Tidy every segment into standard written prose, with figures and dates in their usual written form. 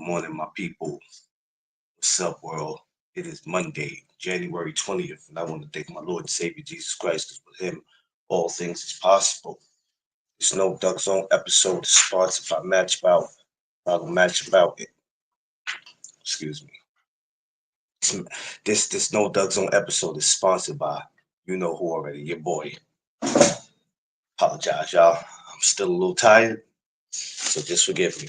morning, my people. What's up, world? It is Monday, January 20th, and I want to thank my Lord and Savior Jesus Christ because with Him, all things is possible. This No Duck Zone episode is sponsored by Match About. Match About. Excuse me. This No Duck Zone episode is sponsored by you know who already, your boy. Apologize, y'all. I'm still a little tired, so just forgive me.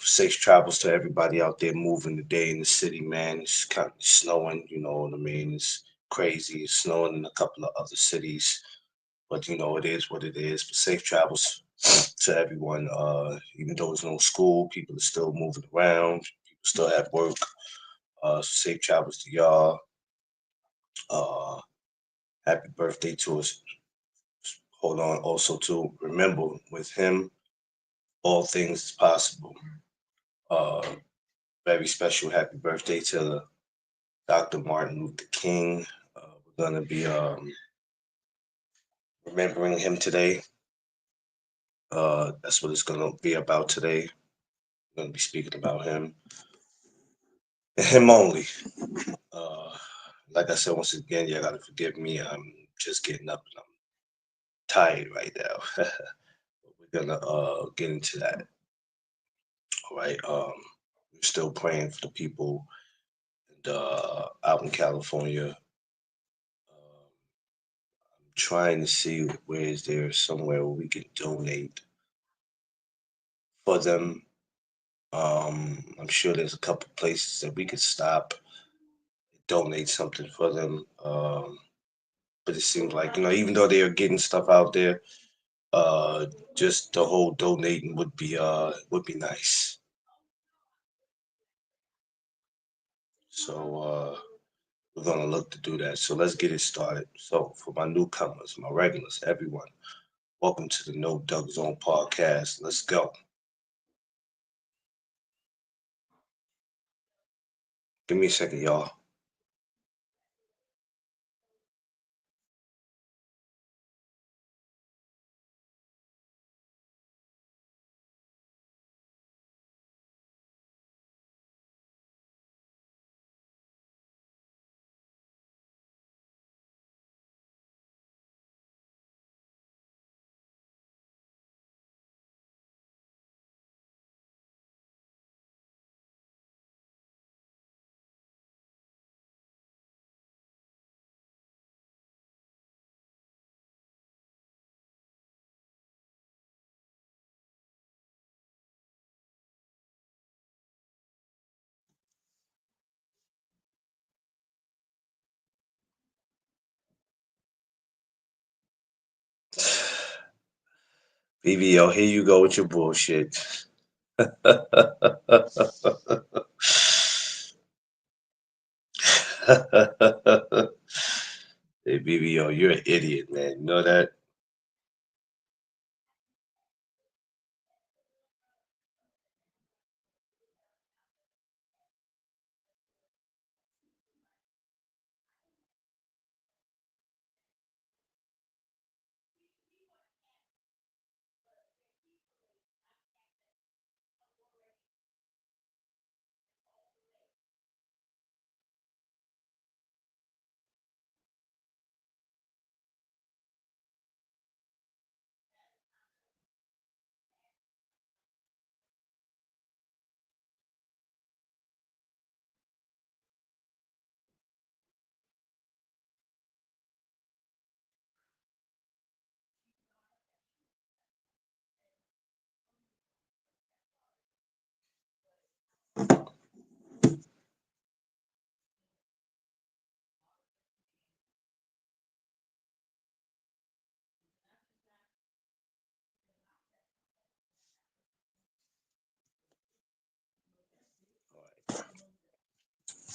Safe travels to everybody out there moving today in the city, man. It's kind of snowing, you know what I mean? It's crazy. It's snowing in a couple of other cities, but it is what it is. But safe travels to everyone. Even though there's no school, people are still moving around. People still at work. Safe travels to y'all. Uh, Happy birthday to us. Hold on. Also, to remember, with him, all things is possible. Uh, Very special happy birthday to Dr. Martin Luther King. We're going to be remembering him today. That's what it's going to be about today. We're going to be speaking about him and him only. Uh, like I said, once again, you got to forgive me. I'm just getting up and I'm tired right now. We're going to get into that. All right. We're still praying for the people out in California. Trying to see where is there somewhere where we can donate for them. I'm sure there's a couple places that we could stop, donate something for them. But it seems like even though they are getting stuff out there, uh, just the whole donating would be nice. So we're gonna look to do that. So let's get it started. So for my newcomers, my regulars, everyone, welcome to the No Doug Zone podcast. Let's go. Give me a second, y'all. BBO, here you go with your bullshit. Hey, BBO, you're an idiot, man. You know that?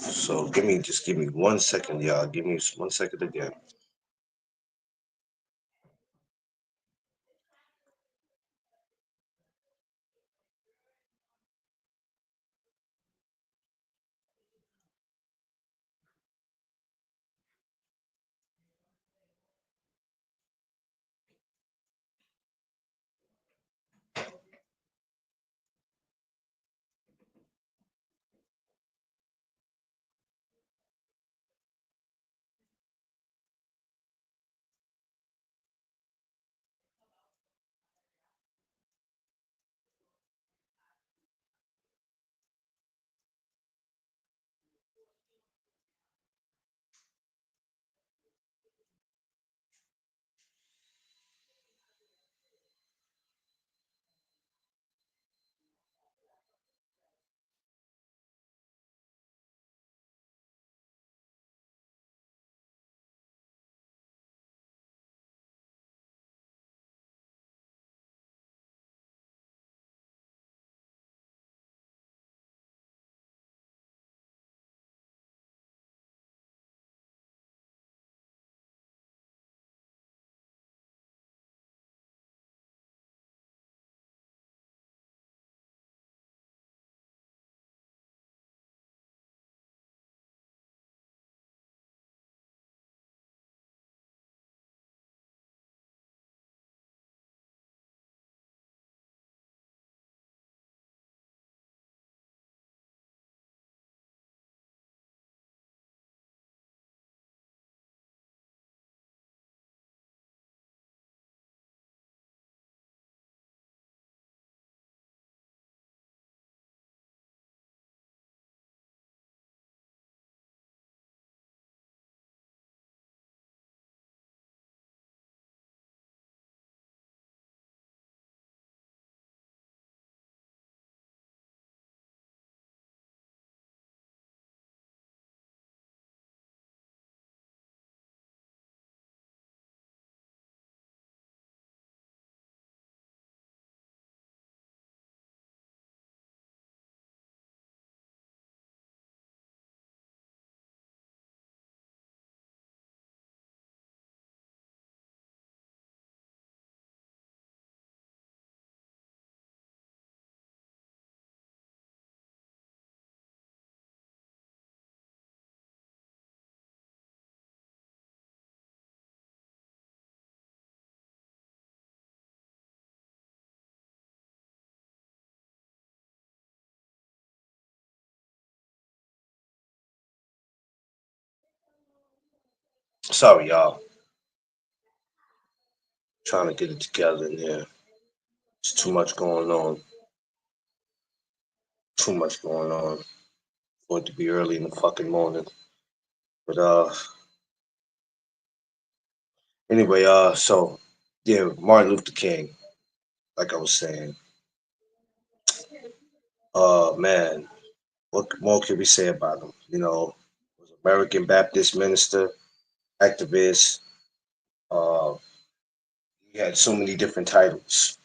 So give me 1 second, y'all. Give me 1 second again. Sorry, y'all. Trying to get it together in here. There's too much going on. Too much going on for it to be early in the fucking morning. But anyway, so yeah, Martin Luther King, like I was saying. Man, what more can we say about him? You know, was American Baptist minister, activist. Uh, he had so many different titles.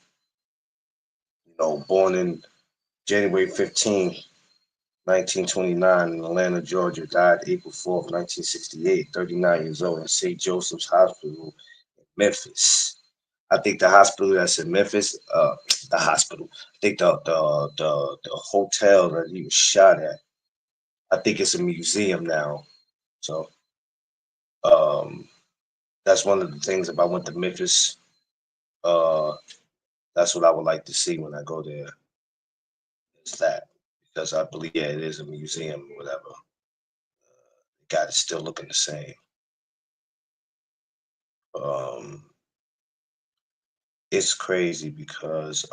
You know, born in January 15th, 1929 in Atlanta, Georgia, died April 4th, 1968, 39 years old in St. Joseph's Hospital, Memphis. I think the hospital that's in Memphis, the hospital, I think the hotel that he was shot at, I think it's a museum now. So um, that's one of the things if I went to Memphis. Uh, that's what I would like to see when I go there. Is that because I believe yeah, it is a museum or whatever. God is still looking the same. Um, it's crazy because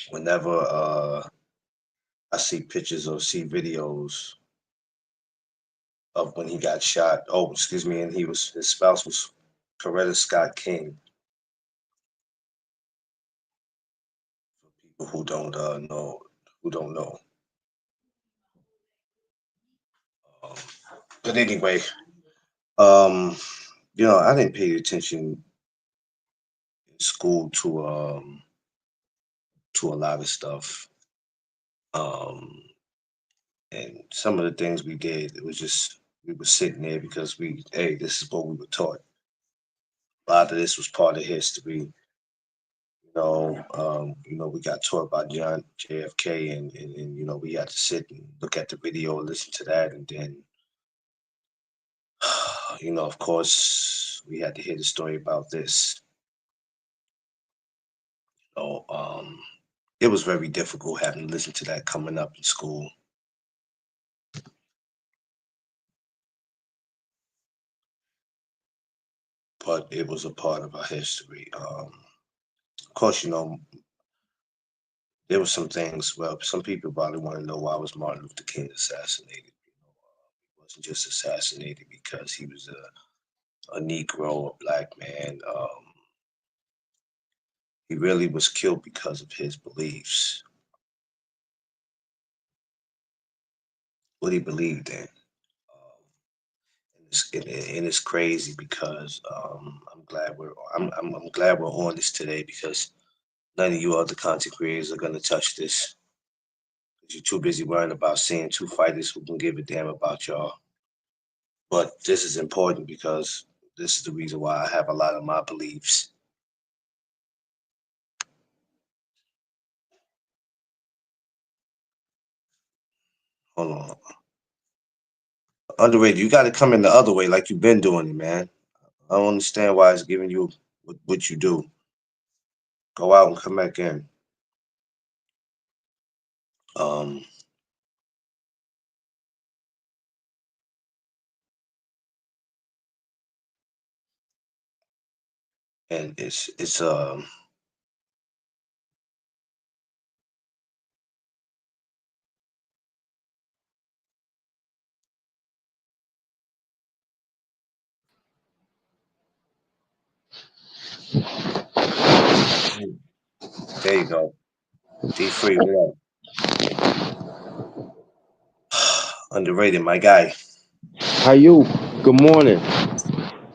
whenever I see pictures or see videos of when he got shot. Oh, excuse me, and his spouse was Coretta Scott King. For people who don't know. Um, but anyway, um, I didn't pay attention in school to a lot of stuff. Um, and some of the things we did, it was just we were sitting there because hey, this is what we were taught. A lot of this was part of history. We got taught by John JFK, and we had to sit and look at the video, listen to that, and then, of course, we had to hear the story about this. So, it was very difficult having to listen to that coming up in school. But it was a part of our history. Of course, there were some things. Well, some people probably want to know why was Martin Luther King assassinated. He wasn't just assassinated because he was a Negro, a black man. He really was killed because of his beliefs, what he believed in. And it's crazy because I'm glad we're on this today because none of you other content creators are gonna touch this. You're too busy worrying about seeing two fighters who can give a damn about y'all. But this is important because this is the reason why I have a lot of my beliefs. Hold on. Underrated, you gotta come in the other way like you've been doing it, man. I don't understand why it's giving you what you do. Go out and come back in. Um, and it's there you go. D free, what up? Underrated, my guy. How you? Good morning.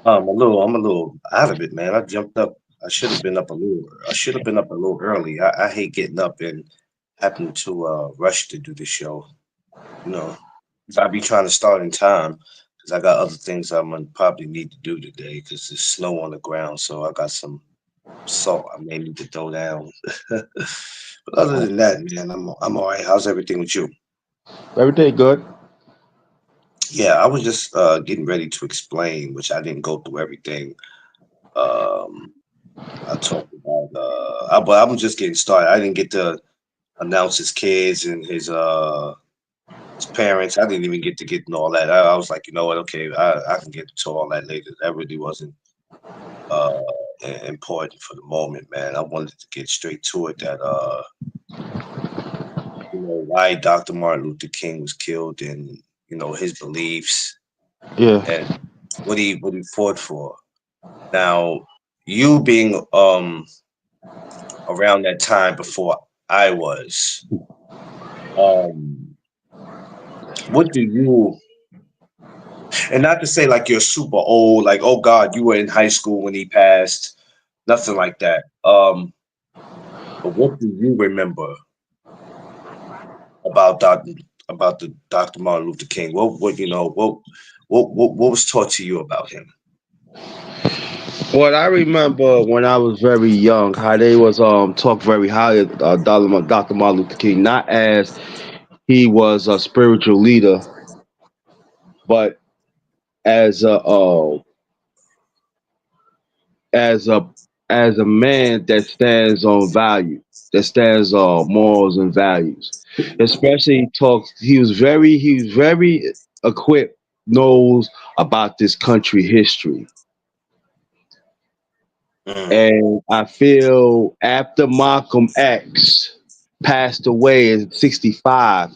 I'm a little out of it, man. I jumped up. I should have been up a little. I should have been up a little early. I hate getting up and having to rush to do the show. You know, 'cause I be trying to start in time because I got other things I'm gonna probably need to do today because there's snow on the ground. So I got some salt I may need to throw down. But other than that, man, I'm all right. How's everything with you? Everything good? Yeah, I was just getting ready to explain, which I didn't go through everything. Um, I talked about, but I'm just getting started. I didn't get to announce his kids and his his parents. I didn't even get to get into all that. I was like, you know what? Okay, I can get to all that later. That really wasn't uh important for the moment, man. I wanted to get straight to it. That why Dr. Martin Luther King was killed, and his beliefs Yeah, and what he fought for. Now, you being around that time before I was, um, what do you, and not to say like you're super old, like, oh God, you were in high school when he passed, nothing like that. But what do you remember about the Dr. Martin Luther King? What was taught to you about him? what I remember when I was very young, how they was talk very highly of Dr. Martin Luther King, not as he was a spiritual leader, but as as a as a man that stands on value, that stands on morals and values. Especially he talks. He was very equipped, knows about this country history. Mm, And I feel after Malcolm X passed away in '65,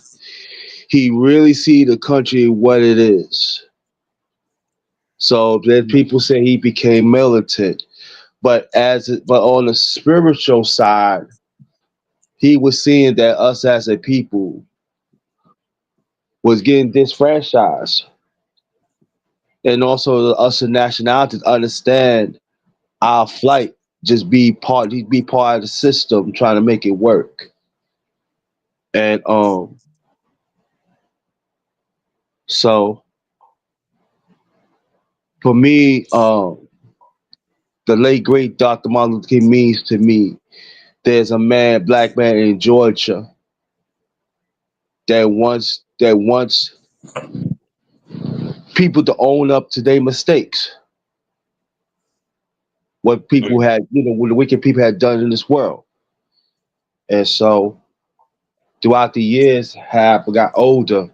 he really see the country what it is. So there's people say he became militant, but on the spiritual side, he was seeing that us as a people was getting disfranchised, and also us as nationalities understand our flight. Just be part of the system, trying to make it work. And so for me, the late great Dr. Martin Luther King means to me. There's a black man in Georgia that wants people to own up to their mistakes. What people mm, had, what the wicked people had done in this world. And so throughout the years, have I got older,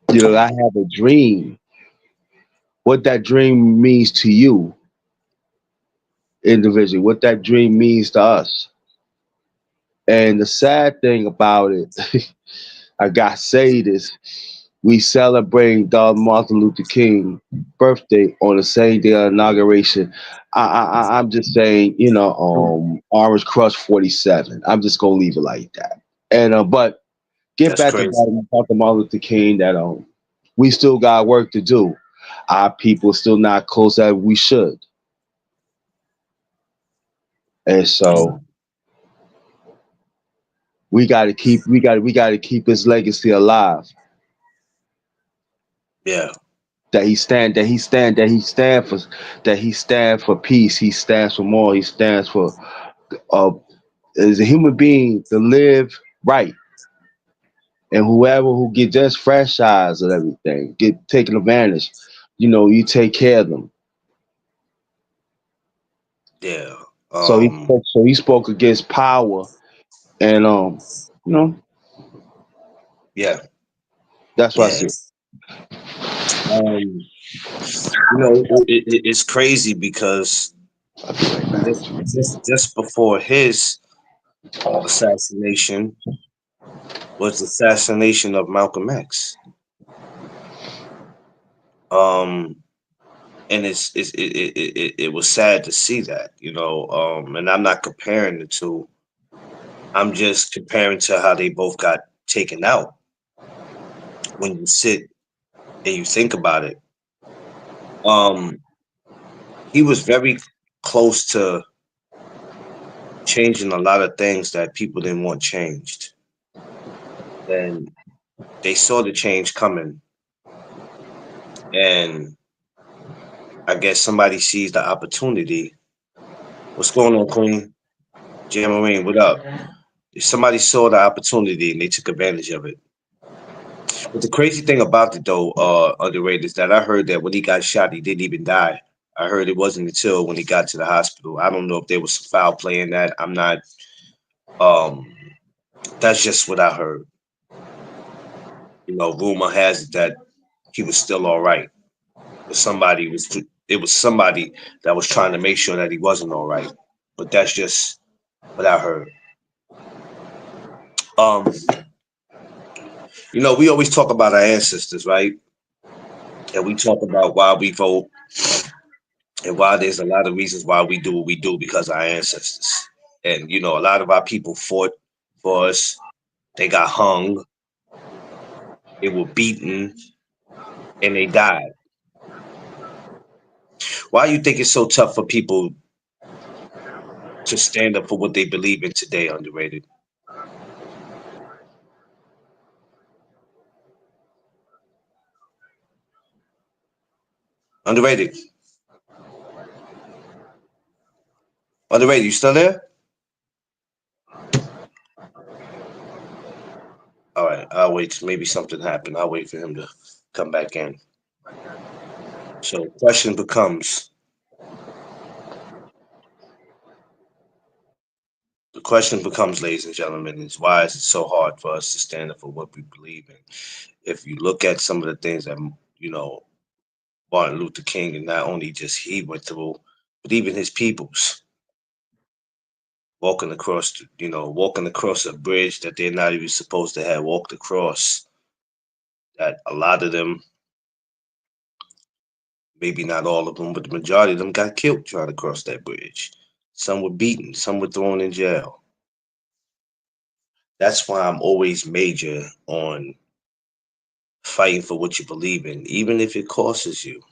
I have a dream. What that dream means to you individually, what that dream means to us. And the sad thing about it, I got to say this, we celebrating Dr. Martin Luther King birthday on the same day of inauguration. I'm just saying, Orange Crush 47. I'm just gonna leave it like that. And but get that's back to crazy. Dr. Martin Luther King that we still got work to do. Our people still not close as we should. And so we got to keep his legacy alive. Yeah, That he stand for peace. He stands for more. He stands for uh, as a human being to live right. And whoever who get just franchised and everything get taken advantage, you take care of them. yeah. So he Um, spoke, so he spoke against power, and you know yeah, that's what I yeah. see. Um, it's crazy because I'll be right back. just before his assassination was the assassination of Malcolm X. Um, and it was sad to see that, and I'm not comparing the two. I'm just comparing to how they both got taken out. When you sit and you think about it, um, he was very close to changing a lot of things that people didn't want changed. And they saw the change coming, and I guess somebody sees the opportunity. What's going on, Queen? Jam Marine, what up? Somebody saw the opportunity and they took advantage of it. But the crazy thing about it, though, underrated, is that I heard that when he got shot, he didn't even die. I heard it wasn't until when he got to the hospital. I don't know if there was some foul play in that. I'm not um That's just what I heard. Rumor has it that he was still all right, but it was somebody that was trying to make sure that he wasn't all right. But that's just what I heard. Um, we always talk about our ancestors, right? And we talk about why we vote and why there's a lot of reasons why we do what we do because of our ancestors. And a lot of our people fought for us. They got hung, they were beaten, and they died. Why you think it's so tough for people to stand up for what they believe in today? Underrated. Underrated. Underrated. You still there? All right. I'll wait. Maybe something happened. I'll wait for him to come back in. So, the question becomes, ladies and gentlemen, is why is it so hard for us to stand up for what we believe in? If you look at some of the things that you know Martin Luther King, and not only just he went through, but even his peoples walking across a bridge that they're not even supposed to have walked across. That a lot of them, maybe not all of them, but the majority of them got killed trying to cross that bridge. Some were beaten, some were thrown in jail. That's why I'm always major on fighting for what you believe in, even if it costs you.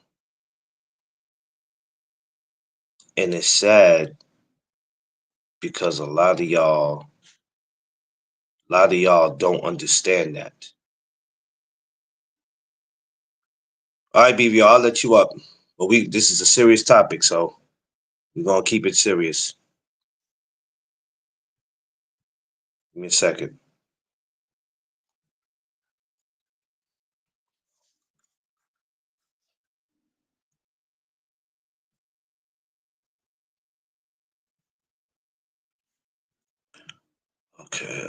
And it's sad because a lot of y'all don't understand that. All right, BB, I'll let you up. But this is a serious topic, so we're gonna keep it serious. Give me a second. Okay.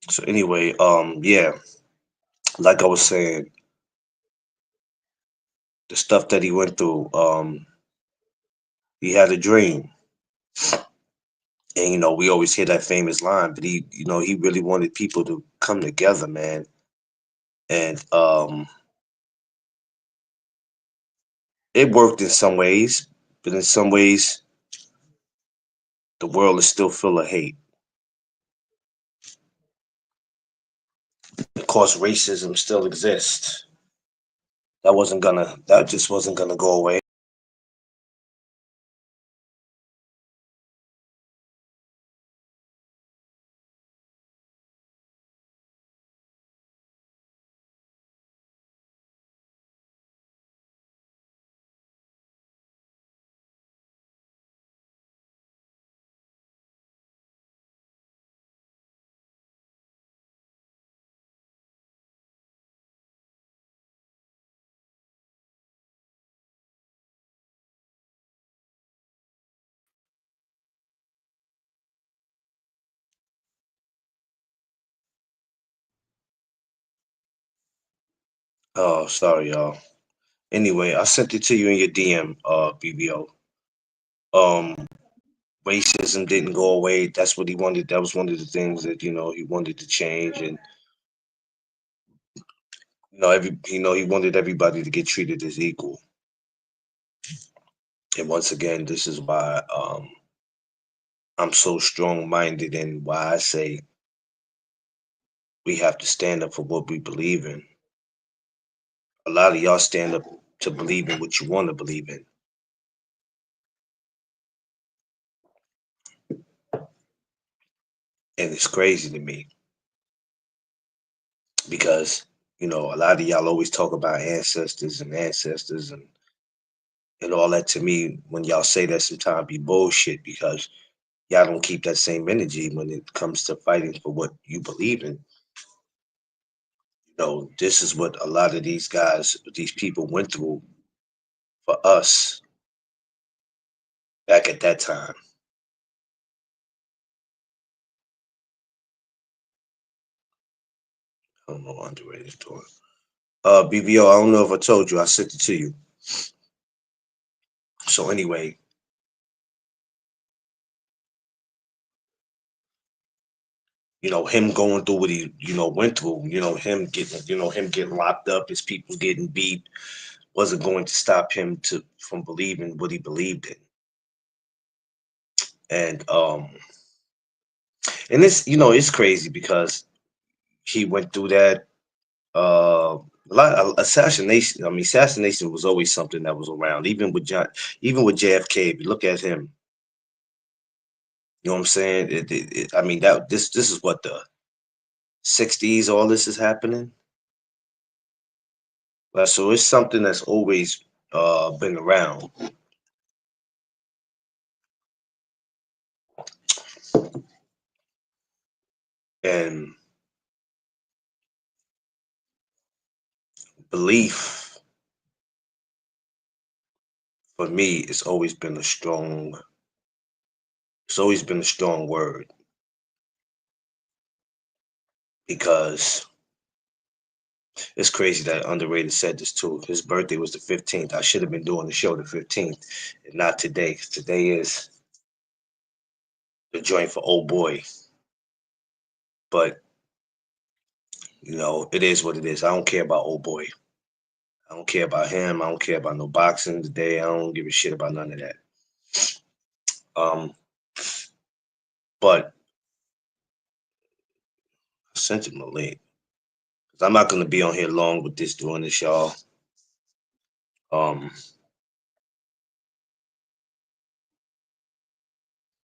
So anyway, yeah, like I was saying, the stuff that he went through, he had a dream, and we always hear that famous line, but he really wanted people to come together, man, and it worked in some ways, but in some ways, the world is still full of hate. Of course, racism still exists. That just wasn't gonna go away. Oh, sorry, y'all. Anyway, I sent it to you in your DM, BBO. Um, Racism didn't go away. That's what he wanted. That was one of the things that he wanted to change, and he wanted everybody to get treated as equal. And once again, this is why I'm so strong-minded, and why I say we have to stand up for what we believe in. A lot of y'all stand up to believe in what you want to believe in, and it's crazy to me because a lot of y'all always talk about ancestors and ancestors, and And all that to me, when y'all say that, sometimes be bullshit because y'all don't keep that same energy when it comes to fighting for what you believe in. This is what a lot of these guys, these people went through for us back at that time. I don't know what underrated doing. BBO, I don't know if I told you, I sent it to you. So anyway, him going through what he, went through, him getting locked up, his people getting beat, wasn't going to stop him from believing what he believed in. And it's crazy because he went through that a lot of assassination. I mean, assassination was always something that was around, even with JFK. If you look at him, you know what I'm saying? I mean, that this is what, the '60s. All this is happening. So it's something that's always been around. And belief for me, it's always been a strong word because it's crazy that Underrated said this too. His birthday was the 15th. I should have been doing the show the 15th and not today. 'Cause today is the joint for old boy. But it is what it is. I don't care about old boy. I don't care about him. I don't care about no boxing today. I don't give a shit about none of that. Um, but I sent him a link. I'm not gonna be on here long with this doing this, y'all. Um,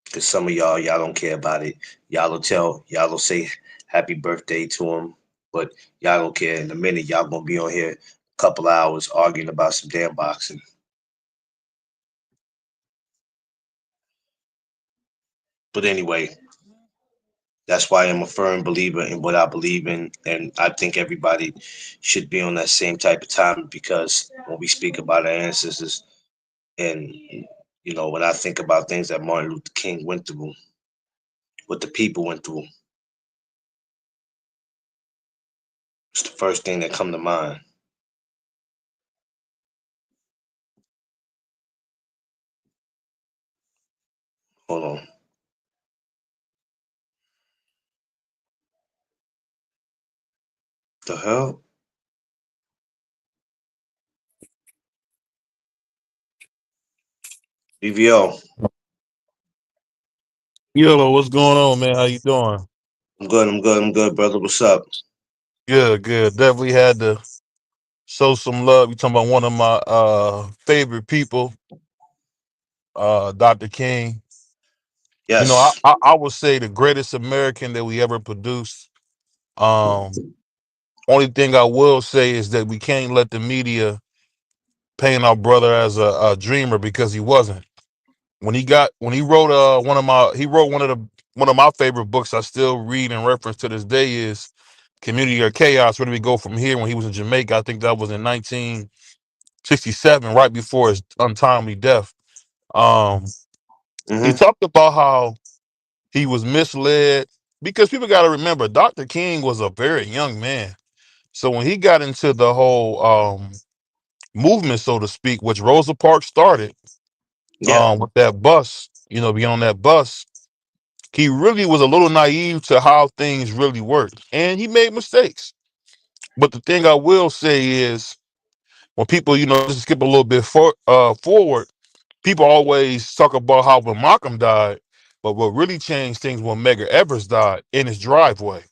because some of y'all don't care about it. Y'all will say happy birthday to him, but y'all don't care. In a minute, y'all gonna be on here a couple hours arguing about some damn boxing. But anyway, that's why I'm a firm believer in what I believe in, and I think everybody should be on that same type of time because when we speak about our ancestors, and when I think about things that Martin Luther King went through, what the people went through, it's the first thing that come to mind. Hold on. The hell? BVO. Yo, what's going on, man? How you doing? I'm good, brother. What's up? Good, good. Definitely had to show some love. You talking about one of my favorite people, Dr. King. Yes. I would say the greatest American that we ever produced. Um, Only thing I will say is that we can't let the media paint our brother as a dreamer because he wasn't. When he wrote he wrote one of my favorite books I still read and reference to this day is Community or Chaos. Where do we go from here? When he was in Jamaica, I think that was in 1967, right before his untimely death. Um, he Mm-hmm. talked about how he was misled because people got to remember Dr. King was a very young man. So when he got into the whole movement, so to speak, which Rosa Parks started Yeah. with that bus, being on that bus, he really was a little naive to how things really worked, and he made mistakes. But the thing I will say is, when people, just skip a little bit forward, people always talk about how when Malcolm died, but what really changed things when Medgar Evers died in his driveway.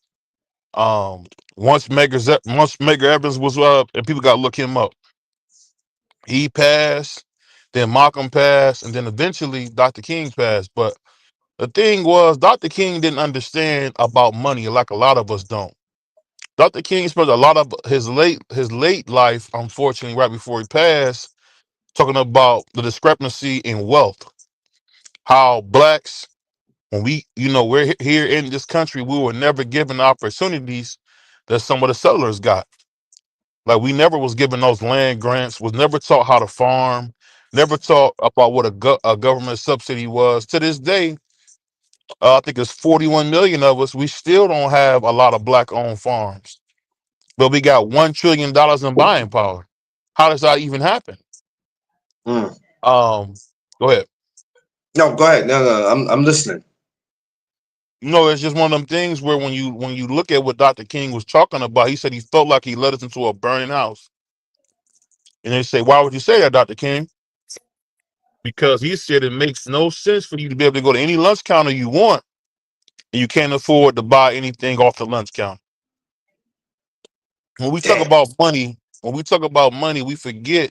Um, once Medgar Evers was up, and people got to look him up, he passed. Then Malcolm passed, and then eventually Dr. King passed. But the thing was, Dr. King didn't understand about money like a lot of us don't. Dr. King spent a lot of his late life, unfortunately, right before he passed, talking about the discrepancy in wealth, how blacks, when we're here in this country, we were never given opportunities that some of the settlers got. Like we never was given those land grants, was never taught how to farm, never taught about what a government subsidy was. To this day, I think it's 41 million of us. We still don't have a lot of black-owned farms, but we got $1 trillion in buying power. How does that even happen? Mm. Go ahead. No, go ahead. No, I'm listening. It's just one of them things where when you look at what Dr. King was talking about, he said he felt like he led us into a burning house. And they say, why would you say that, Dr. King? Because he said it makes no sense for you to be able to go to any lunch counter you want and you can't afford to buy anything off the lunch counter. When we talk Damn. about money, we forget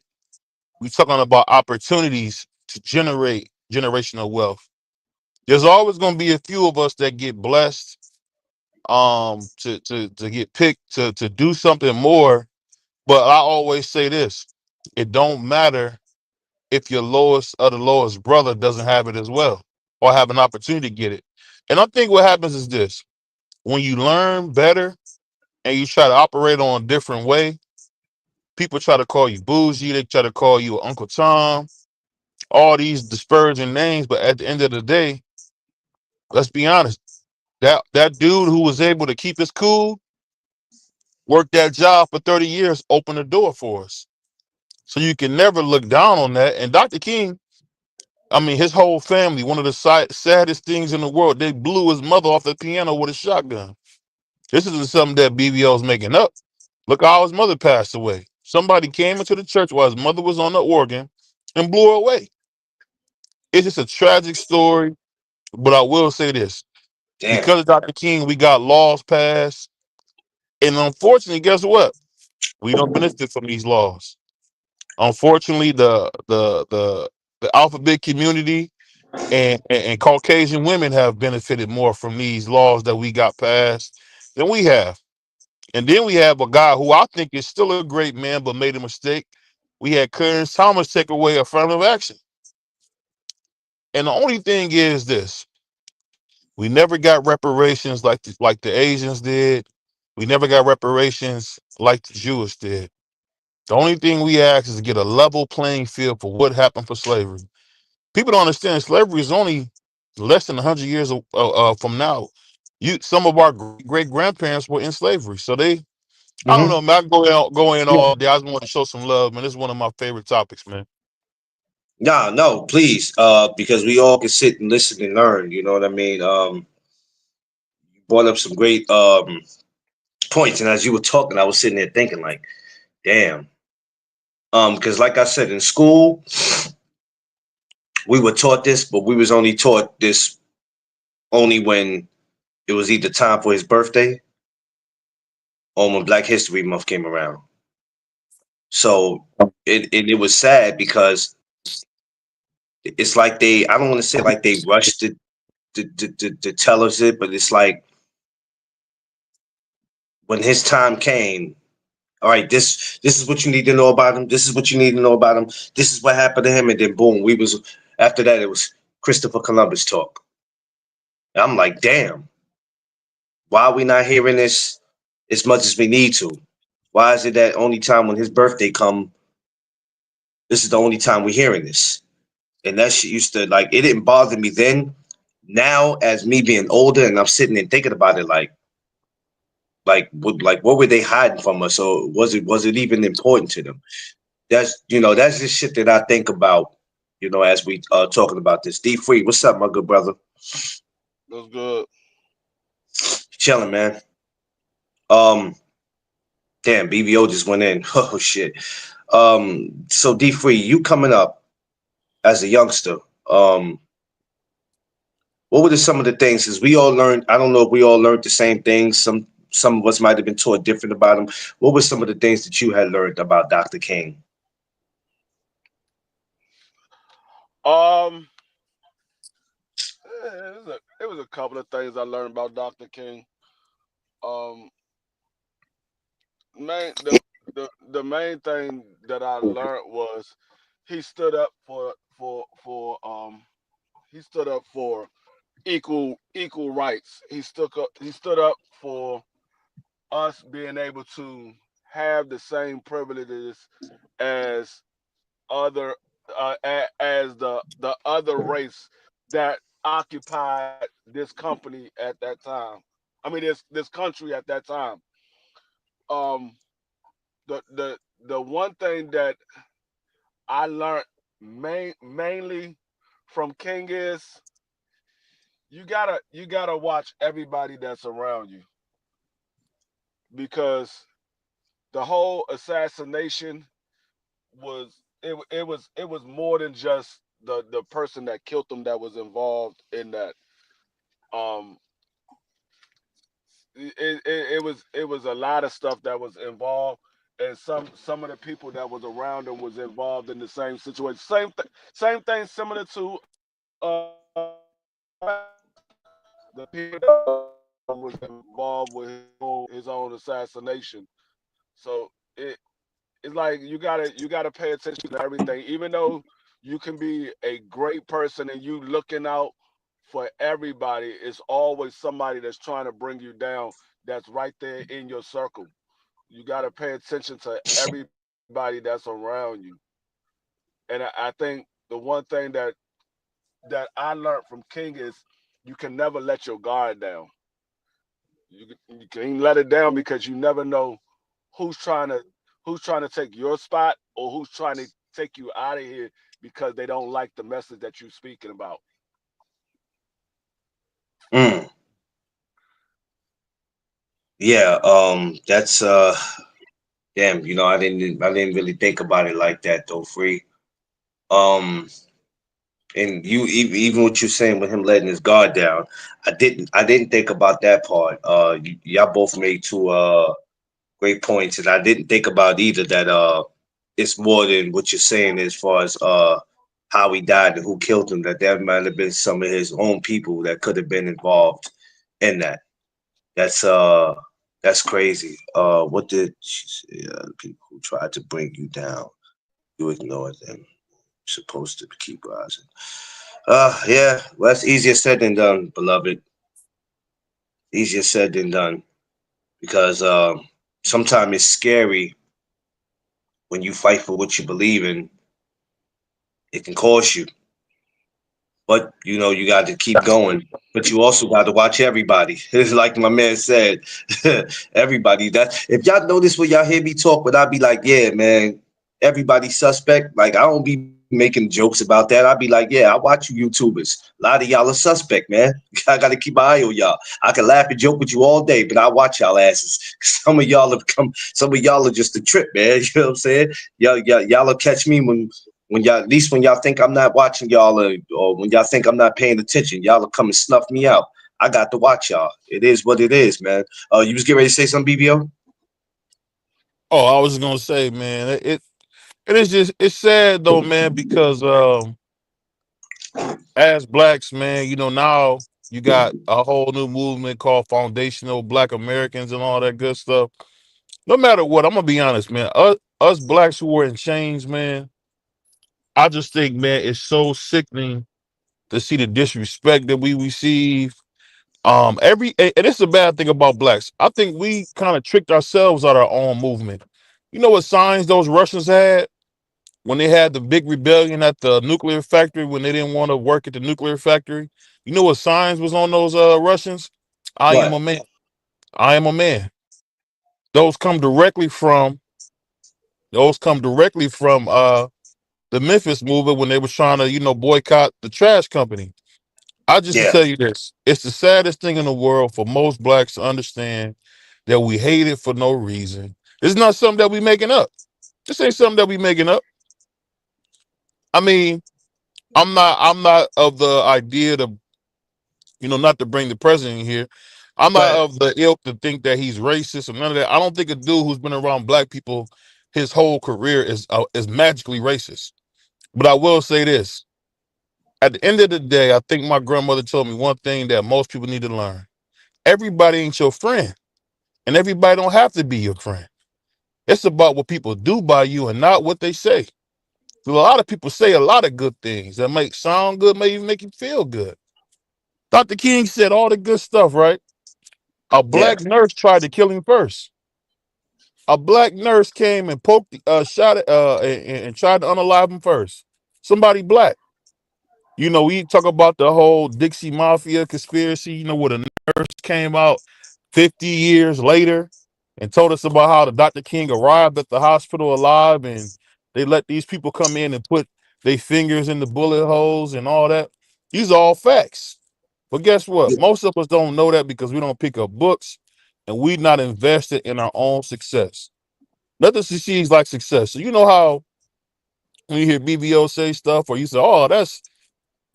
we're talking about opportunities to generate generational wealth. There's always going to be a few of us that get blessed to get picked to do something more. But I always say this: it don't matter if your lowest of the lowest brother doesn't have it as well or have an opportunity to get it. And I think what happens is this: when you learn better and you try to operate on a different way, people try to call you bougie, they try to call you Uncle Tom, all these disparaging names. But at the end of the day, let's be honest, that dude who was able to keep his cool, worked that job for 30 years, opened the door for us. So you can never look down on that. And Dr. King, I mean, his whole family, one of the saddest things in the world, they blew his mother off the piano with a shotgun. This isn't something that BBO is making up. Look how his mother passed away. Somebody came into the church while his mother was on the organ and blew her away. It's just a tragic story, but I will say this. Damn. Because of Dr. King, we got laws passed. And unfortunately, guess what? We don't benefit from these laws. Unfortunately, the alphabet community and Caucasian women have benefited more from these laws that we got passed than we have. And then we have a guy who I think is still a great man, but made a mistake. We had Clarence Thomas take away affirmative action. And the only thing is this: we never got reparations like the Asians did. We never got reparations like the Jewish did. The only thing we ask is to get a level playing field for what happened for slavery. People don't understand slavery is only less than 100 years from now. Some of our great grandparents were in slavery, so I don't Hmm. know, man. I can go in Yeah. all day. I just want to show some love, man. This is one of my favorite topics, man. Nah, no, please. Because we all can sit and listen and learn. You know what I mean? You brought up some great points, and as you were talking, I was sitting there thinking, like, damn. Because like I said, in school, we were taught this, but we was only taught this only when it was either time for his birthday or when Black History Month came around. So it was sad because it's like I don't want to say like they rushed to tell us it, but it's like when his time came, all right, this is what you need to know about him. This is what you need to know about him. This is what happened to him, and then boom, we was after that it was Christopher Columbus talk. And I'm like, damn, why are we not hearing this as much as we need to? Why is it that only time when his birthday come, this is the only time we're hearing this? And that shit used to like it didn't bother me then. Now, as me being older and I'm sitting and thinking about it, what were they hiding from us? Or was it even important to them? That's just shit that I think about, as we talking about this. D Free, what's up, my good brother? That's good. Chilling, man. Um, damn, BBO just went in. Oh shit. So D Free, you coming up as a youngster. Um, what were some of the things? Because we all learned. I don't know if we all learned the same things. Some of us might have been taught different about him. What were some of the things that you had learned about Dr. King? Um, it was a couple of things I learned about Dr. King. Um, main the the main thing that I learned was he stood up for he stood up for equal rights. He stood up for us being able to have the same privileges as other as the other race that occupied this company at that time. I mean this country at that time. Um the one thing that I learned mainly from King is you gotta watch everybody that's around you because the whole assassination it was more than just the person that killed them that was involved in that. Um, it was a lot of stuff that was involved, and some of the people that was around them was involved in the same situation. Same thing similar to the people that was involved with his own assassination. So it's like you gotta pay attention to everything, even though you can be a great person and you looking out for everybody. It's always somebody that's trying to bring you down. That's right there in your circle. You gotta pay attention to everybody that's around you. And I think the one thing that I learned from King is you can never let your guard down. You can't let it down because you never know who's trying to who's trying to take your spot or who's trying to take you out of here because they don't like the message that you're speaking about. Mm, yeah, that's damn, I didn't really think about it like that though, free. Um and even what you're saying with him letting his guard down, I didn't think about that part. Y'all both made two great points, and I didn't think about either that it's more than what you're saying as far as how he died and who killed him, that there might have been some of his own people that could have been involved in that. That's uh that's crazy. What did she say? People who tried to bring you down, you ignore them. Supposed to keep rising. Yeah, well, that's easier said than done, beloved. Easier said than done because sometimes it's scary when you fight for what you believe in. It can cost you, but you got to keep going. But you also got to watch everybody. It's like my man said, everybody. That if y'all notice when y'all hear me talk, but I be like, yeah, man, everybody suspect. Like I don't be making jokes about that. I be like, yeah, I watch you YouTubers. A lot of y'all are suspect, man. I got to keep my eye on y'all. I can laugh and joke with you all day, but I watch y'all asses. Some of y'all have come. Some of y'all are just a trip, man. You know what I'm saying? Y'all will catch me when y'all, at least when y'all think I'm not watching y'all, or when y'all think I'm not paying attention, y'all will come and snuff me out. I got to watch y'all. It is what it is, man. You was getting ready to say something, BBO? Oh, I was just gonna say, man, it is just it's sad though, man, because as blacks, man, now you got a whole new movement called Foundational Black Americans and all that good stuff. No matter what, I'm gonna be honest, man. Us blacks who are in chains, man, I just think, man, it's so sickening to see the disrespect that we receive. And it's a bad thing about blacks. I think we kind of tricked ourselves out our own movement. You know what signs those Russians had when they had the big rebellion at the nuclear factory when they didn't want to work at the nuclear factory? You know what signs was on those Russians? I am a What? man. I am a man. Those come directly from the Memphis movement when they was trying to, boycott the trash company. I just to Yeah. tell you this, it's the saddest thing in the world for most blacks to understand that we hate it for no reason. It's not something that we making up. This ain't something that we making up. I mean, I'm not of the idea to, not to bring the president in here. I'm not But of the ilk to think that he's racist or none of that. I don't think a dude who's been around black people his whole career is magically racist. But I will say this. At the end of the day, I think my grandmother told me one thing that most people need to learn. Everybody ain't your friend, and everybody don't have to be your friend. It's about what people do by you and not what they say. A lot of people say a lot of good things that make sound good, may even make you feel good. Dr. King said all the good stuff, right? A Yeah. black nurse tried to kill him first. A black nurse came and poked, shot it, and tried to unalive him first. Somebody black. You know, we talk about the whole Dixie Mafia conspiracy, you know, where the nurse came out 50 years later and told us about how the Dr. King arrived at the hospital alive and they let these people come in and put their fingers in the bullet holes and all that. These are all facts. But guess what? Yeah. Most of us don't know that because we don't pick up books and we not invested in our own success. Nothing succeeds like success. So you know how when you hear BBO say stuff or you say, oh, that's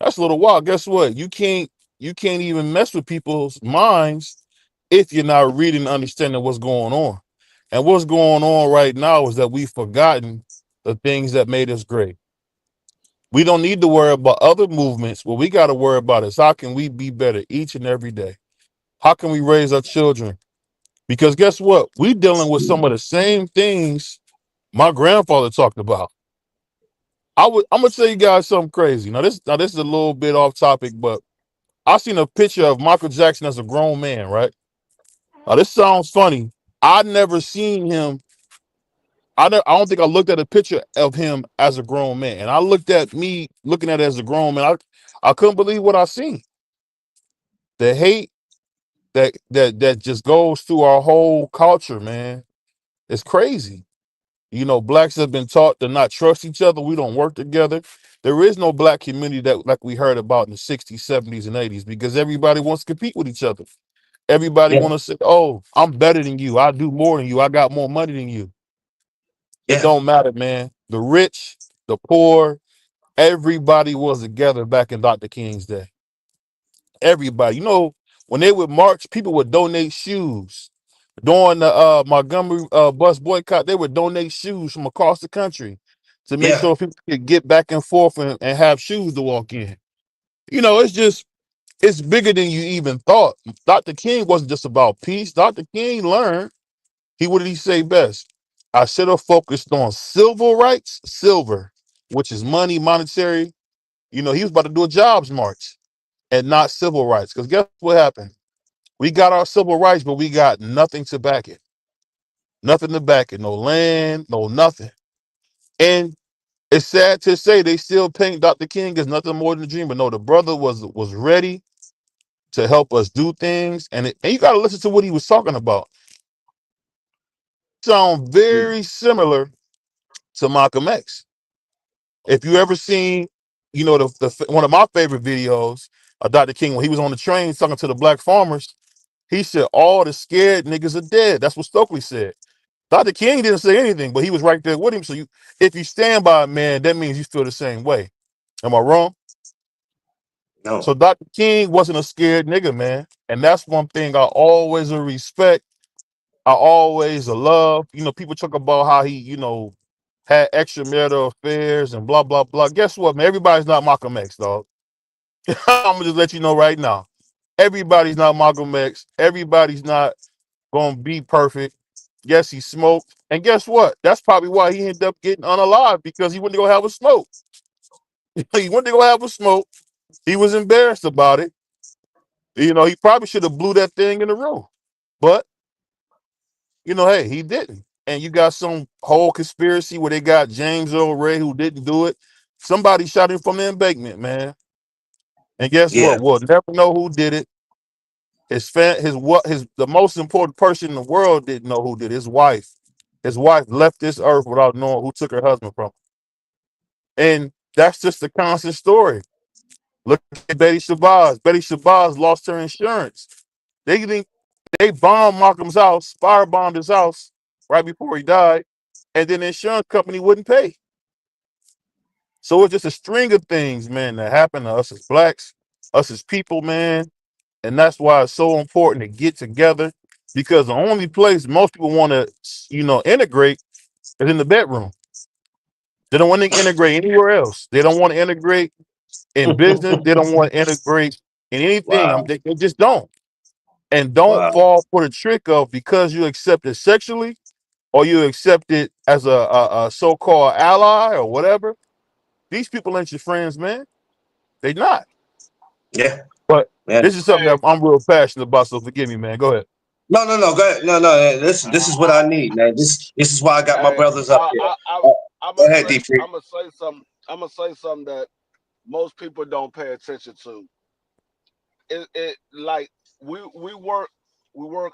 a little wild. Guess what? You can't even mess with people's minds if you're not reading and understanding what's going on. And what's going on right now is that we've forgotten the things that made us great. We don't need to worry about other movements. What we got to worry about is how can we be better each and every day? How can we raise our children? Because guess what? We dealing with some of the same things my grandfather talked about. I'm gonna tell you guys something crazy. Now this is a little bit off topic, but I seen a picture of Michael Jackson as a grown man, right? Now this sounds funny. I never seen him. I don't think I looked at a picture of him as a grown man. And I looked at me looking at it as a grown man. I couldn't believe what I seen. The hate that just goes through our whole culture, man. It's crazy. You know, blacks have been taught to not trust each other. We don't work together. There is no black community that like we heard about in the 60s, 70s, and 80s because everybody wants to compete with each other. Everybody Yeah. want to say, "Oh, I'm better than you. I do more than you. I got more money than you." It Yeah. don't matter, man. The rich, the poor, everybody was together back in Dr. King's day. Everybody. You know, when they would march, people would donate shoes. During the Montgomery bus boycott, they would donate shoes from across the country to make Yeah. sure people could get back and forth and have shoes to walk in. You know, it's bigger than you even thought. Dr. King wasn't just about peace. Dr. King learned. What did he say best? I should have focused on civil rights, silver, which is money, monetary. You know, he was about to do a jobs march and not civil rights. Because guess what happened? We got our civil rights, but we got nothing to back it. Nothing to back it. No land, no nothing. And it's sad to say they still paint Dr. King as nothing more than a dream. But no, the brother was ready to help us do things. And you got to listen to what he was talking about. Sound very similar to Malcolm X. If you ever seen, you know, the one of my favorite videos of Dr. King when he was on the train talking to the black farmers, he said, all the scared niggas are dead. That's what Stokely said. Dr. King didn't say anything, but he was right there with him. So if you stand by a man, that means you feel the same way. Am I wrong? No. So Dr. King wasn't a scared nigga, man. And that's one thing I always respect. I always love. You know, people talk about how he, you know, had extramarital affairs and blah, blah, blah. Guess what, man? Everybody's not Malcolm X, dog. I'm going to just let you know right now. Everybody's not Malcolm X. Everybody's not going to be perfect. Yes, he smoked. And guess what? That's probably why he ended up getting unalive because he went to go have a smoke. He went to go have a smoke. He was embarrassed about it. You know, he probably should have blew that thing in the room. But, you know, hey, he didn't. And you got some whole conspiracy where they got James Earl Ray who didn't do it. Somebody shot him from the embankment, man. And guess Yeah. what? We'll never know who did it. The most important person in the world didn't know who did it. His wife. His wife left this earth without knowing who took her husband from her. And that's just a constant story. Look at Betty Shabazz. Betty Shabazz lost her insurance. They bombed Malcolm's house, firebombed his house right before he died, and then the insurance company wouldn't pay. So it's just a string of things, man, that happen to us as blacks, us as people, man. And that's why it's so important to get together because the only place most people want to, you know, integrate is in the bedroom. They don't want to integrate anywhere else. They don't want to integrate in business. They don't want to integrate in anything. Wow. They just don't. And don't Wow. fall for the trick of because you accept it sexually or you accept it as a so-called ally or whatever. These people ain't your friends, man. They not. Yeah, But man. this is something Hey, that I'm real passionate about. So forgive me, man. Go ahead. No. Go ahead. No. This is what I need, man. This is why I got my hey, brothers up here. Uh, I'm Go gonna ahead, say, D. I'm gonna say something. I'm gonna say something that most people don't pay attention to. It like we work, we work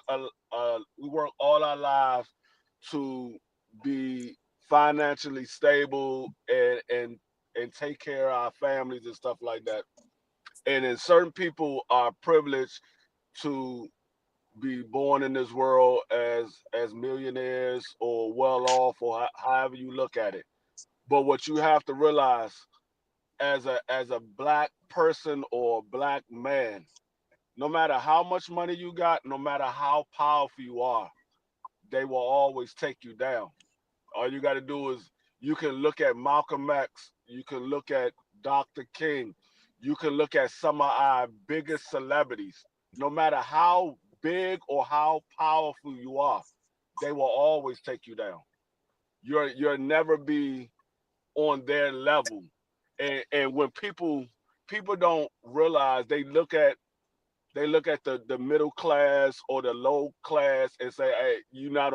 all our lives to be financially stable and take care of our families and stuff like that. And then certain people are privileged to be born in this world as millionaires or well off or however you look at it. But what you have to realize as a black person or a black man, no matter how much money you got, no matter how powerful you are, they will always take you down. All you got to do is you can look at Malcolm X, you can look at Dr. King, you can look at some of our biggest celebrities. No matter how big or how powerful you are, they will always take you down. You'll never be on their level. And when people don't realize, they look at the middle class or the low class and say, "Hey, you're not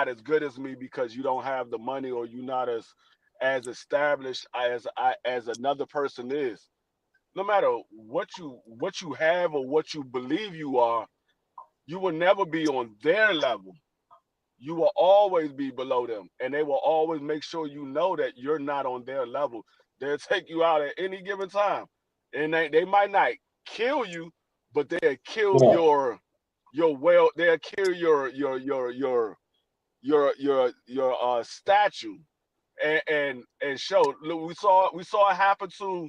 as good as me because you don't have the money or you're not as established as another person is." No matter what you have or what you believe you are, you will never be on their level. You will always be below them, and they will always make sure you know that you're not on their level. They'll take you out at any given time, and they might not kill you, but they'll kill Yeah. they'll kill your statue and show. Look, we saw it happen to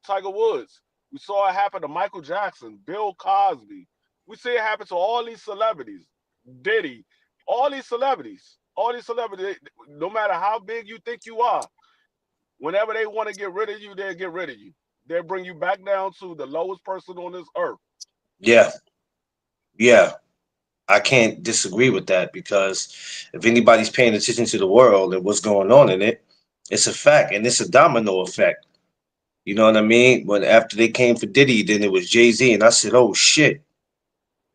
Tiger Woods. We saw it happen to Michael Jackson, Bill Cosby. We see it happen to all these celebrities, Diddy, all these celebrities. No matter how big you think you are, whenever they want to get rid of you, they'll get rid of you. They'll bring you back down to the lowest person on this earth. Yeah. Yeah. I can't disagree with that because if anybody's paying attention to the world and what's going on in it, it's a fact and it's a domino effect. You know what I mean? When after they came for Diddy, then it was Jay-Z, and I said, "Oh shit."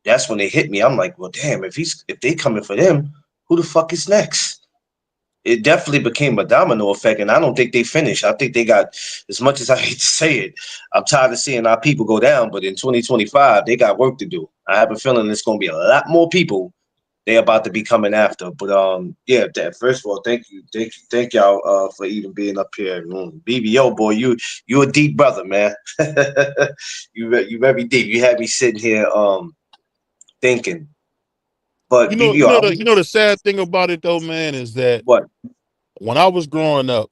That's when they hit me. I'm like, "Well, damn, if they coming for them, who the fuck is next?" It definitely became a domino effect, and I don't think they finished. I think they got, as much as I hate to say it, I'm tired of seeing our people go down, but in 2025, they got work to do. I have a feeling there's going to be a lot more people they about to be coming after. But yeah. First of all, thank y'all for even being up here. BBO boy, you a deep brother, man. You very deep. You had me sitting here thinking. But BBO, You know the sad thing about it though, man, is that what? when I was growing up,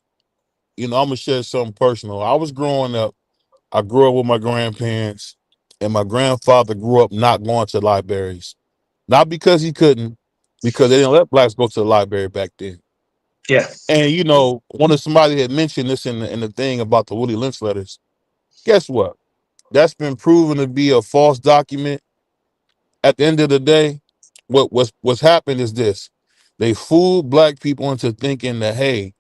I'm gonna share something personal. I was growing up. I grew up with my grandparents, and my grandfather grew up not going to libraries, not because he couldn't, because they didn't let blacks go to the library back then. Yeah, And one of somebody had mentioned this in the thing about the Willie Lynch letters. Guess what? That's been proven to be a false document. At the end of the day, what's happened is this: they fooled black people into thinking that, hey,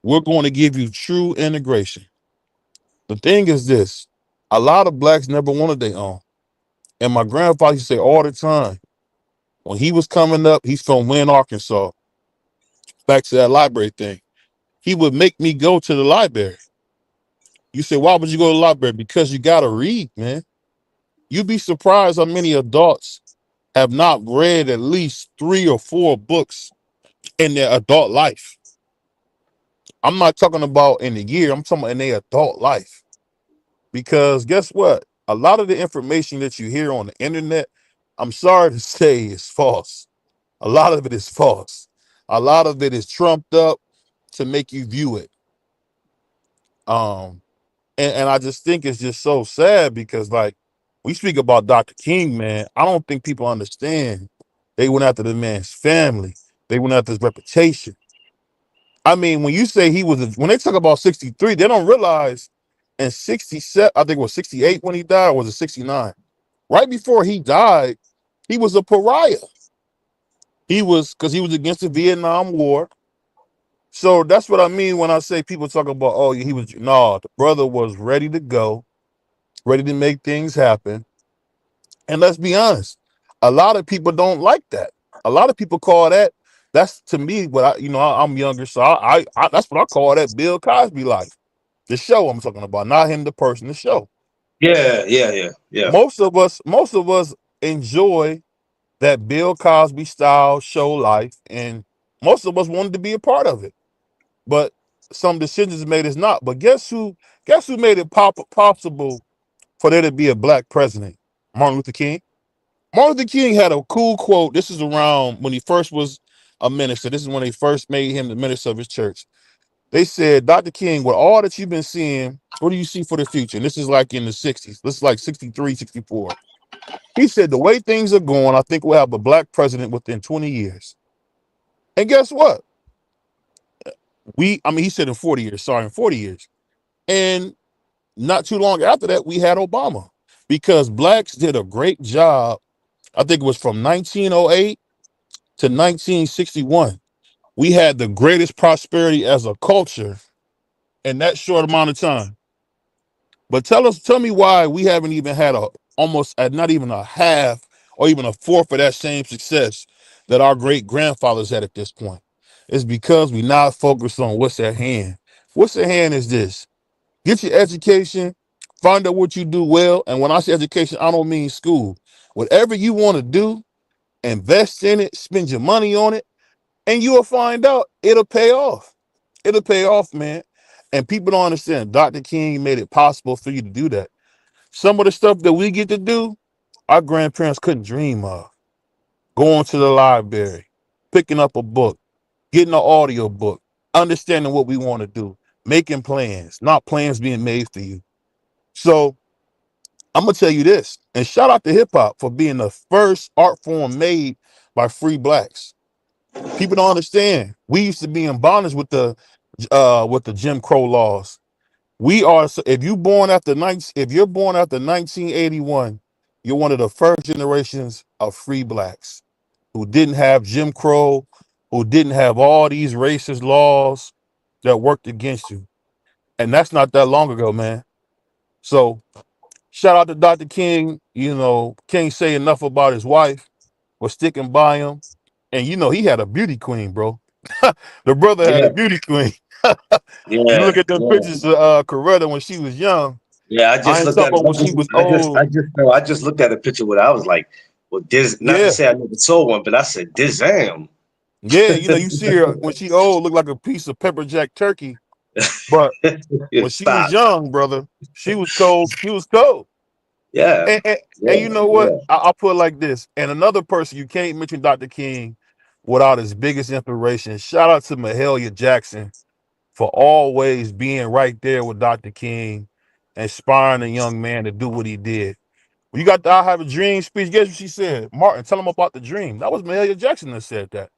we're going to give you true integration. The thing is this: a lot of blacks never wanted their own. And my grandfather used to say all the time, when he was coming up, he's from Wynn, Arkansas. Back to that library thing, he would make me go to the library. You say, why would you go to the library? Because you got to read, man. You'd be surprised how many adults have not read at least 3 or 4 books in their adult life. I'm not talking about in a year, I'm talking about in their adult life. Because guess what? A lot of the information that you hear on the internet, I'm sorry to say, is false. A lot of it is false. A lot of it is trumped up to make you view it. Um, and I just think it's just so sad because, like, we speak about Dr. King, man. I don't think people understand. They went after the man's family. They went after his reputation. I mean, when you say when they talk about 63, they don't realize in 67, I think it was 68 when he died, or was it 69? Right before he died, he was a pariah. Because he was against the Vietnam War. So that's what I mean when I say people talk about, oh, he was no, the brother was ready to go, ready to make things happen. And let's be honest, a lot of people don't like that. A lot of people call that, that's to me what I'm younger, so I that's what I call that Bill Cosby life. The show I'm talking about, not him the person, the show. Yeah. Most of us enjoy that Bill Cosby style show life, and most of us wanted to be a part of it. But some decisions made us not. But guess who made it possible for there to be a black president? Martin Luther King. Martin Luther King had a cool quote. This is around when he first was a minister. This is when they first made him the minister of his church. They said, Dr. King, with all that you've been seeing, what do you see for the future? And this is like in the 60s. This is like 63, 64. He said, the way things are going, I think we'll have a black president within 20 years. And guess what? He said in 40 years, sorry, in 40 years. And not too long after that, we had Obama because blacks did a great job. I think it was from 1908 to 1961. We had the greatest prosperity as a culture in that short amount of time. But tell me why we haven't even had not even a half or even a fourth of that same success that our great grandfathers had at this point. It's because we not focused on what's at hand. What's at hand is this: get your education, find out what you do well. And when I say education, I don't mean school. Whatever you want to do, invest in it, spend your money on it, and you will find out it'll pay off. It'll pay off, man. And people don't understand. Dr. King made it possible for you to do that. Some of the stuff that we get to do, our grandparents couldn't dream of. Going to the library, picking up a book, getting an audio book, understanding what we want to do, making plans, not plans being made for you. So I'm gonna tell you this, and shout out to hip hop for being the first art form made by free blacks. People don't understand. We used to be in bondage with the Jim Crow laws. We are if you born after if you're born after 1981, you're one of the first generations of free blacks who didn't have Jim Crow, who didn't have all these racist laws that worked against you. And that's not that long ago, man. So shout out to Dr. King. Can't say enough about his wife for sticking by him. And he had a beauty queen, bro. The brother had a Yeah, beauty queen. You yeah, look at the yeah. pictures of Coretta when she was young. Yeah, I I just ain't looked at talking about when she was old. no, I just looked at a picture where I was like, well, this not to Yeah, say I never saw one, but I said, this damn. yeah. You see her when she old, look like a piece of pepper jack turkey. But when she was Stop. young, brother, she was cold. She was cold. Yeah, And yeah, you know what? yeah, I'll put it like this. And another person you can't mention Dr. King without his biggest inspiration. Shout out to Mahalia Jackson for always being right there with Dr. King, inspiring a young man to do what he did. When you got the I Have a Dream speech, guess what she said? Martin, tell him about the dream. That was Mahalia Jackson that said that.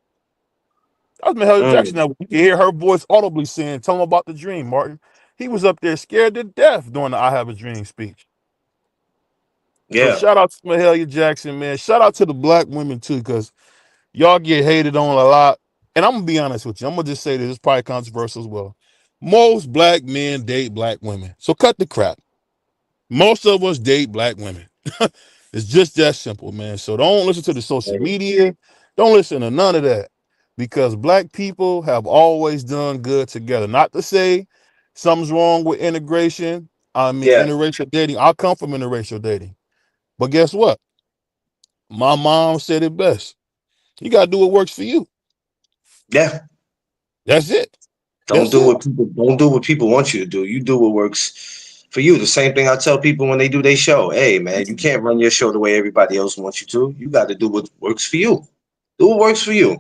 That was Mahalia Jackson. mm, That you can hear her voice audibly saying, tell him about the dream, Martin. He was up there scared to death during the I Have a Dream speech. So yeah, shout out to Mahalia Jackson, man. Shout out to the black women too, because y'all get hated on a lot. And I'm gonna be honest with you. I'm gonna just say this. It's probably controversial as well. Most black men date black women. So cut the crap. Most of us date black women. It's just that simple, man. So don't listen to the social media. Don't listen to none of that. Because black people have always done good together. Not to say something's wrong with integration. I mean yeah, interracial dating. I come from interracial dating. But guess what? My mom said it best. You gotta do what works for you. yeah. That's it. Don't That's do it. what people want you to do. You do what works for you. The same thing I tell people when they do their show. Hey, man, you can't run your show the way everybody else wants you to. You got to do what works for you. Do what works for you.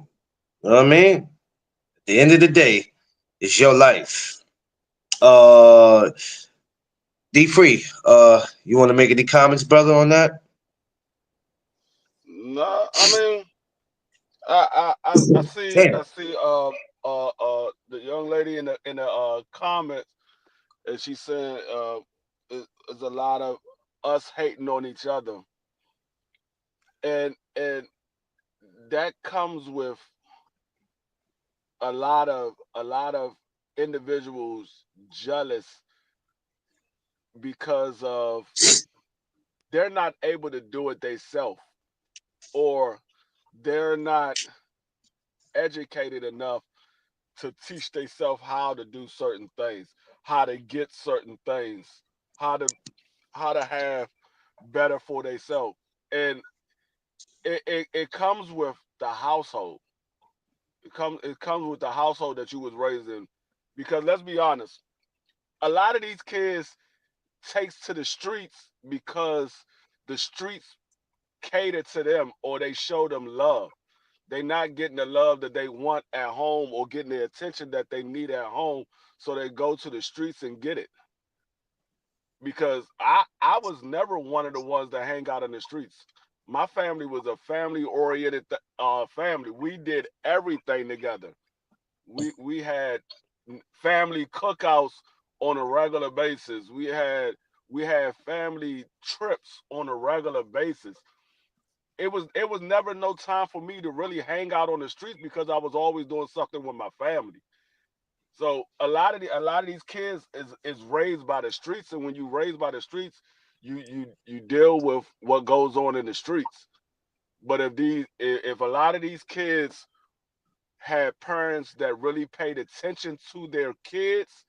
You know what I mean? At the end of the day, it's your life. Uh, D free. You want to make any comments, brother, on that? No, I mean, I Damn. see the young lady in the comments, and she said there's a lot of us hating on each other, and that comes with a lot of individuals jealous because of they're not able to do it themselves, or they're not educated enough to teach themselves how to do certain things, how to get certain things, how to how to have better for themselves. And it comes with the household. It comes with the household that you was raised in. Because let's be honest, a lot of these kids takes to the streets because the streets cater to them or they show them love. They not getting the love that they want at home or getting the attention that they need at home, so they go to the streets and get it. Because I was never one of the ones that hang out in the streets. My family was a family oriented family. We did everything together. We had family cookouts on a regular basis. We had family trips on a regular basis. It was never no time for me to really hang out on the streets because I was always doing something with my family. So a lot of these kids is raised by the streets, and when you raised by the streets, you deal with what goes on in the streets. But if a lot of these kids had parents that really paid attention to their kids,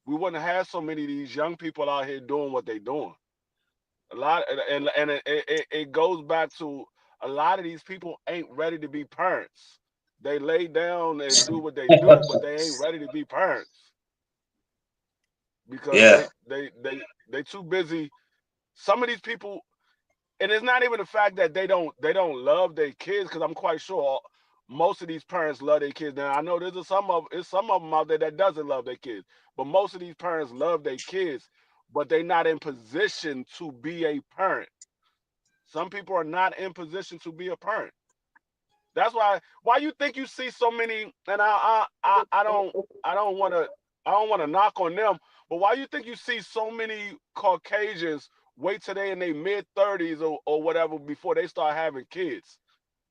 we wouldn't have so many of these young people out here doing what they're doing. A lot, and it goes back to a lot of these people ain't ready to be parents. They lay down and do what they do, but they ain't ready to be parents because Yeah, they too busy. Some of these people, and it's not even the fact that they don't love their kids, because I'm quite sure most of these parents love their kids. Now I know there's some of them out there that doesn't love their kids, but most of these parents love their kids, but they're not in position to be a parent. Some people are not in position to be a parent. That's why you think you see so many, and I don't want to knock on them, but why you think you see so many Caucasians wait till they in their mid 30s or whatever before they start having kids?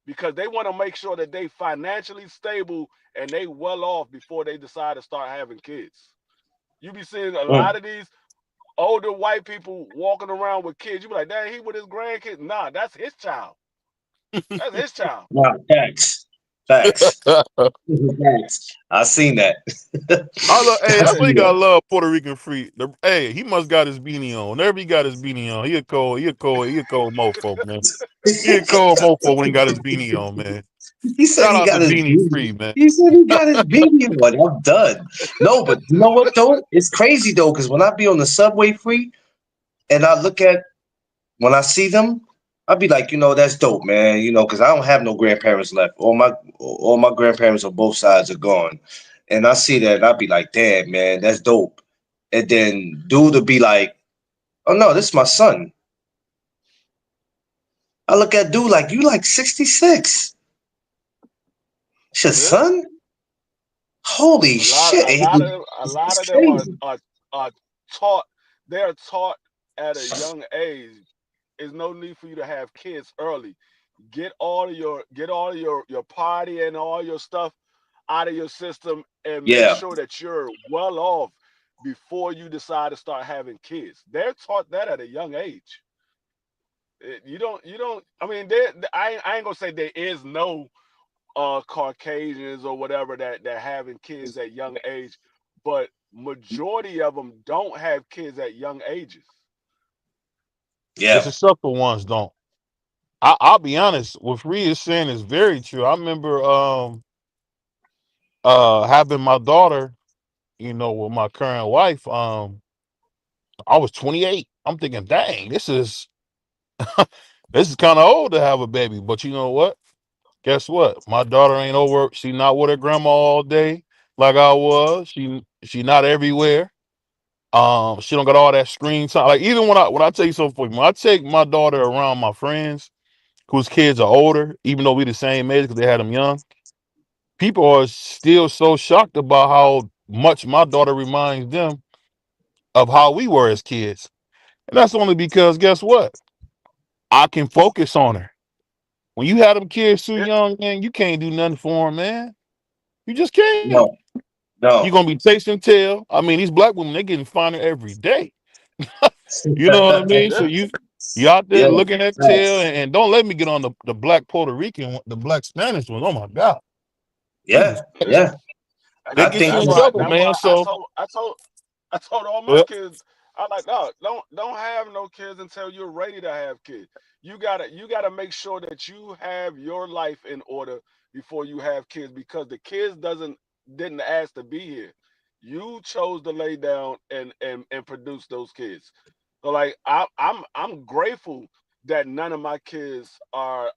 Because they want to make sure that they financially stable and they well off before they decide to start having kids. You be seeing a mm, lot of these older white people walking around with kids. You be like, dang, he with his grandkids. Nah, that's his child. That's his child. nah, facts, facts, facts. I seen that. Hey, I I know you seen gotta that. love Puerto Rican free. Hey, he must got his beanie on. Whenever he got his beanie on, he a cold mofo, man. He a cold mofo when he got his beanie on, man. He said Shout he out to got his Beanie beanie. Free, man. He said he got his beanie on. I'm done. No, but you know what though? It's crazy though, because when I be on the subway free and I look at when I see them, I'd be like, that's dope, man. Because I don't have no grandparents left. All my grandparents on both sides are gone, and I see that, and I'd be like, damn, man, that's dope. And then dude would be like, oh no, this is my son. I look at dude like, you like 66. It's your Yeah. son? Holy A lot, shit! a lot of, a lot It's of them crazy. are taught. They are taught at a young age. There's no need for you to have kids early. Get all of your party and all your stuff out of your system, and make Yeah, sure that you're well off before you decide to start having kids. They're taught that at a young age. You don't. I mean, I ain't gonna say there is no Caucasians or whatever that having kids at young age, but majority of them don't have kids at young ages. The yeah, successful ones don't. I'll be honest. What Free is saying is very true. I remember having my daughter, with my current wife. I was 28. I'm thinking, dang, this is kind of old to have a baby. But you know what? Guess what? My daughter ain't over. She not with her grandma all day like I was. She not everywhere. She don't got all that screen time. Like even when I tell you something, when I take my daughter around my friends whose kids are older, even though we the same age because they had them young, people are still so shocked about how much my daughter reminds them of how we were as kids. And that's only because guess what? I can focus on her. When you have them kids too It, young, man, you can't do nothing for them, man. You just can't. No, You're no. gonna be chasing tail. I mean, these black women, they getting finer every day. You know what I mean? So Yeah. you out there Yeah, looking at tail, facts. and don't let me get on the black Puerto Rican, the black Spanish ones. Oh my God, Jesus Yeah, Christ, yeah. they I get think you That's in why trouble, that's man. why So I told all my well, kids, I'm like, no, don't have no kids until you're ready to have kids. You gotta make sure that you have your life in order before you have kids, because the kids didn't ask to be here. You chose to lay down and produce those kids. So like I'm grateful that none of my kids are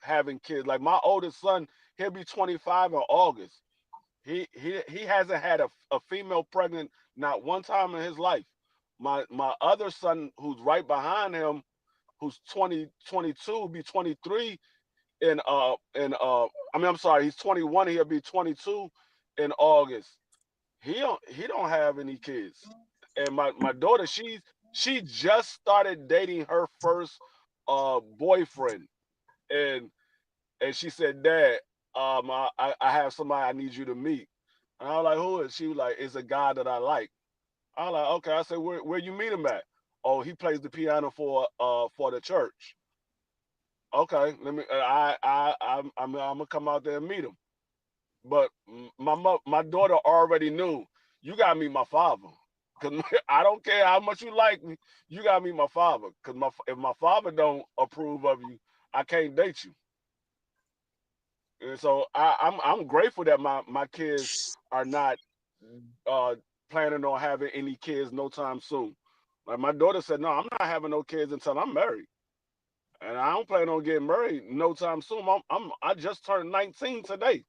having kids. Like my oldest son, he'll be 25 in August. He hasn't had a female pregnant not one time in his life. My other son, who's right behind him, who's 22, be 23 I mean, I'm sorry, he's 21, he'll be 22 in August. He don't have any kids. And my daughter, she just started dating her first boyfriend. And she said, Dad, I have somebody I need you to meet. And I was like, who is? She was like, it's a guy that I like. I was like, okay. I said, where you meet him at? Oh, he plays the piano for the church. Okay, let me. I'm gonna come out there and meet him. But my daughter already knew, you gotta meet my father. Cause I don't care how much you like me, you gotta meet my father. Cause if my father don't approve of you, I can't date you. And so I'm grateful that my kids are not uh, planning on having any kids no time soon. Like my daughter said, no, I'm not having no kids until I'm married, and I don't plan on getting married no time soon. I just turned 19 today.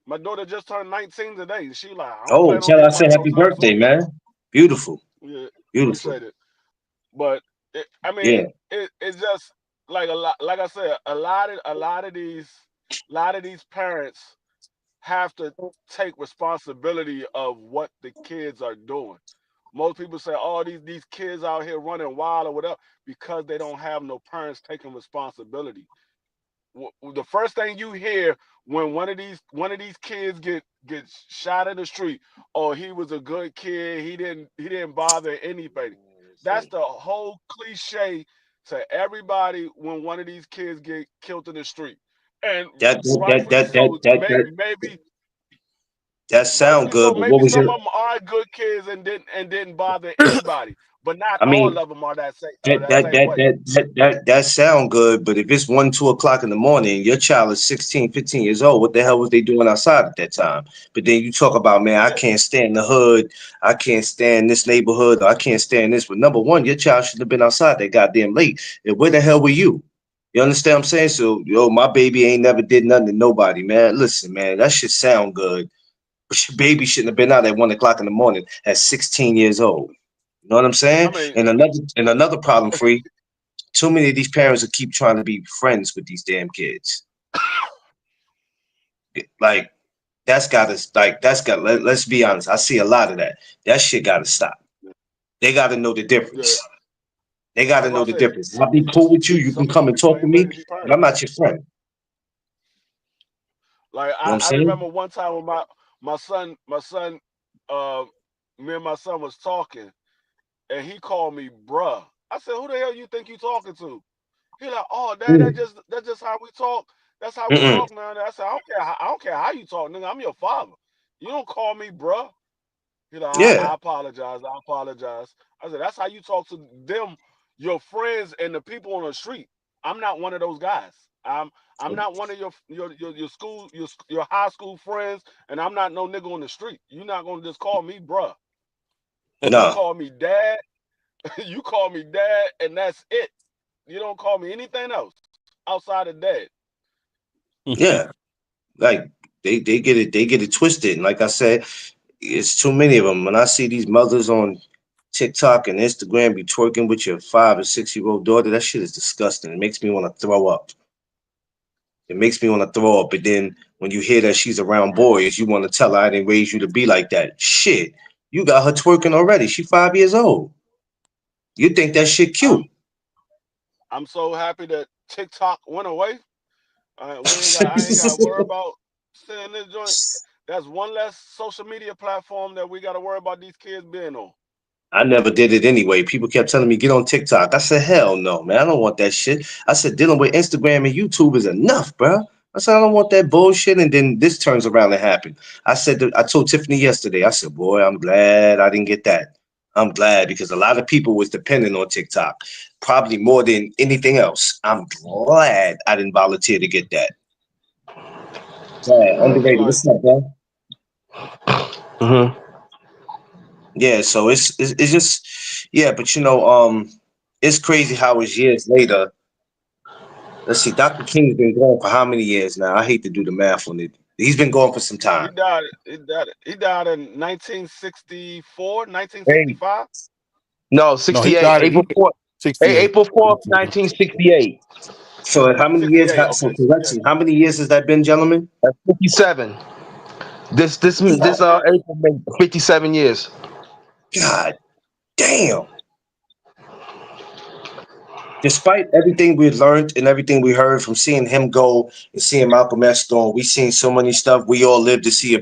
My daughter just turned 19 today. She like, I don't Oh, plan on tell I getting say married no happy time birthday, soon. man. Beautiful, Yeah, beautiful. appreciate it. But I Yeah, mean, it's just like a lot. Like I said, a lot of these parents have to take responsibility of what the kids are doing. Most people say, "Oh, these kids out here running wild or whatever," because they don't have no parents taking responsibility. The first thing you hear when one of these kids get shot in the street, "Oh, he was a good kid. He didn't bother anybody." That's the whole cliche to everybody when one of these kids get killed in the street, and that that that rightfully that that so. that that, that sound Rightfully good. so. But what Maybe was some your? of them are good kids and didn't bother anybody, but not I all mean, of them are that that that same that way. that that that that sound good, but if it's 1, 2 o'clock in the morning, your child is 16, 15 years old. What the hell was they doing outside at that time? But then you talk about, man, I Yeah, can't stand the hood, I can't stand this neighborhood, or I can't stand this. But number one, your child should have been outside that goddamn late. And where the hell were you? You understand what I'm saying? So, yo, my baby ain't never did nothing to nobody, man. Listen, man, that shit sound good. But your baby shouldn't have been out at 1 o'clock in the morning at 16 years old. You know what I'm I saying? mean, And another problem, free. Too many of these parents will keep trying to be friends with these damn kids. Like let's be honest. I see a lot of that. That shit gotta stop. They gotta know the yeah, difference. They gotta that's what know I the said. difference. I'll be cool with you. You can Some come people and talk to ain't me, ready to be but I'm parents. not your friend. You Like know what I, I'm I saying? remember one time when my son, uh, me and my son was talking, and he called me bruh. I said, "Who the hell you think you talking to?" He like, "Oh, dad, Mm, that's just how we talk. That's how we mm-mm. talk now." I said, I don't care how you talk, nigga. I'm your father. You don't call me bruh." He like, I Yeah. apologize. I apologize. I said, "That's how you talk to them, your friends, and the people on the street. I'm not one of those guys. I'm not one of your school your high school friends, and I'm not no nigga on the street. You're not gonna just call me bruh. You No. call me dad. You call me dad, and that's it. You don't call me anything else outside of dad." Yeah. Like they get it twisted. And like I said, it's too many of them. When I see these mothers on TikTok and Instagram be twerking with your 5 or 6 year old daughter, that shit is disgusting. It makes me want to throw up. It makes me want to throw up. But then when you hear that she's around boys, you want to tell her I didn't raise you to be like that. Shit, you got her twerking already. She 5 years old. You think that shit I'm cute? I'm so happy that TikTok went away. We ain't got I ain't got to worry about. Sitting in this joint. That's one less social media platform that we got to worry about these kids being on. I never did it anyway. People kept telling me get on TikTok. I said, hell no, man. I don't want that shit. I said dealing with Instagram and YouTube is enough, bro. I said I don't want that bullshit. And then this turns around and happen. I told Tiffany yesterday. I said, boy, I'm glad I didn't get that. I'm glad because a lot of people was depending on TikTok, probably more than anything else. I'm glad I didn't volunteer to get that. Yeah, underrated. Like, What's up, bro? Mm-hmm. Yeah, so it's just yeah, but it's crazy how it's years later. Let's see, Dr. King's been going for how many years now? I hate to do the math on it. He's been going for some he time. died. He died in 1964, Hey, 1965. no, No, he 68, died at April 4th, 68. April 4th, 1968. So how many years? 68. So Okay, 68. correction, how many years has that been, gentlemen? That's 57. This God, April made 57 years. God damn. Despite everything we learned and everything we heard from seeing him go and seeing Malcolm X go, we seen so many stuff. We all lived to see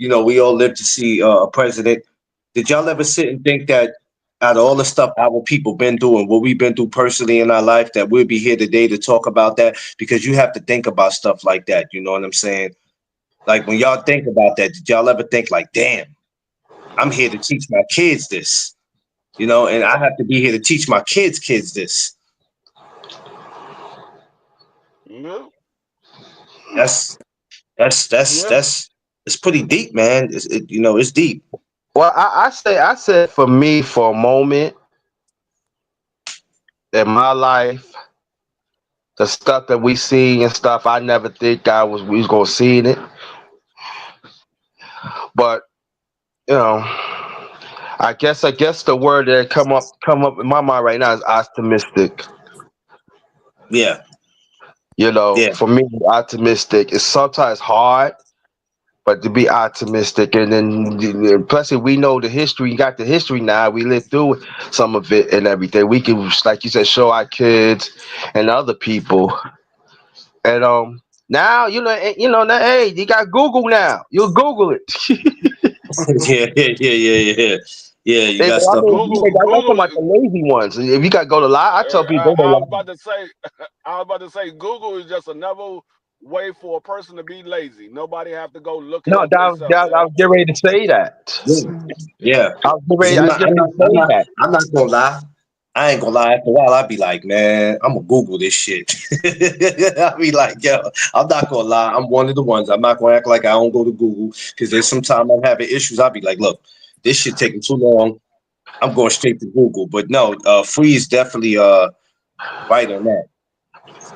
we all lived to see a president. Did y'all ever sit and think that out of all the stuff our people been through and what we've been through personally in our life, that we'll be here today to talk about that? Because you have to think about stuff like that. You know what I'm saying? Like when y'all think about that, did y'all ever think like, damn, I'm here to teach my kids this, and I have to be here to teach my kids this. Yeah, That's yeah. it's pretty deep, man. It's deep. Well, I said for me for a moment in my life, the stuff that we see and stuff, I never think we was gonna see in it. But you know, I guess the word that come up in my mind right now is optimistic. Yeah, yeah. For me, optimistic is sometimes hard, but to be optimistic, and then plus we know the history. You got the history now. We lived through some of it and everything. We can, like you said, show our kids and other people. And now now, hey, you got Google now. You Google it. Yeah, yeah, yeah, yeah, yeah. Yeah, you got I stuff mean, on I'm YouTube. talking Google. about the lazy ones. If you got to go to live, I tell people go to I was live. about to say. I was about to say Google is just another way for a person to be lazy. Nobody have to go look it No, up themselves. I was getting ready to say that. Yeah, yeah. I was getting 'Cause ready. I was getting ready to say that. I'm not gonna lie. I ain't gonna lie. After a while, I'll be like, man, I'm gonna Google this shit. I'll be like, yo, I'm not gonna lie. I'm one of the ones. I'm not gonna act like I don't go to Google because there's sometimes I'm having issues. I'll be like, look, this shit taking too long. I'm going straight to Google. But no, Free is definitely right on that.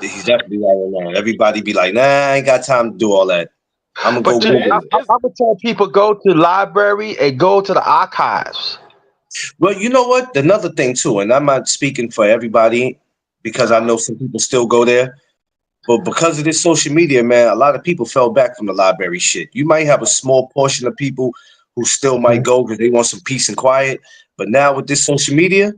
He's definitely right on that. Everybody be like, nah, I ain't got time to do all that. I'm gonna go But Man, Google it. I would tell people go to the library and go to the archives. Well, you know what? Another thing too, and I'm not speaking for everybody because I know some people still go there. But because of this social media, man, a lot of people fell back from the library shit. You might have a small portion of people who still might go because they want some peace and quiet. But now with this social media,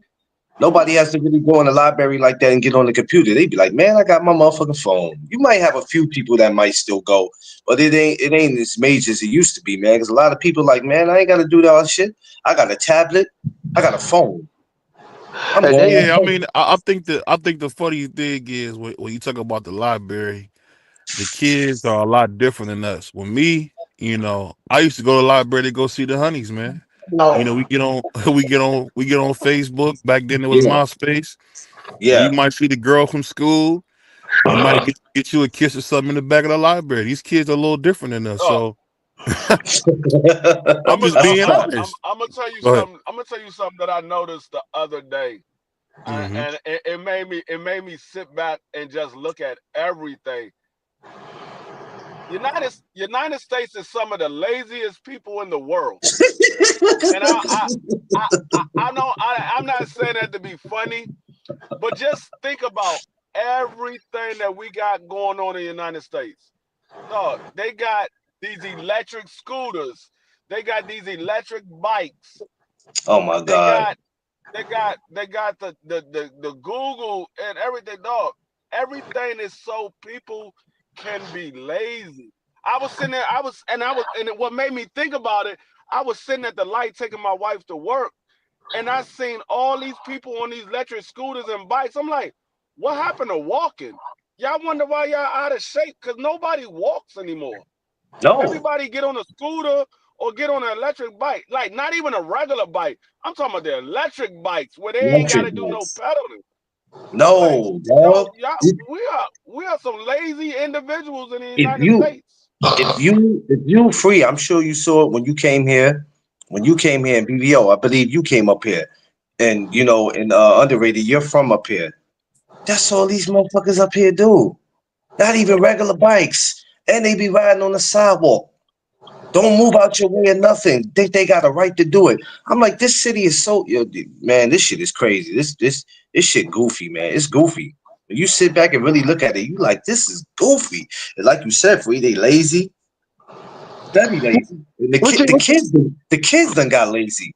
nobody has to really go in the library like that and get on the computer. They'd be like, man, I got my motherfucking phone. You might have a few people that might still go, but it ain't as major as it used to be, man. Because a lot of people like, man, I ain't gotta do that all shit. I got a tablet, I got a phone. I'm And going then at Yeah, I home. mean, I think the funny thing is when you talk about the library, the kids are a lot different than us. With me, I used to go to the library to go see the honeys, man. We get on we get on Facebook. Back then it was Yeah, MySpace, and you yeah. might see the girl from school. You might get you a kiss or something in the back of the library. These kids are a little different than us, oh, so I'm I'm gonna just That's a being fact. honest. I'm gonna tell you Go ahead. something. I'm gonna tell you something that I noticed the other day, Hmm. and it made me sit back and just look at everything. United States is some of the laziest people in the world, and I know I'm not saying that to be funny, but just think about everything that we got going on in the United States. No, they got these electric scooters. They got these electric bikes. Oh my They God. got they got the Google and everything. Dog, everything is so people can be lazy. I was sitting there, and what made me think about it, I was sitting at the light taking my wife to work, and I seen all these people on these electric scooters and bikes. I'm like, what happened to walking? Y'all wonder why y'all out of shape? Because nobody walks anymore. No, Everybody get on a scooter or get on an electric bike. Like, not even a regular bike. I'm talking about the electric bikes where they ain't got to electric do no bikes. pedaling. Like, No, yo, dog. y'all, we are some lazy individuals in the If United you States. if you free, I'm sure you saw it when you came here. When you came here in BVO, I believe you came up here, and you know, in underrated, you're from up here. That's all these motherfuckers up here do. Not even regular bikes, and they be riding on the sidewalk. Don't move out your way or nothing. Think they got a right to do it. I'm like, this city is so man. This shit is crazy. This shit goofy, man. It's goofy. When you sit back and really look at it, you like this is goofy. And like you said, free they lazy, very lazy. And What you, the kids done got lazy.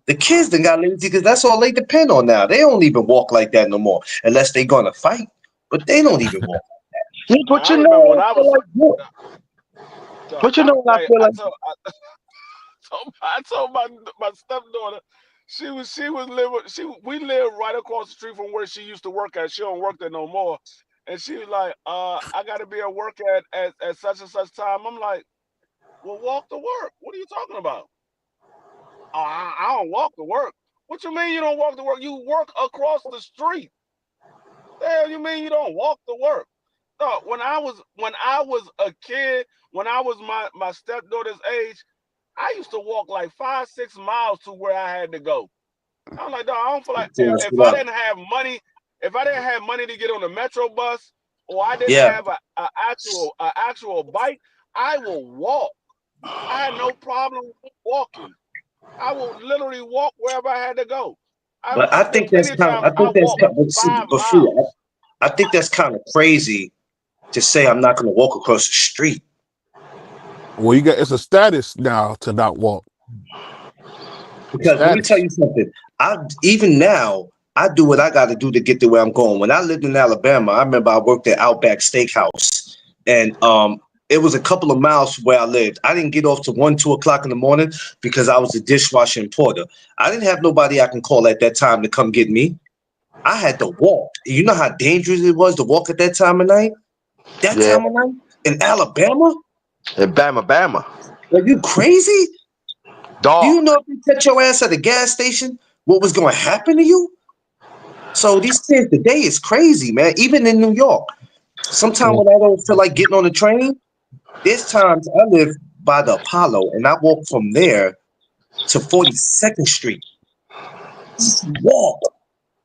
The kids done got lazy because that's all they depend on now. They don't even walk like that no more unless they gonna fight. But they don't even walk. what I you remember know? when I I feel was, like what? What you know? What I like, feel like I told my stepdaughter, she was living, we live right across the street from where she used to work at. She don't work there no more. And she was like, I gotta be at work at such and such time. I'm like, well, walk to work. What are you talking about? I don't walk to work. What you mean you don't walk to work? You work across the street. The hell you mean you don't walk to work? No, when I was a kid, when I was my stepdaughter's age, I used to walk like 5-6 miles to where I had to go. I'm like, dog, I don't feel like That's if I what up. didn't have money, if I didn't have money to get on the metro bus, or I didn't Yeah, have a actual bike, I will walk. I had no problem walking. I will literally walk wherever I had to go. but I It's been think that's plenty of kind. times I I think that's walked kind. But, see, five but free. miles. I think that's kind of crazy to say I'm not gonna walk across the street. Well, it's a status now to not walk. Because let me tell Status. you something. I even now I do what I got to do to get to where I'm going. When I lived in Alabama, I remember I worked at Outback Steakhouse, and it was a couple of miles from where I lived. I didn't get off to 1, 2 o'clock in the morning because I was a dishwasher and porter. I didn't have nobody I can call at that time to come get me. I had to walk. You know how dangerous it was to walk at that time of night? That yeah, time of night in Alabama? and Bama, Are you crazy? Do you dog. know if you catch your ass at a gas station, what was going to happen to you? So these kids today is crazy, man. Even in New York, sometimes when I don't feel like getting on the train, there's times I live by the Apollo and I walk from there to 42nd Street. Walk.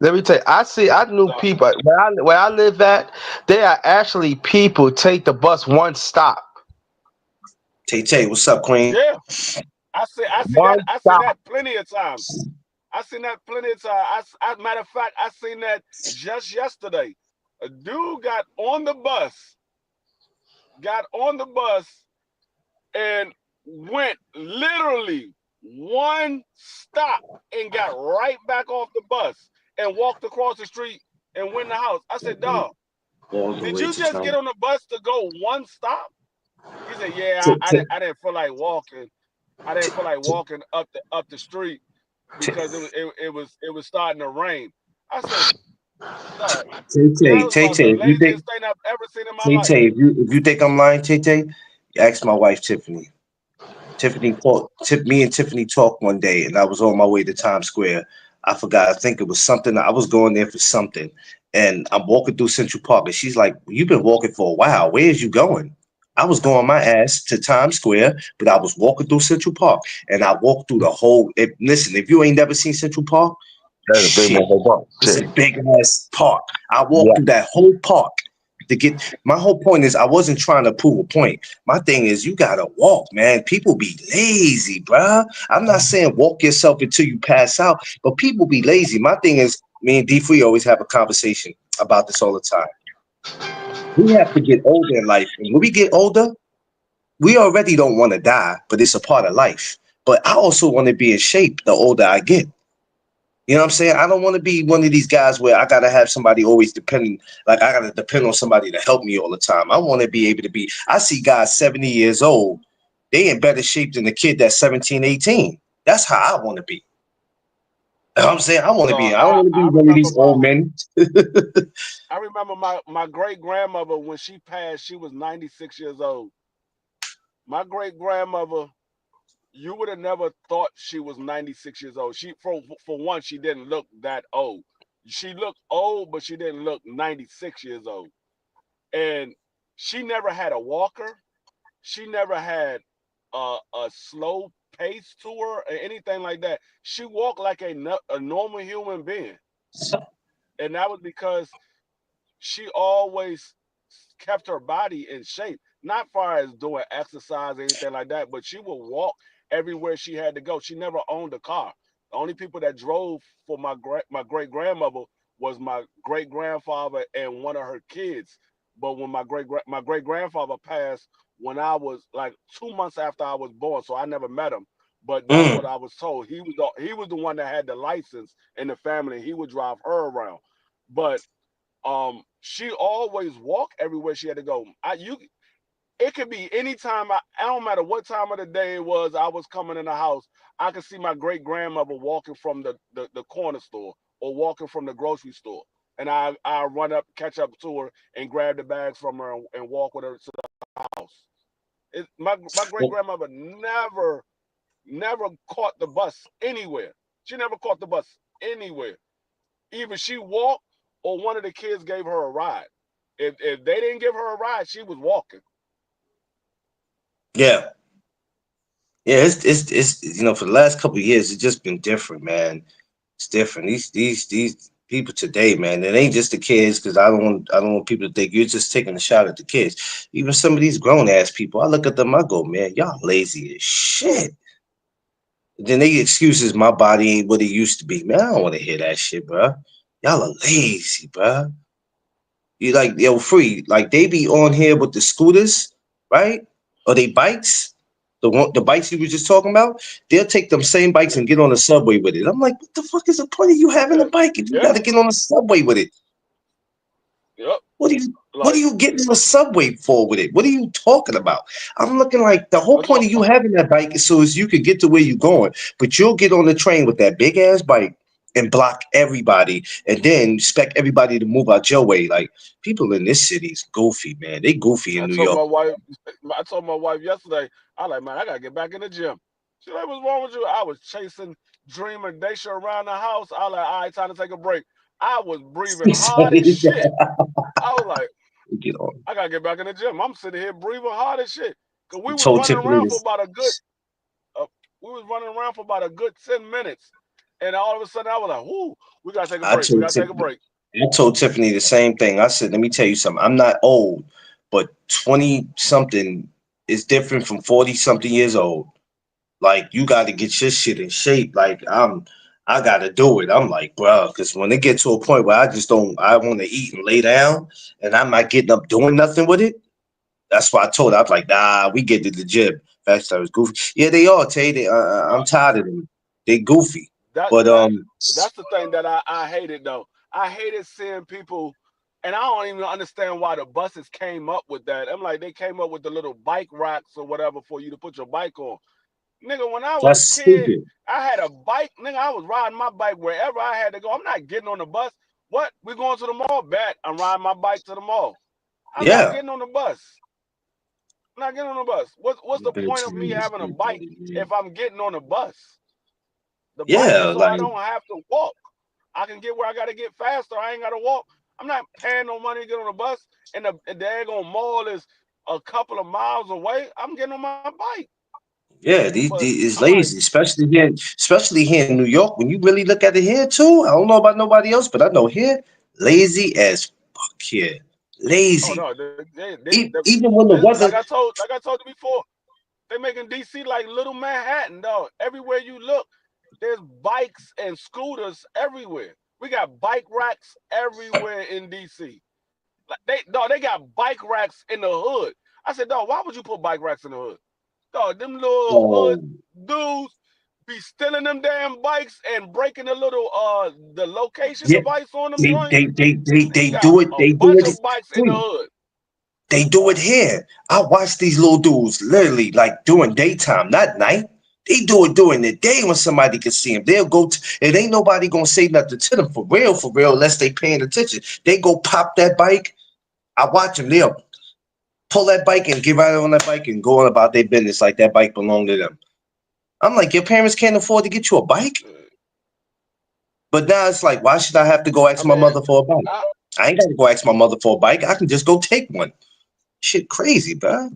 Let me tell you, I knew Dog, people where I live at. There are actually people take the bus one stop, Tay Tay, what's up, Queen? yeah, one I see stop. that plenty of times. I seen that plenty of times. Matter of fact, I seen that just yesterday. A dude got on the bus and went literally one stop and got right back off the bus and walked across the street and went in the house. I said, dog, All the did way you to just get town. on the bus to go one stop? He said, yeah, Tay, Tay, I didn't feel like walking. I didn't feel like walking up the street Tay, because it was starting to rain. I said, dog, that Tay, was Tay, about Tay, the if you think laziest thing I've ever seen in my Tay life. Tay, if you think I'm lying, Tay Tay, ask my wife Tiffany. Me and Tiffany talked one day, and I was on my way to Times Square. I forgot. I think it was something. I was going there for something, and I'm walking through Central Park, and she's like, "You've been walking for a while. Where is you going?" I was going my ass to Times Square, but I was walking through Central Park, and I walked through the whole. Listen, if you ain't never seen Central Park, That's a big shit, motherfucker bus. it's a Shit. big ass park. I walked Yeah. through that whole park to get. My whole point is I wasn't trying to prove a point. My thing is you gotta walk, man. People be lazy, bruh. I'm not saying walk yourself until you pass out, but people be lazy. My thing is, me and D Free always have a conversation about this all the time. We have to get older in life, and when we get older, we already don't want to die, but it's a part of life. But I also want to be in shape the older I get. You know what I'm saying? I don't want to be one of these guys where I gotta have somebody always depending, like I gotta depend on somebody to help me all the time. I want to be able to be. I see guys 70 years old, they in better shape than the kid that's 17, 18. That's how I want to be. You know what I'm saying? I want to So be. I don't want to be one of these old men. I remember my great grandmother when she passed, she was 96 years old. My great grandmother, you would have never thought she was 96 years old. She for one, she didn't look that old. She looked old, but she didn't look 96 years old. And she never had a walker. She never had a slow pace to her or anything like that. She walked like a normal human being, and that was because she always kept her body in shape. Not far as doing exercise or anything like that, but she would walk everywhere she had to go. She never owned a car. The only people that drove for my great grandmother was my great grandfather and one of her kids. But when my great grandfather passed when I was like 2 months after I was born, so I never met him. But that's what Mm, I was told. He was the one that had the license in the family. He would drive her around. But she always walked everywhere she had to go. It could be anytime. I don't matter what time of the day it was. I was coming in the house. I could see my great grandmother walking from the corner store or walking from the grocery store, and I run up, catch up to her, and grab the bags from her and walk with her to the house. My great well, grandmother never caught the bus anywhere. She never caught the bus anywhere. Either she walked or one of the kids gave her a ride. If they didn't give her a ride, she was walking. yeah, yeah. It's for the last couple of years, it's just been different, man. It's different. These people today, man. It ain't just the kids, because I don't want people to think you're just taking a shot at the kids. Even some of these grown ass people, I look at them, I go, man, y'all lazy as shit. Then they excuses my body ain't what it used to be. Man, I don't want to hear that shit, bro. Y'all are lazy, bro. You like yo free. Like they be on here with the scooters, right? Or they bikes. The bikes you were just talking about, they'll take them same bikes Yeah, and get on the subway with it. I'm like, what the fuck is the point of you having a yeah, bike if you yeah, gotta get on the subway with it? yep. What are Like you getting on the subway for with it? What are you talking about? I'm looking like the whole that's what point of you having that bike is so as you could get to where you're going. But you'll get on the train with that big ass bike and block everybody and then expect everybody to move out your way. Like people in this city is goofy, man. They goofy in I New told York. my wife. I told my wife yesterday. I like, man, I gotta get back in the gym. She like, what's wrong with you? I was chasing Dreamer Dacia around the house. I like, all right, time to take a break. I was breathing hard as shit. I was like, Get on. I gotta get back in the gym. I'm sitting here breathing hard as shit. Cause I told Tiffany this. uh, we was running around for about a good 10 minutes, and all of a sudden I was like, whoo, we gotta take a I break. We told gotta take a Tiffany. break. I told Tiffany the same thing. I said, let me tell you something. I'm not old, but 20 something is different from 40 something years old. Like you got to get your shit in shape. Like I got to do it. I'm like, bro, because when it get to a point where I just don't, I want to eat and lay down, and I'm not getting up doing nothing with it. That's why I told her. I was like, nah, we get to the gym. Fast was goofy. Yeah, they are. Tay, I'm Uh, tired of them. They goofy, that but that that's the thing that I hated though. I hated seeing people, and I don't even understand why the buses came up with that. I'm like, they came up with the little bike racks or whatever for you to put your bike on. Nigga, when I was that's a kid, stupid. I had a bike. Nigga, I was riding my bike wherever I had to go. I'm not getting on the bus. What? We going to the mall? Bet I'm riding my bike to the mall. I'm not Yeah. getting on the bus. I'm not getting on the bus. What's the point of me having a bike if I'm getting on the bus? The bike is Yeah, so I like don't have to walk. I can get where I got to get faster. I ain't got to walk. I'm not paying no money to get on the bus, and the daggone mall is a couple of miles away. I'm getting on my bike. yeah, But these is I'm like, lazy, especially here in New York. When you really look at it here too, I don't know about nobody else, but I know here, lazy as fuck here, oh lazy. no, Even when the weather, like I told you before, they making DC like little Manhattan, dog. Everywhere you look, there's bikes and scooters everywhere. We got bike racks everywhere in DC. Like they got bike racks in the hood. I said, dog, why would you put bike racks in the hood? Dog, them little hood oh, dudes, be stealing them damn bikes and breaking the location Yeah, device on them they joints. they they they They they got do it. a They do bunch it. of bikes in the Free. hood. They do it here. I watch these little dudes literally like during daytime, not night. They do it during the day when somebody can see them. They'll go. It ain't nobody gonna say nothing to them for real, unless they paying attention. They go pop that bike. I watch them. They'll pull that bike and get right on that bike and go on about their business like that bike belonged to them. I'm like, your parents can't afford to get you a bike, but now it's like, why should I have to go I ask my mean, mother for a bike? I, I ain't got to go ask my mother for a bike. I can just go take one. Shit, crazy, bro.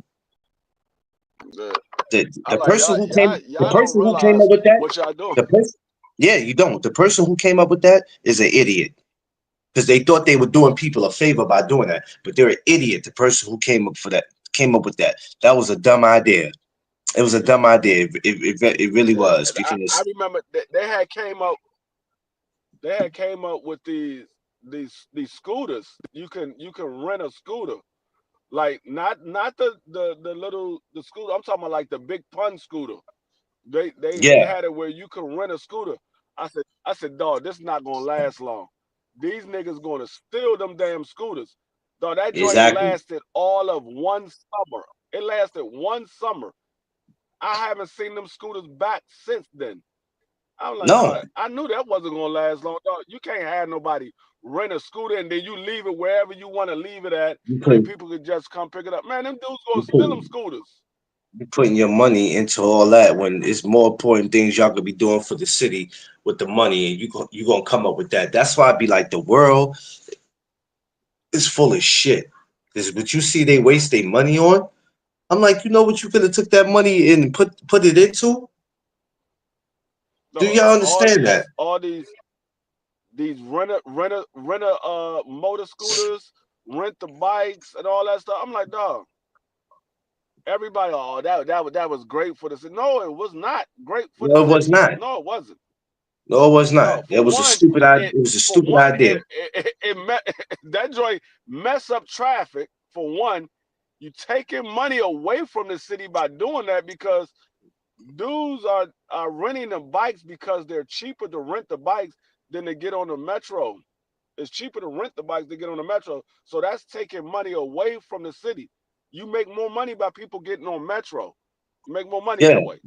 the- The I'm like, person y'all, who y'all, came, the y'all don't person who came up realize with that, what y'all doing. the person, yeah, you don't. The person who came up with that is an idiot because they thought they were doing people a favor by doing that, but they're an idiot. The person who came up with that. That was a dumb idea. It was a dumb idea. It really Yeah, was and I because remember that they had came up with these scooters. You can rent a scooter. Like not the little the scooter. I'm talking about like the big pun scooter. They yeah, had it where you could rent a scooter. I said, dog, this is not gonna last long. These niggas gonna steal them damn scooters. Dog, that joint exactly. lasted all of one summer. It lasted one summer. I haven't seen them scooters back since then. I'm like, No, dog, I knew that wasn't gonna last long. Dog, you can't have nobody rent a scooter and then you leave it wherever you want to leave it at, you and put people could just come pick it up. Man, them dudes gonna you put steal them scooters. you putting your money into all that when it's more important things y'all could be doing for the city with the money, and you gonna come up with that. That's why I be like, the world is full of shit. Because what you see they waste their money on, I'm like, you know what you could have took that money and put it into? Do No, y'all all understand that? these renter motor scooters, rent the bikes and all that stuff. I'm like, dog, everybody, oh, that was great for the city. No, it was not great for the No, it was city. not. No, it wasn't. No, it was not. No, It for was a one, stupid idea. it It was a for stupid one, idea. that joint mess up traffic. For one, you taking money away from the city by doing that because dudes are renting the bikes because they're cheaper to rent the bikes than to get on the metro. It's cheaper to rent the bikes to get on the metro. So that's taking money away from the city. You make more money by people getting on metro. You make more money Yeah. that way.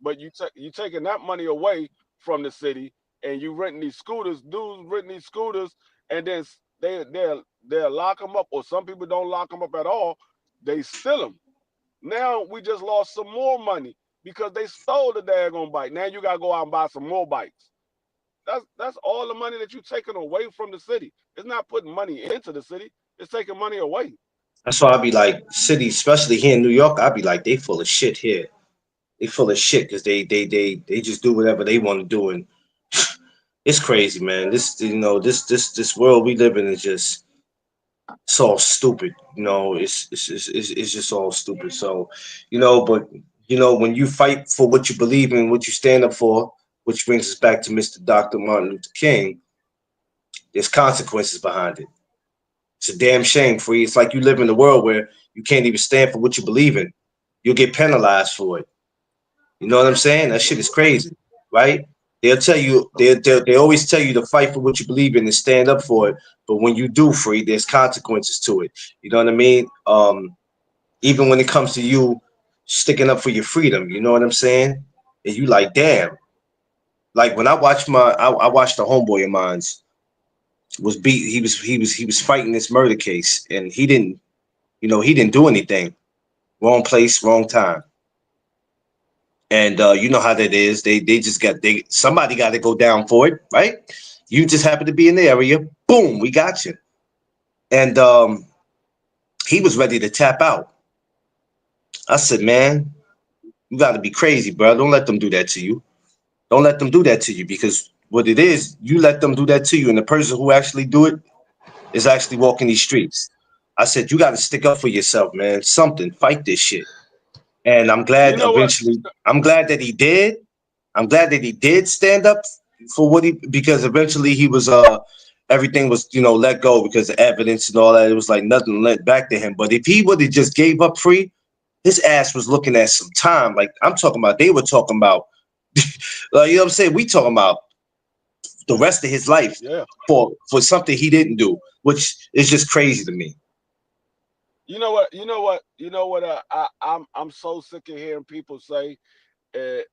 But you taking that money away from the city and you renting these scooters, dudes renting these scooters, and then they'll lock them up, or some people don't lock them up at all. They steal them. Now we just lost some more money because they stole the daggone bike. Now you gotta go out and buy some more bikes. That's all the money that you're taking away from the city. It's not putting money into the city. It's taking money away. That's why I be like, cities, especially here in New York, I be like, they full of shit here. They full of shit because they just do whatever they want to do, and it's crazy, man. This world we live in is just, it's all stupid. It's just all stupid. So, but when you fight for what you believe in, what you stand up for, which brings us back to Mr. Dr. Martin Luther King, there's consequences behind it. It's a damn shame for you. It's like you live in a world where you can't even stand for what you believe in. You'll get penalized for it. You know what I'm saying? That shit is crazy, right? They'll tell you they always tell you to fight for what you believe in and stand up for it. But when you do free, there's consequences to it. You know what I mean? Even when it comes to you sticking up for your freedom, you know what I'm saying? And you like, damn. Like when I watched a homeboy of mine's was beat. He was fighting this murder case, and he didn't do anything. Wrong place, wrong time. And you know how that is. They just somebody got to go down for it, right? You just happen to be in the area. Boom, we got you. And he was ready to tap out. I said, man, you got to be crazy, bro. Don't let them do that to you. Don't let them do that to you, because what it is, you let them do that to you, and the person who actually do it is actually walking these streets. I said, you got to stick up for yourself, man. Something, fight this shit. And You know what? I'm glad that he did. I'm glad that he did stand up for because eventually he was everything was let go because of evidence and all that. It was like nothing lent back to him. But if he would have just gave up free, his ass was looking at some time. Like I'm talking about, they were talking about Like, you know what I'm saying? We talking about the rest of his life Yeah. for something he didn't do, which is just crazy to me. You know what? You know what? You know what? I'm so sick of hearing people say, and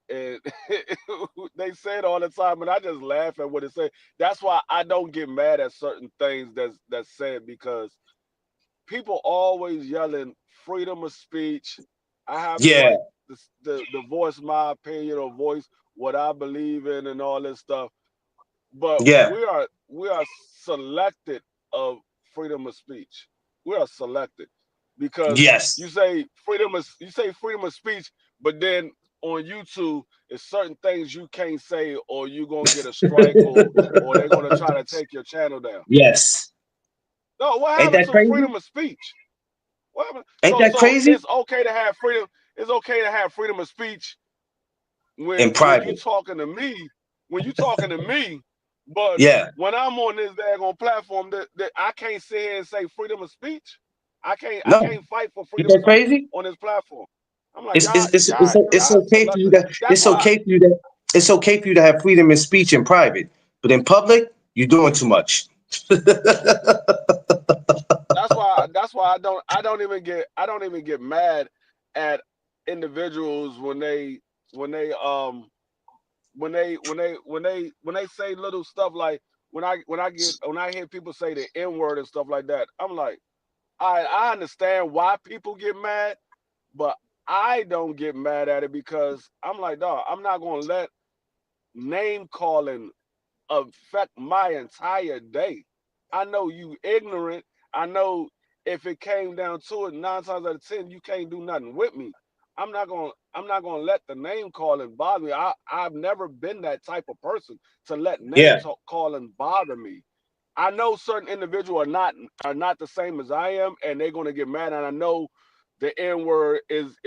they say it all the time, and I just laugh at what it say. That's why I don't get mad at certain things that's said, because people always yelling freedom of speech. I have the Yeah, right to voice my opinion or voice what I believe in and all this stuff. But yeah, we are selected of freedom of speech. We are selected because yes. you say freedom of speech, but then on YouTube, it's certain things you can't say, or you're gonna get a strike, or they're gonna try to take your channel down. Yes. No, what Ain't happened that to crazy? freedom of speech? What happened? Ain't So that so crazy? it's okay to have freedom. It's okay to have freedom of speech In when you private. talking to me, when you talking to me, but Yeah. when I'm on this daggone platform, that I can't sit here and say freedom of speech. I No. can't fight for Ain't freedom that of speech crazy? on this platform. I'm like, It's it's it's it's, it's y'all okay for you selected. to That's why it's okay for you to have freedom of speech in private, but in public, you're doing too much. that's why I don't even get mad at individuals when they say little stuff like when I hear people say the N word and stuff like that. I'm like, I understand why people get mad, but I don't get mad at it, because I'm like, dog, I'm not gonna let name calling affect my entire day. I know you ignorant. I know if it came down to it, 9 times out of 10, you can't do nothing with me. I'm not gonna let the name calling bother me. I've never been that type of person to let Yeah. calling bother me. I know certain individuals are not the same as I am, and they're gonna get mad. And I know the N word is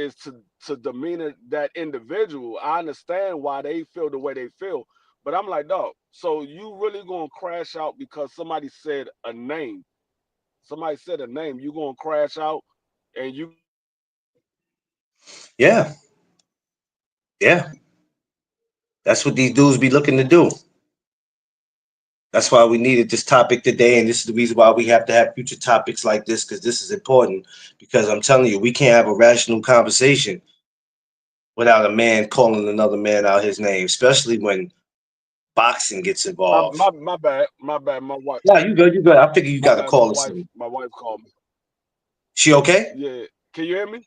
to demean that individual. I understand why they feel the way they feel, but I'm like, dog. So you really gonna crash out because somebody said a name? Somebody said a name. You gonna crash out, and you Yeah. Yeah. That's what these dudes be looking to do. That's why we needed this topic today, and this is the reason why we have to have future topics like this, because this is important. Because I'm telling you, we can't have a rational conversation without a man calling another man out his name, especially when boxing gets involved. my bad. My wife, Yeah, you good, you good. I figure you my got a bad. call or something. My wife called me. She okay? Yeah, can you hear me?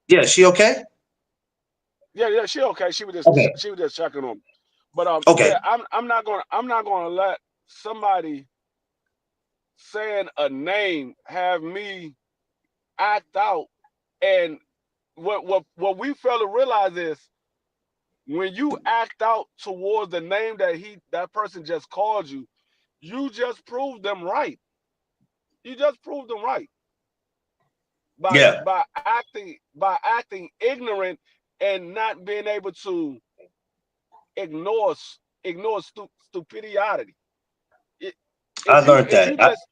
Yeah, she okay? Yeah, she okay. Okay, She was just checking on me. But okay. yeah, I'm not gonna let somebody saying a name have me act out. And what we fail to realize is when you act out towards the name that person just called you, you just proved them right. You just proved them right Yeah, by acting ignorant and not being able to ignore stupidity. It, I learned if that. you just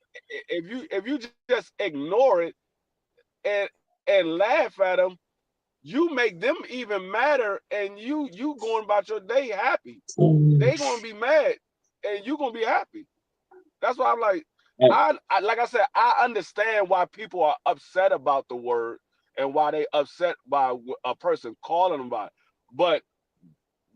if you just ignore it and laugh at them, you make them even madder, and you going about your day happy. They gonna be mad, and you gonna be happy. That's why I'm like, I like I said, I understand why people are upset about the word and why they upset by a person calling them by it. But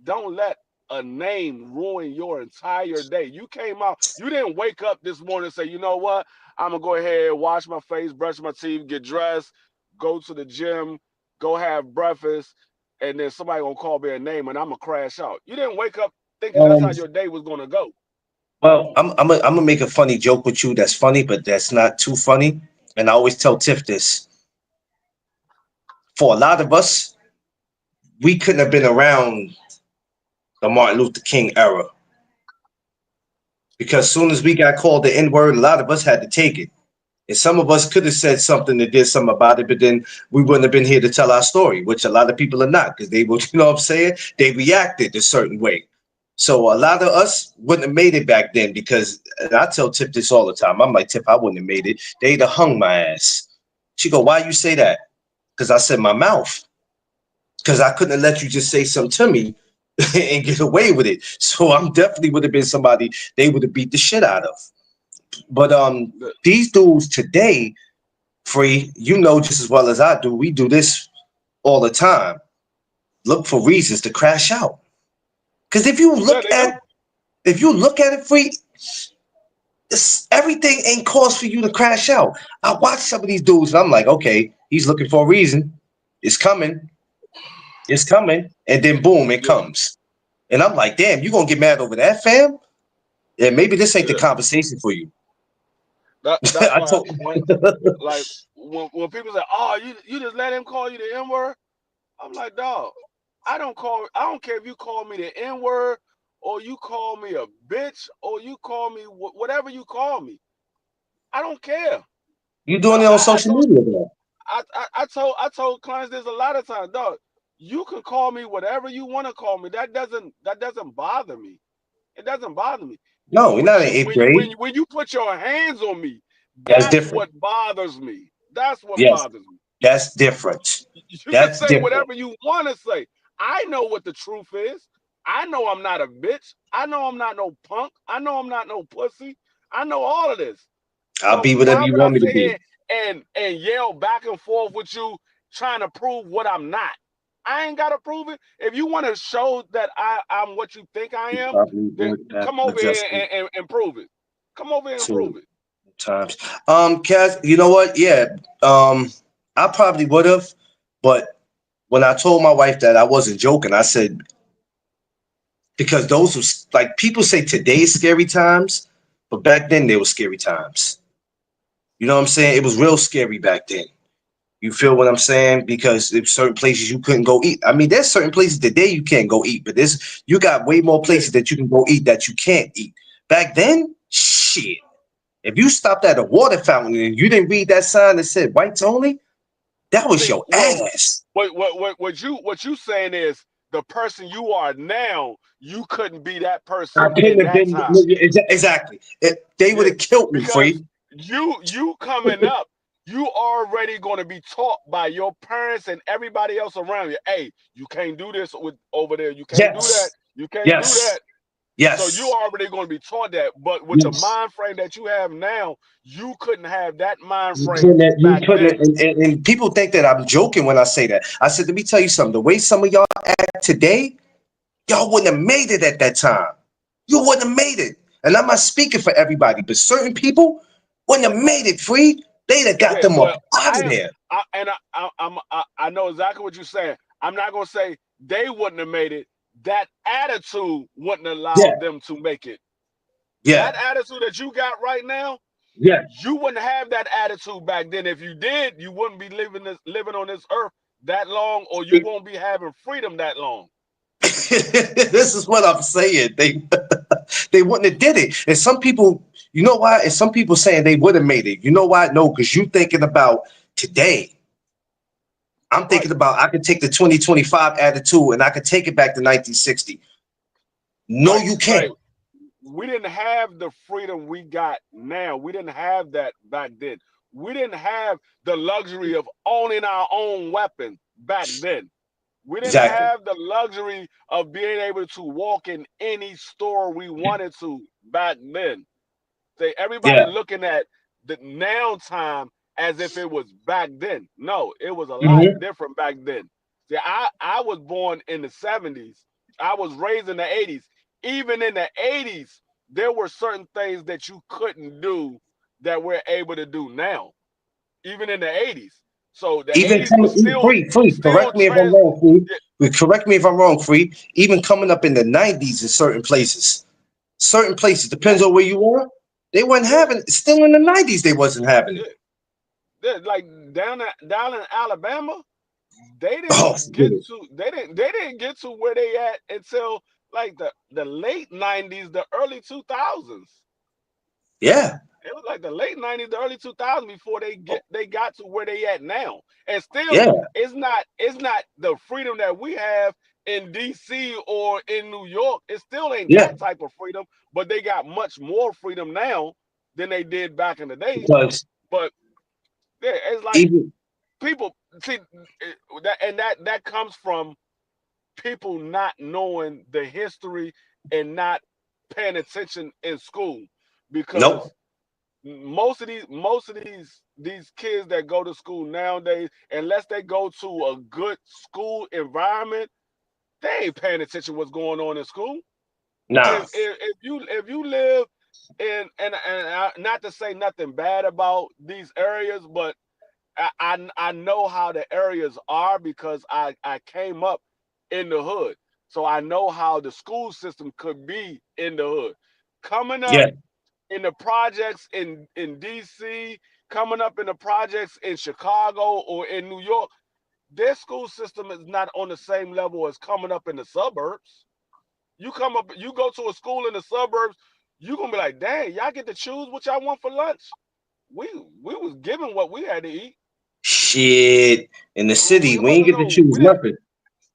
don't let a name ruin your entire day. You came out, you didn't wake up this morning and say, you know what, I'm gonna go ahead, wash my face, brush my teeth, get dressed, go to the gym, go have breakfast, and then somebody gonna call me a name and I'm gonna crash out. You didn't wake up thinking that's how um, your day was gonna go. well, I'm gonna make a funny joke with you. That's funny, but that's not too funny. And I always tell Tiff this. For a lot of us, we couldn't have been around the Martin Luther King era, because as soon as we got called the N word, a lot of us had to take it. And some of us could have said something that did something about it, but then we wouldn't have been here to tell our story, which a lot of people are not, because they would, you know what I'm saying? They reacted a certain way. So a lot of us wouldn't have made it back then, because, and I tell Tip this all the time. I'm like, Tip, I wouldn't have made it. They'd have hung my ass. She go, why you say that? Because I said my mouth. Because I couldn't have let you just say something to me and get away with it. So I'm definitely would have been somebody they would have beat the shit out of. But The- these dudes today, Free, you know just as well as I do, we do this all the time. Look for reasons to crash out. Because Yeah, they do. if you look at it, Free, everything ain't cause for you to crash out. I watch some of these dudes and I'm like, okay, he's looking for a reason. It's coming. It's coming. And then boom, it Yeah, comes. And I'm like, damn, you gonna get mad over that, fam? Yeah, maybe this ain't the yeah. conversation for you. That's I why told when like when people say, "Oh, you just let him call you the N word," I'm like, dog, I don't care if you call me the N word or you call me a bitch or you call me whatever you call me. I don't care. you doing it on social media though. I told clients this a lot of times, dog. You can call me whatever you want to call me. That doesn't bother me. It doesn't bother me. No, we're not in eighth grade. When you put your hands on me, That's that's different. what bothers me. That's what Yes, bothers me. that's different. You can That's say different. whatever you want to say. I know what the truth is. I know I'm not a bitch. I know I'm not no punk. I know I'm not no pussy. I know all of this. I'll So be whatever why you would I want me to sit be. here and yell back and forth with you trying to prove what I'm not? I ain't gotta prove it. If you want to show that I'm what you think I You am, probably then would have come over here adjusted and prove it. Come over here and prove to it. times. Cass, you know what? Yeah. I probably would have, but when I told my wife that I wasn't joking, I said because those was like people say today's scary times, but back then they were scary times. You know what I'm saying? It was real scary back then. You feel what I'm saying? Because there's certain places you couldn't go eat. I mean, there's certain places today you can't go eat, but this you got way more Yeah, places that you can go eat that you can't eat. Back then, shit. If you stopped at a water fountain and you didn't read that sign that said whites only, that was see your ass. what you saying is the person you are now, you couldn't be that I person couldn't in have that been time. exactly. They would Yeah, have killed me, because free. you coming up, you already going to be taught by your parents and everybody else around you. Hey, you can't do this with over there. You can't do that. Yes, You can't do yes, that. So you yes. already going to be taught that. But with the Yes. mind frame that you have now, you couldn't have that mind You frame couldn't, you back couldn't, then. and people think that I'm joking when I say that. I said, let me tell you something. The way some of y'all act today, y'all wouldn't have made it at that time. You wouldn't have made it. And I'm not speaking for everybody, but certain people wouldn't have made it free. They'd have got Yeah, them well, up out of there. I know exactly what you're saying. I'm not gonna say they wouldn't have made it. That attitude wouldn't allow Yeah, them to make it. yeah, That attitude that you got right now, yeah. you wouldn't have that attitude back then. If you did, you wouldn't be living on this earth that long, or you won't be having freedom that long. This is what I'm saying. They they wouldn't have did it. And some people, you know why? And some people saying they would have made it. You know why? No, because you thinking about today. I'm Right. thinking about I could take the 2025 attitude and I could take it back to 1960. No, Right. you Like can't. we didn't have the freedom we got now. We didn't have that back then. We didn't have the luxury of owning our own weapon back then. We didn't Exactly. have the luxury of being able to walk in any store we wanted to back then. Say everybody Yeah. looking at the now time as if it was back then. No, it was a lot Hmm. different back then. See, I was born in the 70s. I was raised in the 80s. Even in the 80s, there were certain things that you couldn't do that we're able to do now. Even in the 80s. So the Even 80s was coming free. still Correct me if I'm trans wrong, free. Correct me if I'm wrong, free. Even coming up in the 90s in certain places. Certain places, yeah, depends on where you are. They weren't yeah, having still in the 90s, they wasn't having it. yeah. Like down in Alabama, Oh, forget it. they didn't get to where they at until like the late 90s, the early 2000s. Yeah. It was like the late 90s, the early 2000s before they got to where they at now. And still, Yeah. it's not the freedom that we have in DC or in New York. It still ain't Yeah. that type of freedom, but they got much more freedom now than they did back in the day. Because But yeah, it's like even people see that, and that comes from people not knowing the history and not paying attention in school, because Nope. most of these kids that go to school nowadays, unless they go to a good school environment, they ain't paying attention what's going on in school. Nah. If you live in, not to say nothing bad about these areas, but I know how the areas are because I came up in the hood. So I know how the school system could be in the hood. Coming up Yeah. in the projects in DC, coming up in the projects in Chicago or in New York, their school system is not on the same level as coming up in the suburbs. You go to a school in the suburbs, you gonna be like, dang, y'all get to choose what y'all want for lunch. We was given what we had to eat. Shit. In the city, It we ain't wasn't get to no choose nothing.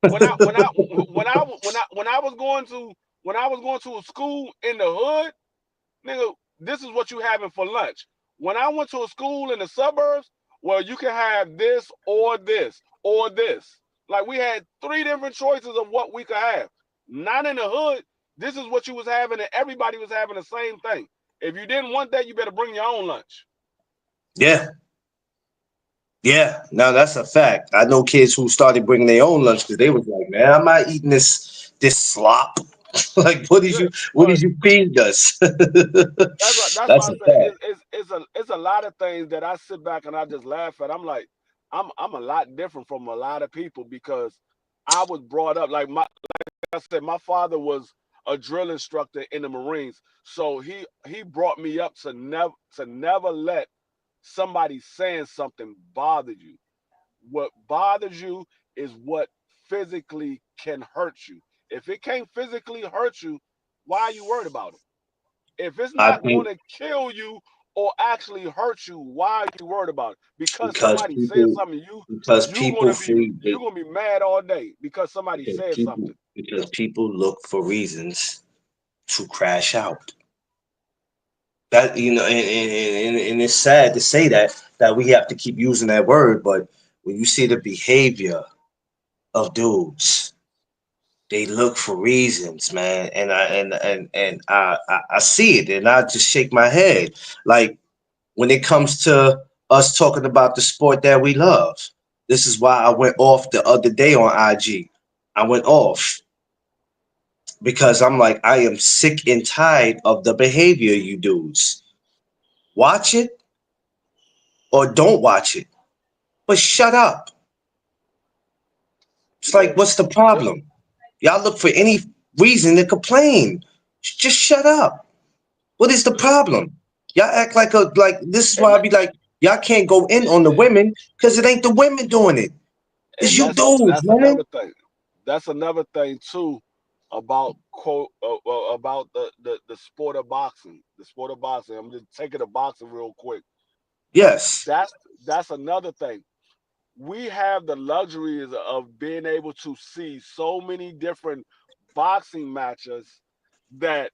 when I was going to a school in the hood, nigga, this is what you having for lunch. When I went to a school in the suburbs, well, you can have this or this or this. Like we had three different choices of what we could have. Not in the hood. This is what you was having, and everybody was having the same thing. If you didn't want that, you better bring your own lunch. Yeah. Yeah. Now that's a fact. I know kids who started bringing their own lunch because they was like, man, I'm not eating this slop. Like, Yeah, what but did you feed us? that's why That's I a say fact. it's a lot of things that I sit back and I just laugh at. I'm like, I'm a lot different from a lot of people because I was brought up like I said, my father was a drill instructor in the Marines, so he brought me up to never let somebody saying something bother you. What bothers you is what physically can hurt you. If it can't physically hurt you, why are you worried about it? If it's I not going think to kill you or actually hurt you, why are you worried about it? Because because somebody said people something, because people feel you gonna be mad all day because somebody said something. because people look for reasons to crash out. That and it's sad to say that we have to keep using that word, but when you see the behavior of dudes, they look for reasons, man, and I see it, and I just shake my head. Like when it comes to us talking about the sport that we love, this is why I went off the other day on IG. I went off because I'm like, I am sick and tired of the behavior, you dudes. Watch it or don't watch it, but shut up. It's Yeah, like, what's the yeah. problem? Y'all look for any reason to complain. Just shut up. What is the Yeah. problem? Y'all act like this is why And I be like, y'all can't go in on the women because it ain't the women doing it. It's and you dudes, that's man. another thing. That's another thing too about about the sport of boxing. The sport of boxing. I'm just taking the boxing real quick. Yes, That's that's another thing. We have the luxuries of being able to see so many different boxing matches that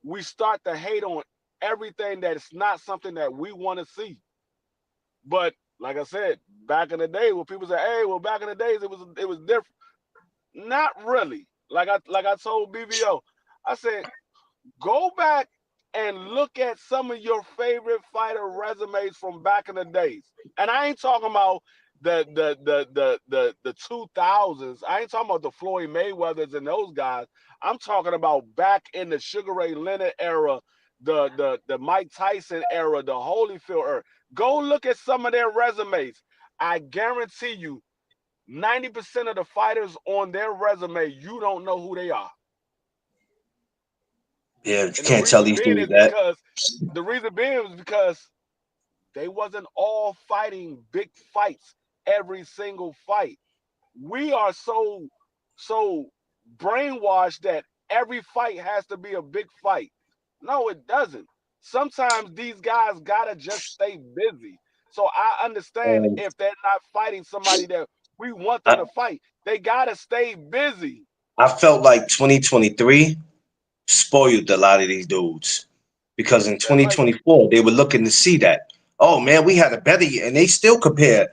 we start to hate on everything that's not something that we want to see. But like I said, back in the day, when people say, "Hey, well, back in the days, it was different." Not really. Like I told BVO, I said, go back and look at some of your favorite fighter resumes from back in the days. And I ain't talking about the 2000s. I ain't talking about the Floyd Mayweathers and those guys. I'm talking about back in the Sugar Ray Leonard era, the Mike Tyson era, the Holyfield era. Go look at some of their resumes. I guarantee you, 90% of the fighters on their resume, you don't know who they are. yeah, you And the can't tell reason these being dudes is that. because they wasn't all fighting big fights every single fight. We are so brainwashed that every fight has to be a big fight. No, it doesn't. Sometimes these guys gotta just stay busy. So I understand And if they're not fighting somebody that we want them I, to fight, they gotta stay busy. I felt like 2023 spoiled a lot of these dudes because in Like 2024 they were looking to see that. Oh man, we had a better year, and they still compare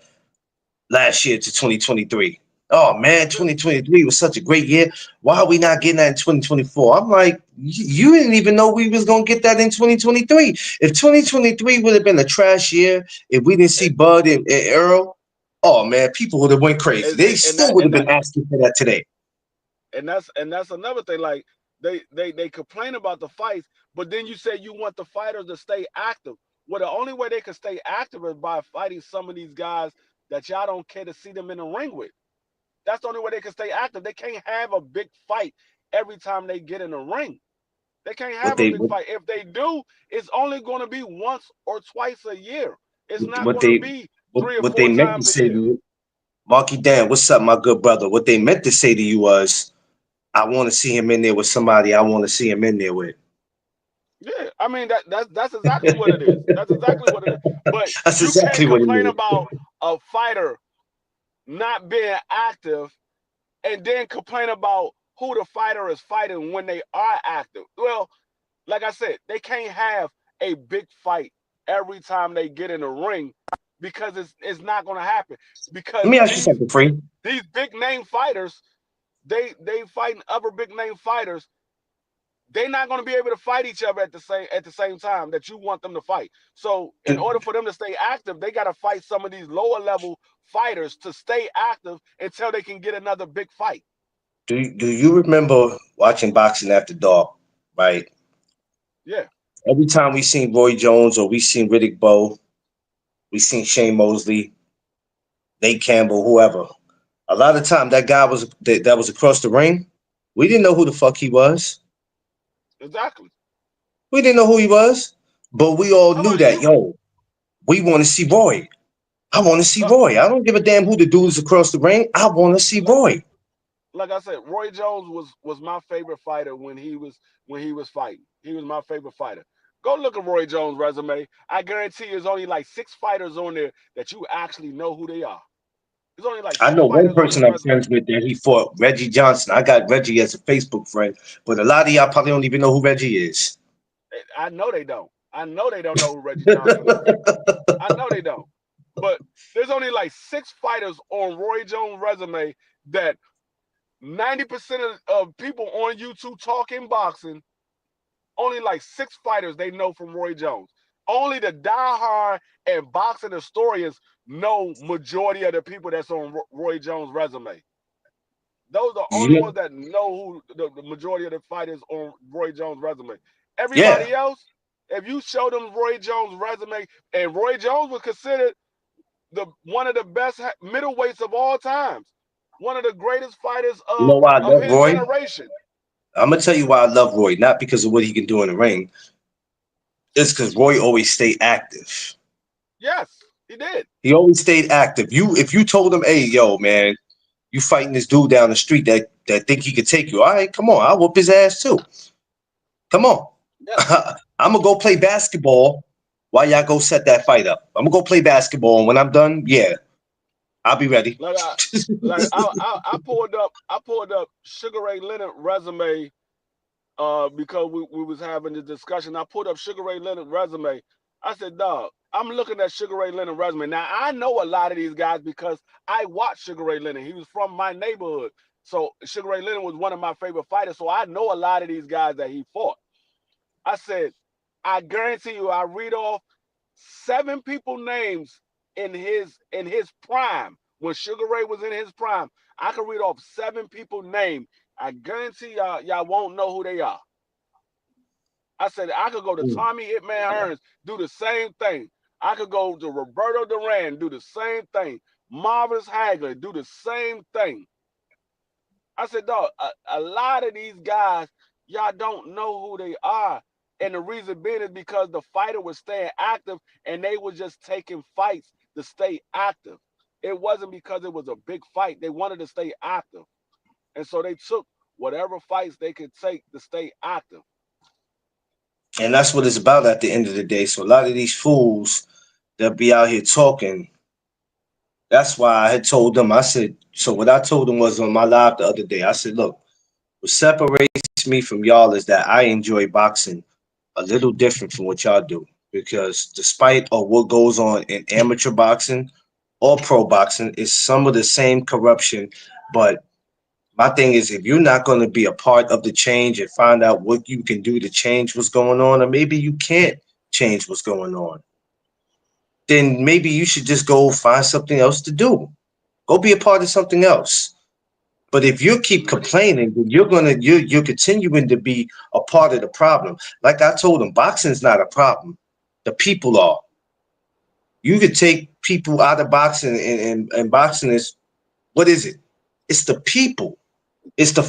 last year to 2023. oh man, 2023 was such a great year. Why are we not getting that in 2024? I'm like, you didn't even know we was gonna get that in 2023. If 2023 would have been a trash year, if we didn't see And, Bud and Earl, oh man, people would have went crazy. and, They and still that would have and that been asking for that today. and that's another thing. Like they complain about the fights, but then you say you want the fighters to stay active. Well, the only way they can stay active is by fighting some of these guys that y'all don't care to see them in the ring with. That's the only way they can stay active. They can't have a big fight every time they get in the ring. They can't What have a they big fight. If they do, it's only going to be once or twice a year. It's not what going to they be what, 3 or what 4 they meant to times a say to year. you, Marky Dan, what's up, my good brother? What they meant to say to you was, I want to see him in there with somebody I want to see him in there with. Yeah, I mean that's exactly what it is. That's exactly what it is. But That's you can't exactly what it complain is. about a fighter not being active and then complain about who the fighter is fighting when they are active. Well, like I said, they can't have a big fight every time they get in the ring because it's not going to happen. Let Because me ask you these something, Free. these big name fighters, they fighting other big name fighters. They're not going to be able to fight each other at the same time that you want them to fight. So in Do, order for them to stay active, they got to fight some of these lower level fighters to stay active until they can get another big fight. do you remember watching Boxing After Dark? Right. Yeah, Every time we seen Roy Jones or we seen Riddick Bowe, we seen Shane Mosley, Nate Campbell, whoever. A lot of time that guy that was across the ring. We didn't know who the fuck he was. exactly. We didn't know who he was, but we all How knew about that. you? Yo, we want to see Roy. I want to see Uh, Roy. I don't give a damn who the dudes across the ring. I want to see like Roy. like I said, Roy Jones was my favorite fighter when he was fighting. He was my favorite fighter. Go look at Roy Jones' resume. I guarantee there's only like 6 fighters on there that you actually know who they are. There's only like I six know one fighters on his person I'm resume. friends with that he fought Reggie Johnson. I got Reggie as a Facebook friend, but a lot of y'all probably don't even know who Reggie is. I know they don't. I know they don't know who Reggie Johnson is. I know they don't. But there's only like 6 fighters on Roy Jones' resume that 90% of people on YouTube talking boxing, only like 6 fighters they know from Roy Jones. Only the diehard and boxing historians know majority of the people that's on Roy Jones' resume. Those are the only Yeah, ones that know who the majority of the fighters on Roy Jones' resume. yeah. Everybody else, if you show them Roy Jones' resume, and Roy Jones was considered the one of the best middleweights of all times, one of the greatest fighters You know why I of love his Roy? generation. I'm gonna tell you why I love Roy. Not because of what he can do in the ring. It's because Roy always stayed active. Yes, he did. He always stayed active. If you told him, "Hey, yo, man, you fighting this dude down the street that think he could take you. All right, come on, I'll whoop his ass too. Come on. Yeah, I'm gonna go play basketball while y'all go set that fight up. I'm gonna go play basketball, and when I'm done, yeah, I'll be ready." like I pulled up Sugar Ray Leonard resume because we was having the discussion. I pulled up Sugar Ray Leonard resume. I said, dog, I'm looking at Sugar Ray Leonard resume. Now I know a lot of these guys because I watched Sugar Ray Leonard. He was from my neighborhood. So Sugar Ray Leonard was one of my favorite fighters. So I know a lot of these guys that he fought. I said, I guarantee you, I read off 7 people names in his prime when Sugar Ray was in his prime. I can read off 7 people name. I guarantee y'all won't know who they are. I said I could go to Tommy Hitman Hearns, do the same thing. I could go to Roberto Duran, do the same thing. Marvis Hagler, do the same thing. I said, dog, a lot of these guys, y'all don't know who they are. And the reason being is because the fighter was staying active and they were just taking fights to stay active. It wasn't because it was a big fight. They wanted to stay active. And so they took whatever fights they could take to stay active. And that's what it's about at the end of the day. So a lot of these fools that be out here talking, that's why I had told them, I said, so what I told them was on my live the other day, I said, look, what separates me from y'all is that I enjoy boxing a little different from what y'all do. Because despite of what goes on in amateur boxing or pro boxing, it's some of the same corruption But my thing is, if you're not going to be a part of the change and find out what you can do to change what's going on, or maybe you can't change what's going on, then maybe you should just go find something else to do. Go be a part of something else. But if you keep complaining, then you're continuing to be a part of the problem. Like I told him, boxing's not a problem. The people are. You could take people out of boxing, and boxing is, what is it? It's the people. It's the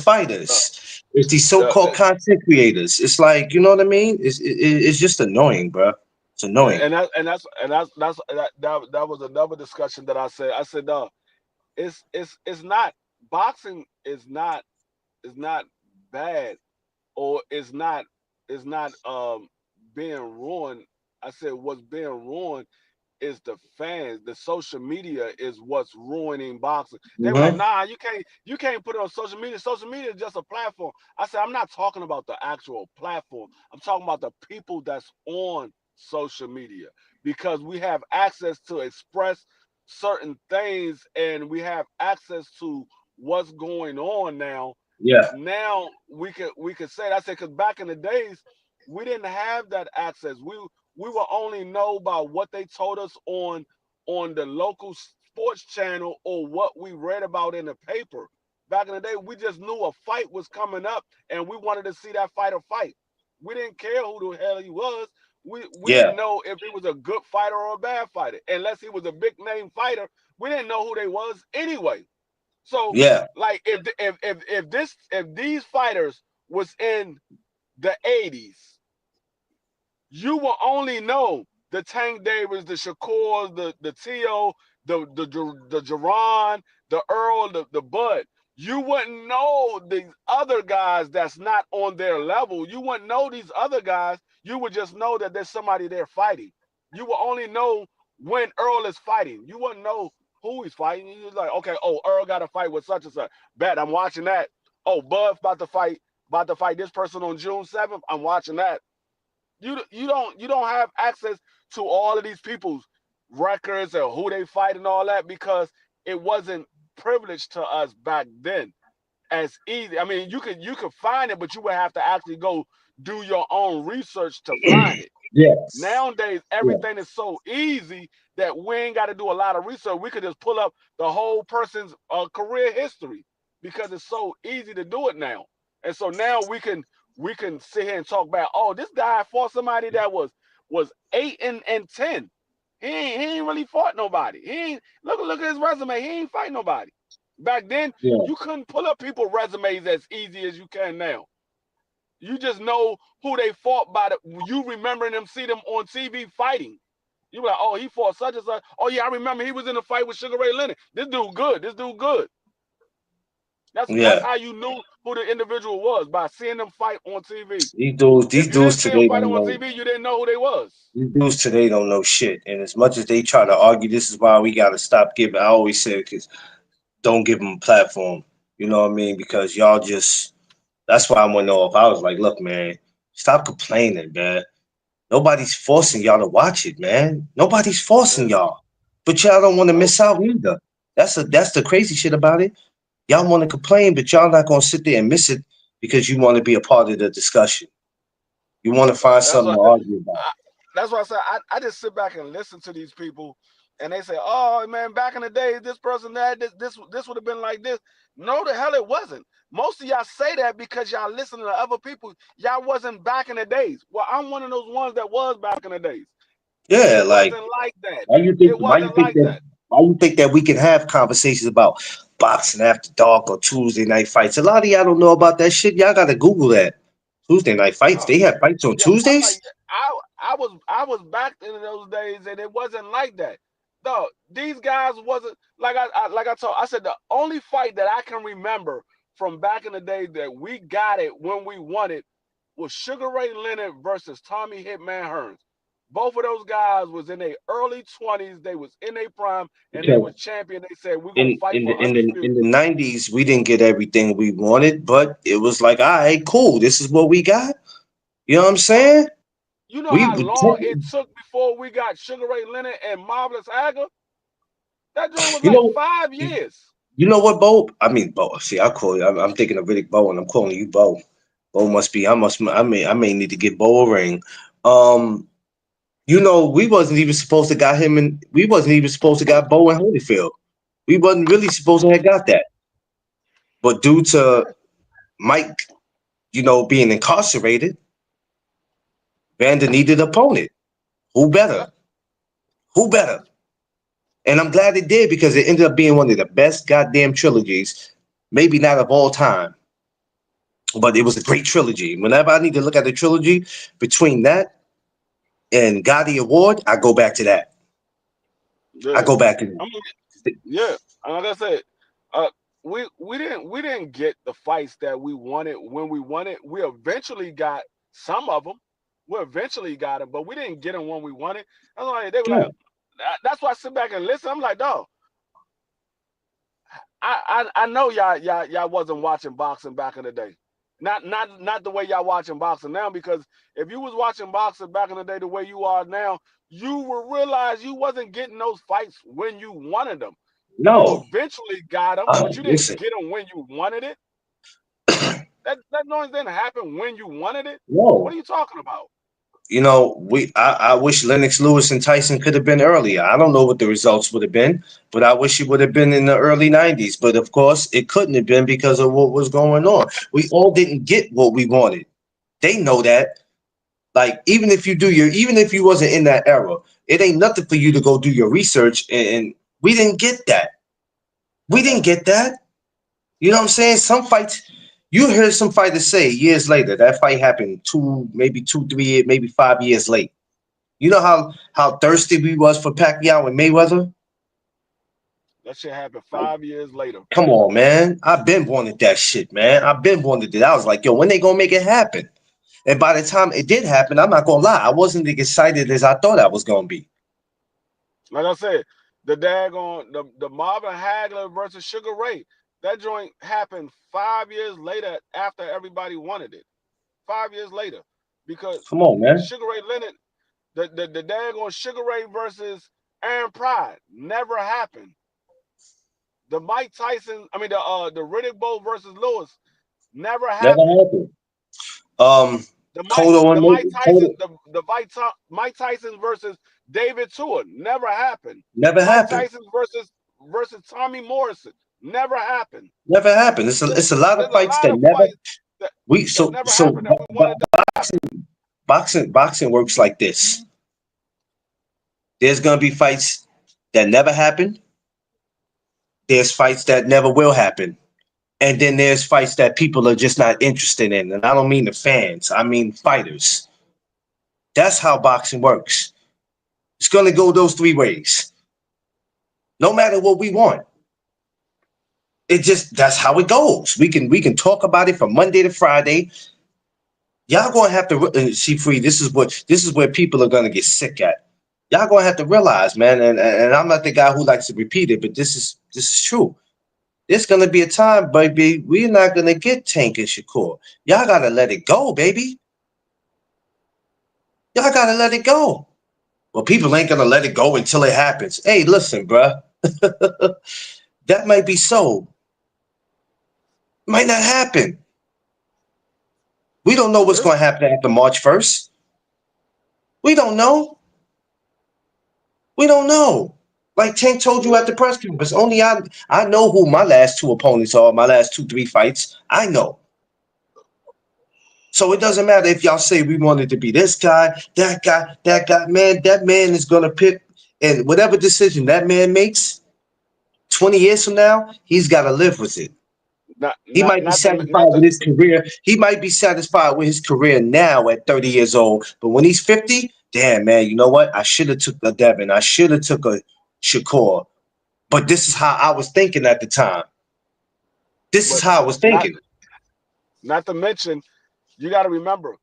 Uh, fighters. It's these the, so-called content creators. It's like, you know what I mean? It's just annoying, bro. It's annoying. that was another discussion that I said. I said, no, it's not, boxing is not bad, or it's not being ruined. I said what's being ruined is the fans. The social media is what's ruining boxing. They were like, Hmm. nah, you can't put it on social media. Social media is just a platform. I said, I'm not talking about the actual platform. I'm talking about the people that's on social media, because we have access to express certain things, and we have access to what's going on now. Yeah, Now we could say that. I said, because back in the days we didn't have that access. We will only know about what they told us on the local sports channel, or what we read about in the paper. Back in the day, we just knew a fight was coming up, and we wanted to see that fighter fight. We didn't care who the hell he was. We yeah, didn't know if he was a good fighter or a bad fighter. Unless he was a big name fighter, we didn't know who they was anyway. So, yeah, like, if these fighters was in the 80s, you will only know the Tank Davis, the Shakur, the Tio, the Jerron, the Earl, the Bud. You wouldn't know these other guys that's not on their level. You wouldn't know these other guys. You would just know that there's somebody there fighting. You will only know when Earl is fighting. You wouldn't know who he's fighting. You're like, okay, oh, Earl got to fight with such and such. Bet I'm watching that. Oh, Bud's about to fight this person on June 7th. I'm watching that. You don't have access to all of these people's records or who they fight and all that, because it wasn't privileged to us back then as easy. I mean, you could find it, but you would have to actually go do your own research to find it. yes, Nowadays, yeah, everything is so easy that we ain't got to do a lot of research. We could just pull up the whole person's career history, because it's so easy to do it now. And so now we can sit here and talk about, oh, this guy fought somebody that was 8-10. He ain't really fought nobody. He ain't look at his resume. He ain't fight nobody. Back then, yeah, you couldn't pull up people resumes as easy as you can now. You just know who they fought by you remembering them, see them on TV fighting. You were like, oh, he fought such and such. Oh yeah, I remember he was in a fight with Sugar Ray Leonard. This dude good. This dude good. That's yeah. how you knew who the individual was, by seeing them fight on TV. These If you didn't dudes see them today fight don't on know. TV, you didn't know who they was. These dudes today don't know shit. And as much as they try to argue, this is why we gotta stop giving. I always say, because don't give them a platform. You know what I mean? Because y'all just. That's why I want to know if I was like, look, man, stop complaining, man. Nobody's forcing y'all to watch it, man. Nobody's forcing Uh, y'all, but y'all don't want to nope. miss out either. That's the crazy shit about it. Y'all want to complain, but y'all not gonna sit there and miss it because you want to be a part of the discussion. You want to find That's something what to argue about. I, that's what I said. I just sit back and listen to these people, and they say, "Oh man, back in the day, this person that this would have been like this." No, the hell it wasn't. Most of y'all say that because y'all listen to other people. Y'all wasn't back in the days. Well, I'm one of those ones that was back in the days. Yeah, It like wasn't like that. why you think It wasn't like that. why you think that we can have conversations about boxing after dark or Tuesday night fights? A lot of y'all don't know about that shit. Y'all gotta Google that. Tuesday night fights. Oh, They have fights on yeah, I'm like, Tuesdays. I was back in those days, and it wasn't like that. No, these guys wasn't like I said, the only fight that I can remember from back in the day that we got it when we won it was Sugar Ray Leonard versus Tommy Hitman Hearns. Both of those guys was in their early 20s. They was in their prime, and they was Okay. champion. They said we're gonna fight In for in undisputed. the '90s, we didn't get everything we wanted, but it was like, all right, cool. This is what we got. You know what I'm Bro, saying? you know We how would long take, it took before we got Sugar Ray Leonard and Marvelous Agger? That joint was you like know, 5 you years. You know what, Bo? I mean, Bo. See, I call you. I'm thinking of Riddick Bowe, and I'm calling you Bo. Bo must be. I may need to get Bo a ring. Um, we wasn't even supposed to got him, and we wasn't even supposed to got Bo in Holyfield. We wasn't really supposed to have got that, but due to Mike, being incarcerated, Vanda needed an opponent. Who Yeah, better? Who better? And I'm glad it did because it ended up being one of the best goddamn trilogies, maybe not of all time, but it was a great trilogy. Whenever I need to look at the trilogy between that and Gotti Award, I go back to that. I yeah. go back to I mean, yeah. And like I said, uh, we didn't get the fights that we wanted when we wanted. We eventually got some of them. We eventually got them, but we didn't get them when we wanted. I was like, they were like, no, that's why I sit back and listen. I'm like, dog, I know y'all wasn't watching boxing back in the day. Not the way y'all watching boxing now, because if you was watching boxing back in the day the way you are now, you will realize you wasn't getting those fights when you wanted them. You no. eventually got them, but you didn't Listen, get them when you wanted it. That noise didn't happen when you wanted it. What no. are you talking about? I wish Lennox Lewis and Tyson could have been earlier. I don't know what the results would have been, but I wish it would have been in the early 90s. But of course, it couldn't have been because of what was going on. We all didn't get what we wanted. They know that. Like, even if you wasn't in that era, it ain't nothing for you to go do your research. And we didn't get that. We didn't get that. You know what I'm saying? Some fights, you hear some fighters say years later that fight happened maybe 2, 3 years, maybe 5 years late. You know how thirsty we was for Pacquiao and Mayweather? That shit happened 5 years later. Come on, man. I've been wanted that shit, man. I've been wanted it. I was like, yo, when they gonna make it happen? And by the time it did happen, I'm not gonna lie, I wasn't as excited as I thought I was gonna be. Like I said, the Marvin Hagler versus Sugar Ray, that joint happened 5 years later after everybody wanted it. 5 years later, because Come on, man. Sugar Ray Leonard, the daggone Sugar Ray versus Aaron Pride never happened. The Mike Tyson, I mean the Riddick Bowe versus Lewis never Never happened. happened. Um, The Mike hold on, the Mike hold Tyson on. Mike Tyson versus David Tua never happened. Never Mike happened. Tyson versus Tommy Morrison never happened. Never happened. It's a lot of There's a fights lot that of never fights that we that so never so happened that we wanted to happen. boxing works like this. There's gonna be fights that never happen. There's fights that never will happen. And then there's fights that people are just not interested in. And I don't mean the fans, I mean fighters. That's how boxing works. It's gonna go those three ways. No matter what we want. That's how it goes. We can talk about it from Monday to Friday. Y'all gonna have to see free. This is where people are gonna get sick at. Y'all gonna have to realize, man. And I'm not the guy who likes to repeat it, but this is true. There's gonna be a time, baby. We're not gonna get Tank and Shakur. Y'all gotta let it go, baby. Y'all gotta let it go. Well, people ain't gonna let it go until it happens. Hey, listen, bruh. That might be so. Might not happen. We don't know what's Yeah. gonna happen after March 1st. We don't know. We don't know. Like Tank told you Yeah. at the press conference, only I know who my last two opponents are, my last 2, 3 fights. I know. So it doesn't matter if y'all say we wanted to be this guy, that guy, that guy. Man, that man is gonna pick, and whatever decision that man makes 20 years from now, he's gotta live with it. Not He not might be not to satisfied not with to his career. He might be satisfied with his career now at 30 years old. But when he's 50, damn man, you know what? I should have took a Devin. I should have took a Shakur. But this is how I was thinking at the time. This is but how I was not thinking. not to mention, you got to remember,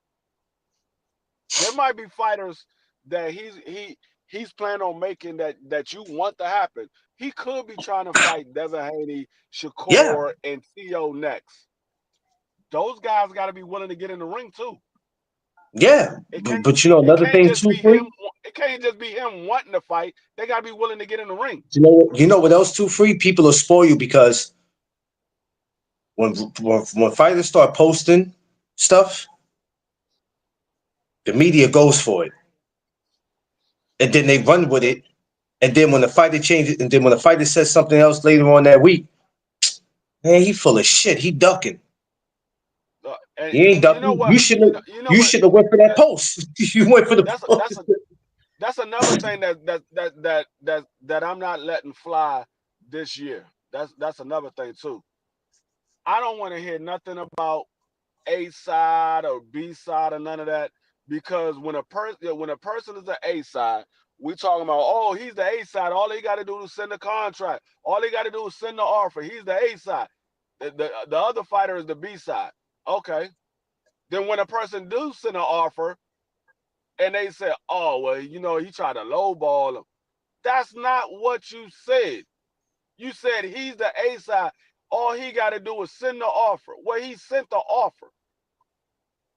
there might be fighters that he's planning on making that you want to happen. He could be trying to fight Devin Haney, Yeah. Shakur, and Theo next. Those guys got to be willing to get in the ring too. Yeah, It can't. but you know It another can't thing just too, be free. him. It can't just be him wanting to fight. They gotta be willing to get in the ring. You know what else too, free? People will spoil you because when fighters start posting stuff, the media goes for it, and then they run with it. And then when the fighter changes, and then when the fighter says something else later on that week, man, he full of shit. He ducking. He ain't And you know ducking. what? You know You what? should have went for that That, post. You went for the that's post. that's another thing that I'm not letting fly this year. That's another thing too. I don't want to hear nothing about A side or B side or none of that, because when a person is an A side, we talking about, oh, he's the A side. All he got to do is send a contract. All he got to do is send the offer. He's the A side. The other fighter is the B side. Okay. Then when a person do send an offer and they say, oh, well, he tried to lowball him. That's not what you said. You said he's the A side. All he got to do is send the offer. Well, he sent the offer.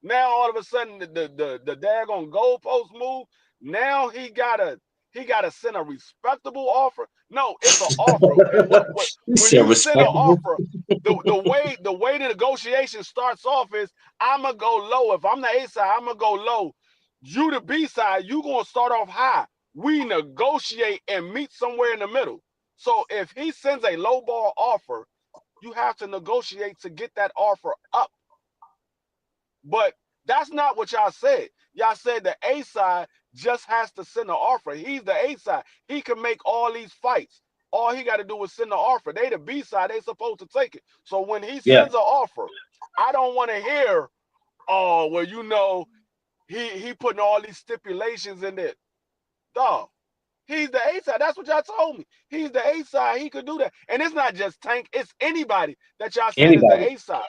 Now all of a sudden the daggone goalpost move. Now he gotta send a respectable offer. No, it's an offer. And what He when said you send an respectable. offer, the way the negotiation starts off is, I'ma go low. If I'm the A side, I'ma go low. You the B side, you gonna start off high. We negotiate and meet somewhere in the middle. So if he sends a low ball offer, you have to negotiate to get that offer up. But that's not what y'all said. Y'all said the A side just has to send an offer. He's the A side. He can make all these fights. All he got to do is send the offer. They the B side. They supposed to take it. So when he Yeah. sends an offer, I don't want to hear, oh, well, he putting all these stipulations in there. Dog. He's the A side. That's what y'all told me. He's the A side. He could do that. And it's not just Tank. It's anybody that y'all said is the Anybody. A side.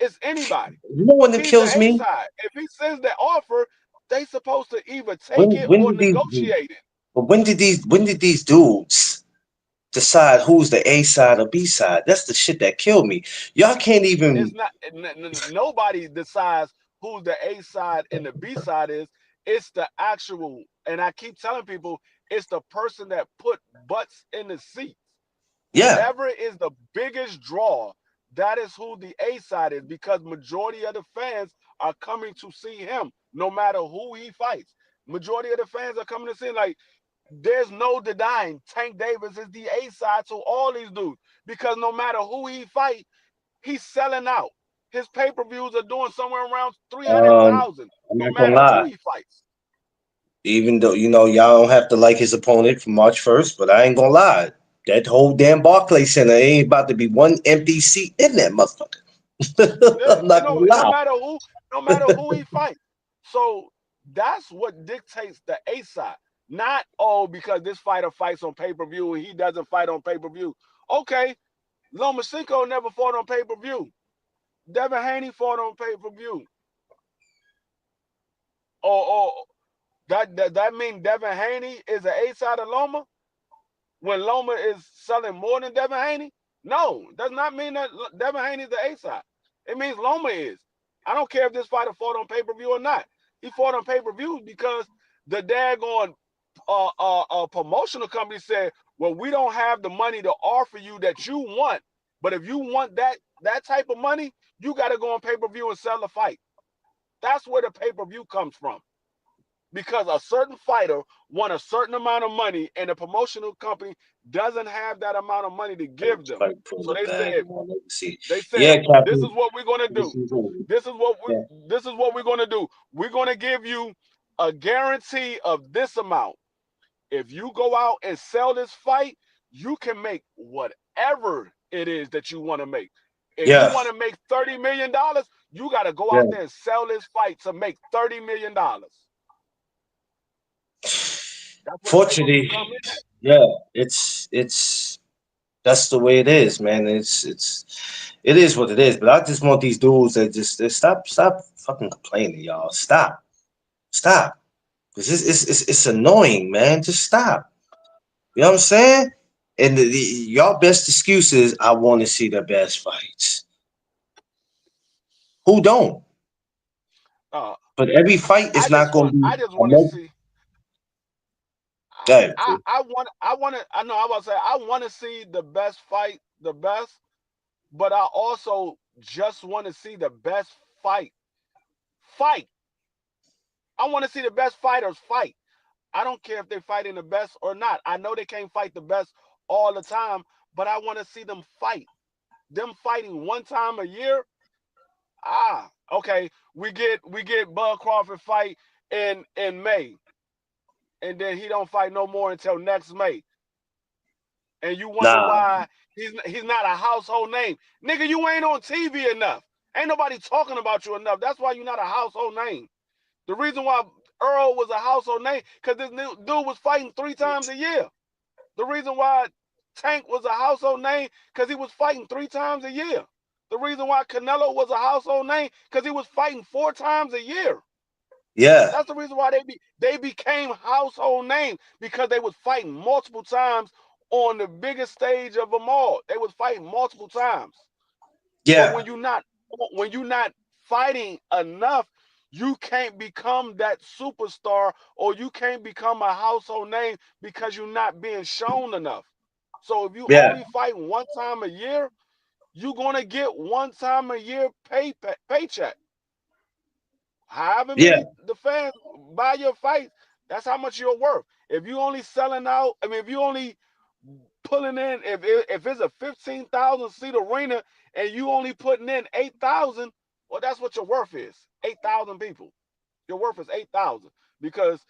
It's anybody. You know what that He's the kills A me? side. If he sends the offer, they supposed to either take When it when or did these negotiate it. but when did these dudes decide who's the A side or B side? That's the shit that killed me. Y'all can't It's even. not nobody decides who the A side and the B side is. It's the actual, and I keep telling people, it's the person that put butts in the seats. Yeah. Whoever is the biggest draw, that is who the A side is, because majority of the fans are coming to see him no matter who he fights. Majority of the fans are coming to see him. Like, there's no denying Tank Davis is the A side to all these dudes, because no matter who he fight, he's selling out. His pay-per-views are doing somewhere around Um, 300,000, I'm no not gonna matter who lie. he fights. Even though y'all don't have to like his opponent from March 1st, but I ain't gonna lie. That whole damn Barclays Center ain't about to be one empty seat in that motherfucker. I'm not gonna No lie. matter who, no matter who he fights. So that's what dictates the A side. Not, oh, because this fighter fights on pay-per-view and he doesn't fight on pay-per-view. Okay, Lomachenko never fought on pay-per-view. Devin Haney fought on pay-per-view. Or that mean Devin Haney is an A side of Loma when Loma is selling more than Devin Haney? No, does not mean that Devin Haney is the A side. It means Loma is. I don't care if this fighter fought on pay-per-view or not. He fought on pay-per-view because the daggone promotional company said, well, we don't have the money to offer you that you want, but if you want that type of money, you got to go on pay-per-view and sell the fight. That's where the pay-per-view comes from. Because a certain fighter won a certain amount of money and the promotional company doesn't have that amount of money to give them. Fight for So the bag. Let me see. they said, Yeah, this is Captain. what we're gonna do. This is what we're gonna do. We're gonna give you a guarantee of this amount. If you go out and sell this fight, you can make whatever it is that you want to make. If you Yeah, want to make $30 million, you got to go yeah. out there and sell this fight to make $30 million. That's what the pay-per-view Fortunately, come in at. yeah. It's that's the way it is, man. It is what it is. But I just want these dudes that just they stop fucking complaining, y'all. Stop. Cause it's annoying, man. Just stop. You know what I'm saying? And y'all best excuse is I want to see the best fights. Who don't? Uh, but every fight is not going to be I just a want to see. Go ahead, Phil. I know I was say I want to see the best fight, the best, but I also just want to see the best fight. Fight. I want to see the best fighters fight. I don't care if they're fighting the best or not. I know they can't fight the best all the time, but I want to see them fight. Them fighting one time a year. Okay. We get Bud Crawford fight in May, and then he don't fight no more until next May. And you wonder Nah, why he's not a household name. Nigga, you ain't on TV enough. Ain't nobody talking about you enough. That's why you're not a household name. The reason why Earl was a household name, because this new dude was fighting 3 times a year. The reason why Tank was a household name, because he was fighting 3 times a year. The reason why Canelo was a household name, because he was fighting 4 times a year. yeah, That's the reason why they became household names, because they was fighting multiple times on the biggest stage of them all. They was fighting multiple times. But yeah, when you're not fighting enough, you can't become that superstar, or you can't become a household name, because you're not being shown enough. So if you yeah, only fight one time a year, you're gonna get one time a year paycheck. However yeah, many the fans buy your fights, that's how much you're worth. If you only selling out, I mean, if you only pulling in, if it's a 15,000 seat arena and you only putting in 8,000, well, that's what your worth is. 8,000 people. Your worth is 8,000, because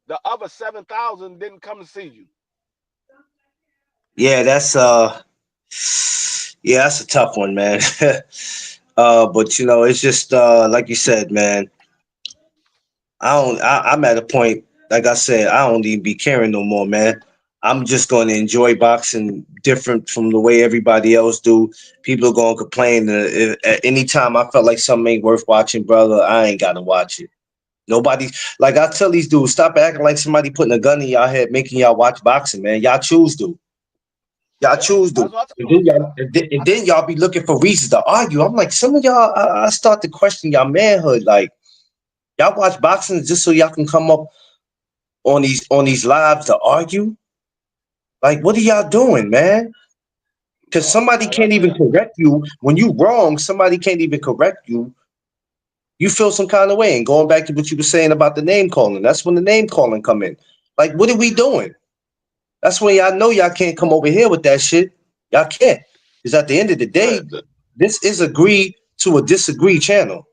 the other 7,000 didn't come to see you. yeah. That's a tough one, man. But it's just like you said, man. I'm at a point, like I said, I don't even be caring no more, man. I'm just going to enjoy boxing different from the way everybody else do. People are going to complain at any time I felt like something ain't worth watching, brother. I ain't got to watch it. Nobody, like I tell these dudes, stop acting like somebody putting a gun in y'all head, making y'all watch boxing, man. Y'all choose to. Y'all Yeah, choose that's to. what I And told then them. y'all be looking for reasons to argue. I'm like, some of y'all, I start to question y'all manhood. Like, y'all watch boxing just so y'all can come up on these lives to argue? Like, what are y'all doing, man? Because somebody Like I can't said, even correct you when you wrong. Somebody can't even correct you. You feel some kind of way. And going back to what you were saying about the name calling, that's when the name calling come in. Like, what are we doing? That's when y'all know y'all can't come over here with that shit. Y'all can't. Because at the end of the day, said this is agree to a disagree channel.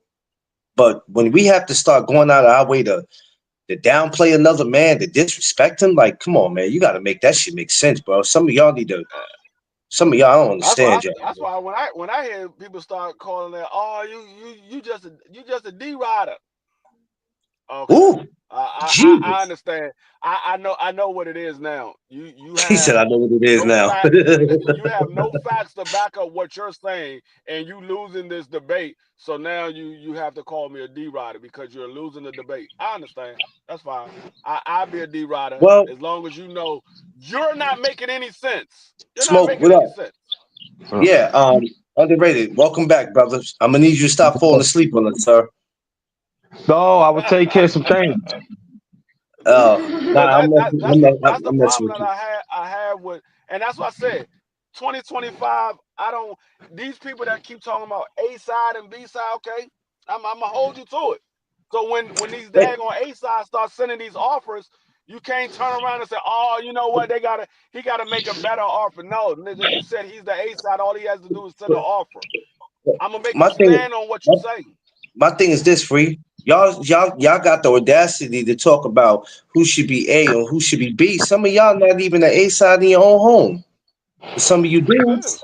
But when we have to start going out of our way to downplay another man, to disrespect him, like, come on, man, you got to make that shit make sense, bro. Some of y'all need to. Some of y'all I don't understand, y'all. that's why when I hear people start calling that, oh, you just a D rider. Okay. Ooh, I Jesus. understand. I know what it is now. You He said, have I know what it is no now. facts. You have no facts to back up what you're saying, and you losing this debate. So now you have to call me a D rider because you're losing the debate. I understand. That's fine. I'll be a D rider Well, as long as you know you're not making any sense. You're not Smoke, making what any up? sense. Yeah, underrated. Welcome back, brothers. I'm gonna need you to stop falling asleep on us, sir. No, I will take care of some things. Because Nah, that's the I'm messing problem with that you. I have with, and that's what I said. 2025. I don't. These people that keep talking about A side and B side. Okay, I'm gonna hold you to it. So when these Hey, daggone A sides start sending these offers, you can't turn around and say, oh, you know what? He gotta make a better offer. No, nigga, you said he's the A side. All he has to do is send an offer. I'm gonna make my you thing, stand on what you my, say. my thing is this, free. Y'all got the audacity to talk about who should be A or who should be B. Some of y'all not even the A side in your own home. But some of you Yeah. dudes,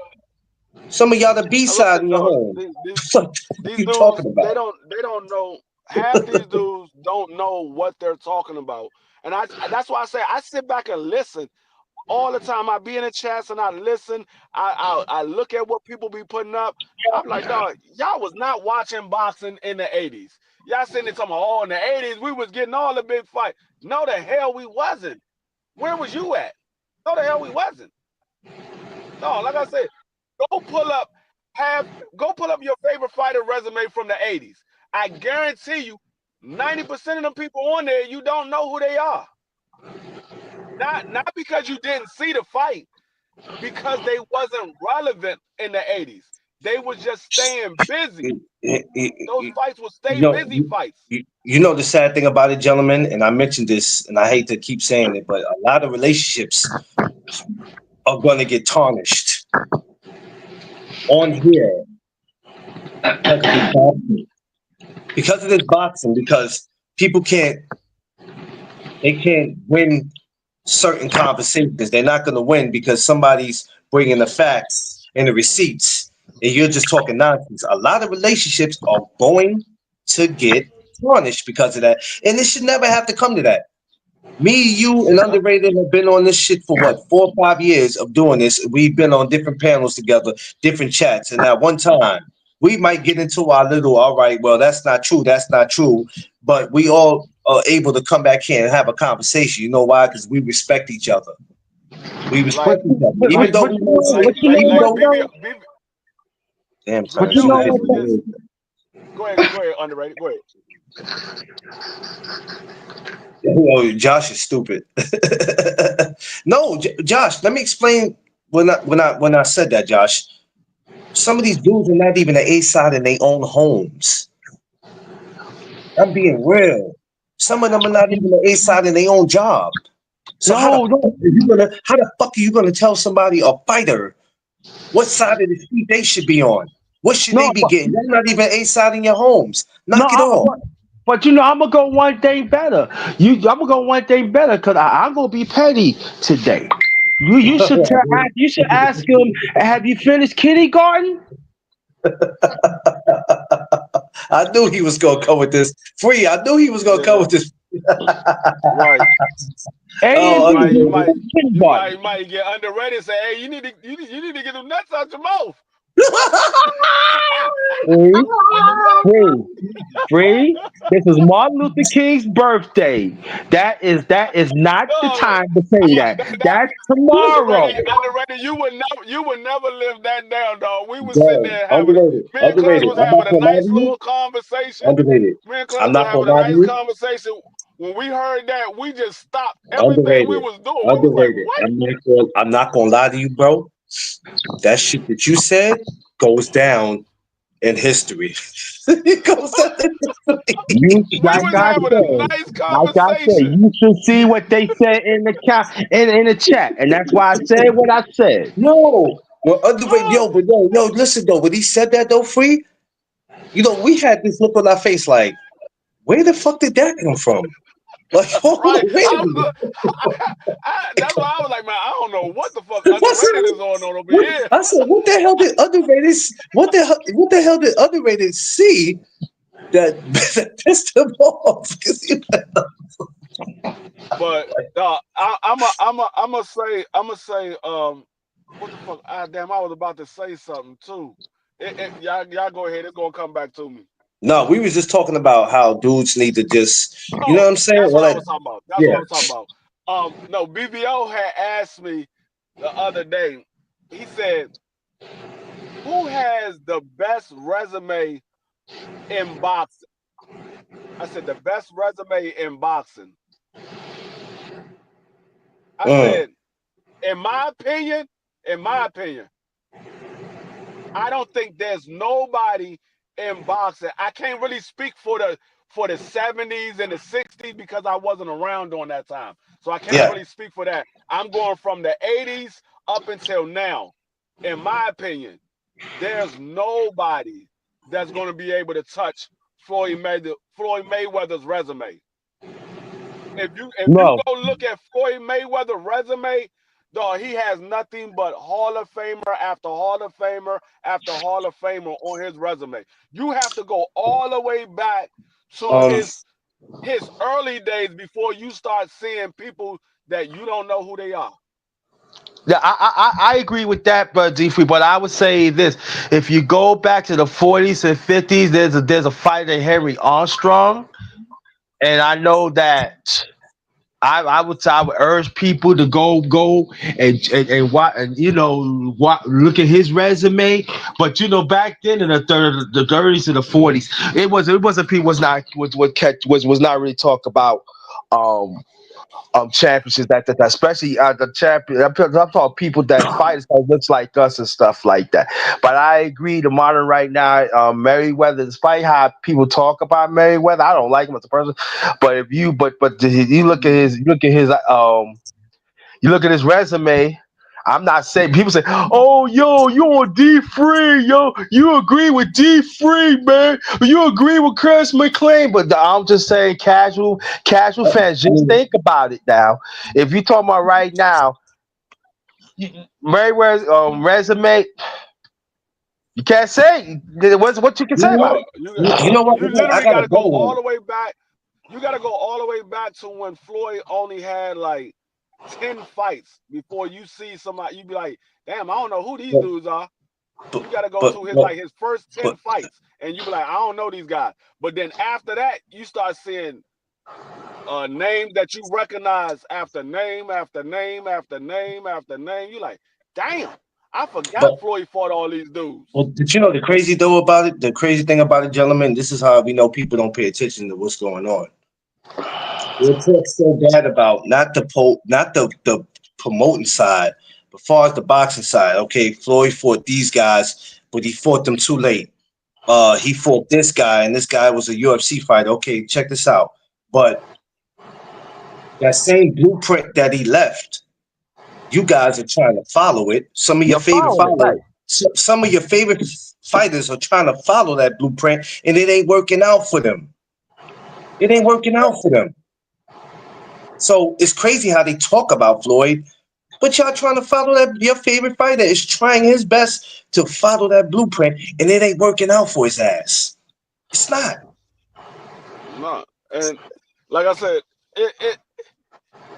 some of y'all the B Now side listen, in your dog. home. What These you dudes, talking about? they don't know. Half these dudes don't know what they're talking about, and that's why I say I sit back and listen all the time. I be in the chats and I listen. I look at what people be putting up. I'm like, dog, y'all was not watching boxing in the '80s. Y'all sitting there talking about, oh, in the '80s we was getting all the big fights. No, the hell we wasn't. Where was you at? No, the hell we wasn't. No, like I said, go pull up have go pull up your favorite fighter resume from the '80s. I guarantee you, 90% of them people on there, you don't know who they are. Not because you didn't see the fight, because they wasn't relevant in the 80s. They was just staying busy. Those fights will stay busy fights. You know the sad thing about it, gentlemen, and I mentioned this, and I hate to keep saying it, but a lot of relationships are going to get tarnished on here because of this boxing, because people can't win certain conversations. They're not going to win because somebody's bringing the facts and the receipts, and you're just talking nonsense. A lot of relationships are going to get tarnished because of that, and it should never have to come to that. Me, you, and Underrated have been on this shit for what, 4 or 5 years of doing this. We've been on different panels together, different chats, and at one time we might get into our little, all right, well, that's not true, but we all are able to come back here and have a conversation. You know why? Because we respect each other. We respect each other, even though we damn. Go ahead, Underrated. Go ahead. Oh, Josh is stupid. No, Josh, let me explain when I said that, Josh. Some of these dudes are not even the A side in their own homes. I'm being real. Some of them are not even the A side in their own job. So how the fuck are you gonna tell somebody, a fighter, what side of the street they should be on? What should they be getting? They're not even A side in your homes. Knock it off. But I'm gonna go one thing better. I'm gonna go one thing better because I'm gonna be petty today. You should ask him. Have you finished kindergarten? I knew he was gonna come with this. Free. I knew he was gonna come with this. Right. Hey, you might get Underrated and say, hey, you need to get them nuts out your mouth. Free. This is Martin Luther King's birthday. That is not the time to say that. That's tomorrow. Underrated, you would never live that down, dog. We was sitting there having a nice little conversation. Me and Clarence was having a nice conversation. When we heard that, we just stopped everything we was doing. We was like, what? I'm not gonna lie to you, bro. That shit that you said goes down in history. It goes down in history. Like I said, you should see what they said in the chat, and that's why I said what I said. No, well, Underrated, yo, listen though. When he said that though, Free, we had this look on our face like, where the fuck did that come from? Like, right. That's why I was like, man, I don't know what the fuck Underrated is on over here. I said, what the hell did Underrated? What the hell did Underrated see that pissed him off? But I'ma say, what the fuck? Damn, I was about to say something too. Y'all go ahead. It's gonna come back to me. No, we was just talking about how dudes need to just, you know what I'm saying? That's what I was talking about. That's what I was talking about. No, BBO had asked me the other day. He said, "Who has the best resume in boxing?" I said, "The best resume in boxing." I said, in my opinion, I don't think there's nobody in boxing. I can't really speak for the 70s and the 60s because I wasn't around during that time. So I can't really speak for that. I'm going from the 80s up until now. In my opinion, there's nobody that's going to be able to touch Floyd Mayweather's resume. If you go look at Floyd Mayweather's resume, dog, he has nothing but Hall of Famer after Hall of Famer after Hall of Famer on his resume. You have to go all the way back to his early days before you start seeing people that you don't know who they are. Yeah, I agree with that, but but I would say this: if you go back to the 40s and 50s, there's a fighter, Henry Armstrong, and I know that I would urge people to go and watch and look at his resume. But back then in the 30s and the 40s, it wasn't people was not really talk about um championships that especially the champion. I'm talking people that fight that looks like us and stuff like that. But I agree, the modern right now, Merriweather, despite how people talk about Merriweather, I don't like him as a person. But if you but you look at his resume. I'm not saying people say, "Oh, yo, you on D3, yo, you agree with D3, man, you agree with Chris McLean." But I'm just saying, casual fans, just think about it now. If you talking about right now, Merriweather's resume, you can't say what you can say about No, it. You know what? you I literally got gotta to go go all on. the way back. You got to go all the way back to when Floyd only had like 10 fights before you see somebody. You be like, damn, I don't know who these But dudes are. but You got to go but to his but, like his first 10 but fights, and you be like, I don't know these guys. But then after that, you start seeing names that you recognize after name after name after name after name. You like, damn, I forgot but Floyd fought all these dudes. well, did you know the crazy though about it? The crazy thing about it, gentlemen, this is how we know people don't pay attention to what's going on. They talk so bad about not the promoting side, but far as the boxing side. Okay, Floyd fought these guys, but he fought them too late. He fought this guy, and this guy was a UFC fighter. Okay, check this out. But that same blueprint that he left, you guys are trying to follow it. You're following it, right? Some of your favorite fighters are trying to follow that blueprint, and it ain't working out for them. It ain't working out for them. So it's crazy how they talk about Floyd, but y'all trying to follow that. Your favorite fighter is trying his best to follow that blueprint, and it ain't working out for his ass. It's not. No, and like I said, it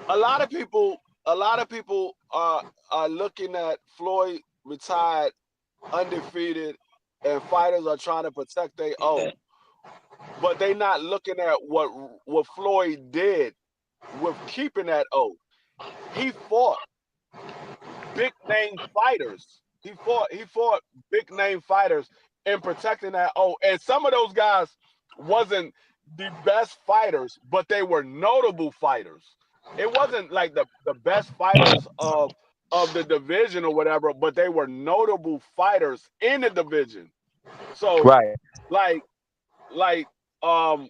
a lot of people are looking at Floyd retired undefeated, and fighters are trying to protect their own, but they not looking at what Floyd did with keeping that oath. He fought big name fighters. He fought big name fighters in protecting that oath, and some of those guys wasn't the best fighters, but they were notable fighters. It wasn't like the best fighters of the division or whatever, but they were notable fighters in the division. So Right. like like um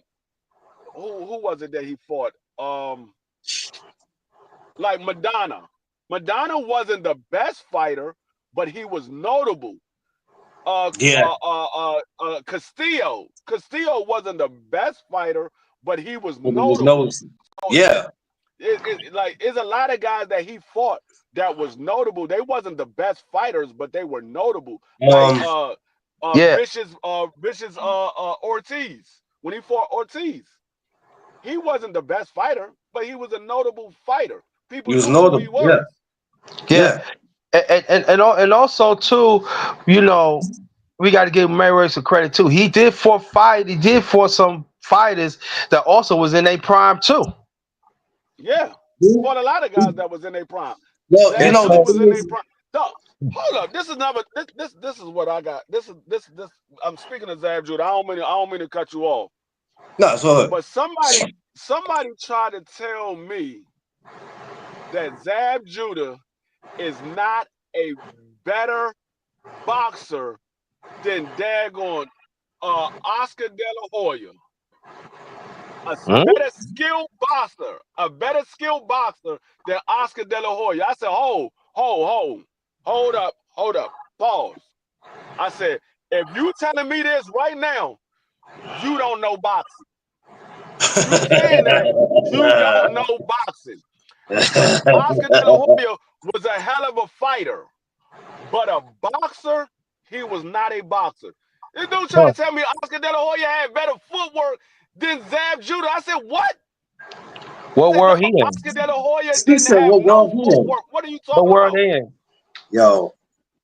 who was it that he fought? Like Madonna. Madonna wasn't the best fighter, but he was notable. Yeah, Castillo. Castillo wasn't the best fighter, but he was but it was notable. no. So Yeah. it's a lot of guys that he fought that was notable. They wasn't the best fighters, but they were notable. Like Um. Yeah. Vicious Ortiz. When he fought Ortiz, he wasn't the best fighter, but he was a notable fighter. He People was knew who he notable. Yeah. was. Yeah. Yeah. And also too, you know, we got to give Mayweather some credit too. He did He did for some fighters that also was in a prime too. Yeah, fought a lot of guys that was in their prime. Well, you Zab know Yes. the Judah was thing in their is, prime. No, hold up. This is never. This is what I got. This. I'm speaking of Zab Judah. I don't mean to cut you off. no. So But somebody tried to tell me that Zab Judah is not a better boxer than daggone Oscar De La Hoya. Hmm? A better skilled boxer than Oscar De La Hoya. I said, hold up, pause. I said, if you telling me this right now, you don't know boxing. You saying that you don't know boxing. Because Oscar De La Hoya was a hell of a fighter, but a boxer, he was not a boxer. This dude trying Huh. to tell me Oscar De La Hoya had better footwork than Zab Judah. I said, what? What I said, world he in? Oscar De La Hoya he didn't said, have "What no world he in?" footwork. What are you What talking world about? he in? Yo,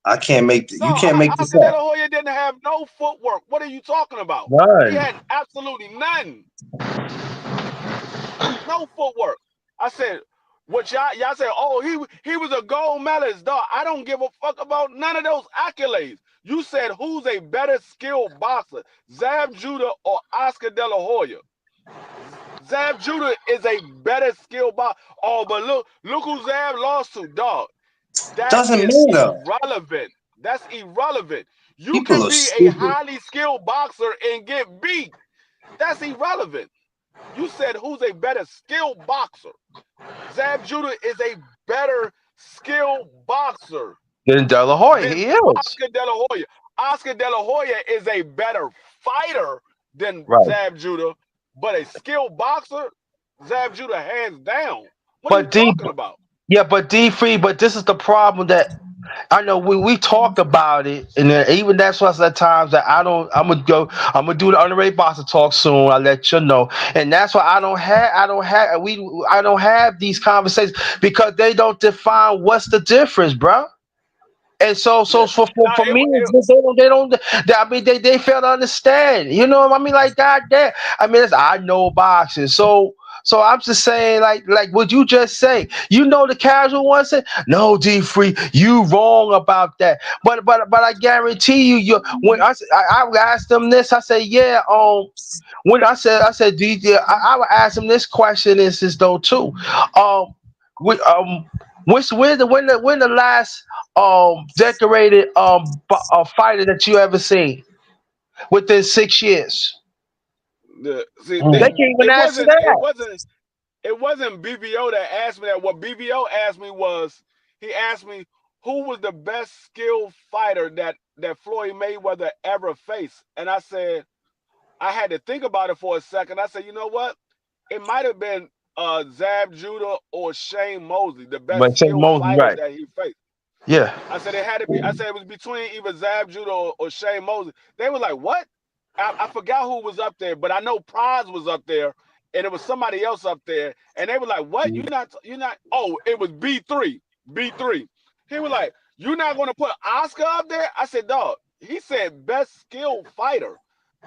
I can't make. No, You can't make this Oscar De up. La Hoya didn't have no footwork. What are you talking about? He None. had absolutely none. No footwork. I said, what y'all said, oh, he was a gold medalist, dog. I don't give a fuck about none of those accolades. You said who's a better skilled boxer, Zab Judah or Oscar De La Hoya? Zab Judah is a better skilled boxer. Oh, but look who Zab lost to, dog. That Doesn't is matter. irrelevant. That's irrelevant. You People can are be a stupid. highly skilled boxer and get beat. That's irrelevant. You said who's a better skilled boxer. Zab Judah is a better skilled boxer Then De La Hoya, than he is. Oscar De La Hoya. Oscar De La Hoya is a better fighter than Right. Zab Judah, but a skilled boxer, Zab Judah hands down. What But are you talking about? Yeah, but D-Free, but this is the problem that I know we talked about it, and then even that's why at times that I'm gonna do the underrated boxer talk soon. I'll let you know, and that's why I don't have these conversations because they don't define what's the difference, bro. And so Yeah. Now, for me, they fail to understand. You know what I mean? Like God damn. I mean, I know boxing, so I'm just saying, like what you just say. You know, the casual one said, "No, D-Free, you wrong about that." But I guarantee you, when I asked them this, I said, "Yeah, when I said, DJ, I would ask them this question is this though too, we, when the last decorated fighter that you ever seen within 6 years? See, They can't even it answer wasn't. It that. wasn't. It wasn't BBO that asked me that. What BBO asked me was, he asked me who was the best skilled fighter that Floyd Mayweather ever faced, and I said I had to think about it for a second. I said, you know what? It might have been Zab Judah or Shane Mosley, the best But say skilled Mosey, fighters right? that he faced. Yeah. I said it had to be. I said it was between either Zab Judah or Shane Mosley. They were like, what? I forgot who was up there, but I know Prize was up there, and it was somebody else up there, and they were like, what? You're not. Oh, it was B3. B3. He was like, you're not going to put Oscar up there? I said, dog. He said best skilled fighter.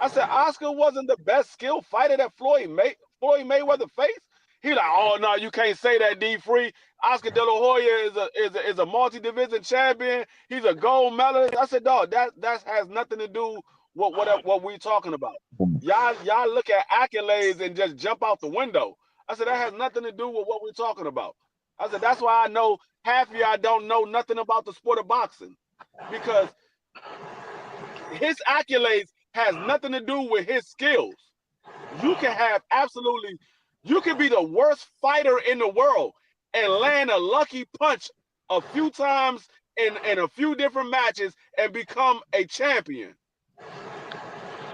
I said Oscar wasn't the best skilled fighter that Floyd Mayweather faced. He like, oh no, you can't say that, D-Free. Oscar De La Hoya is a multi-division champion. He's a gold medalist. I said, dog, that has nothing to do with what we talking about. Y'all look at accolades and just jump out the window. I said that has nothing to do with what we're talking about. I said that's why I know half of y'all don't know nothing about the sport of boxing, because his accolades has nothing to do with his skills. You can be the worst fighter in the world and land a lucky punch a few times in a few different matches and become a champion.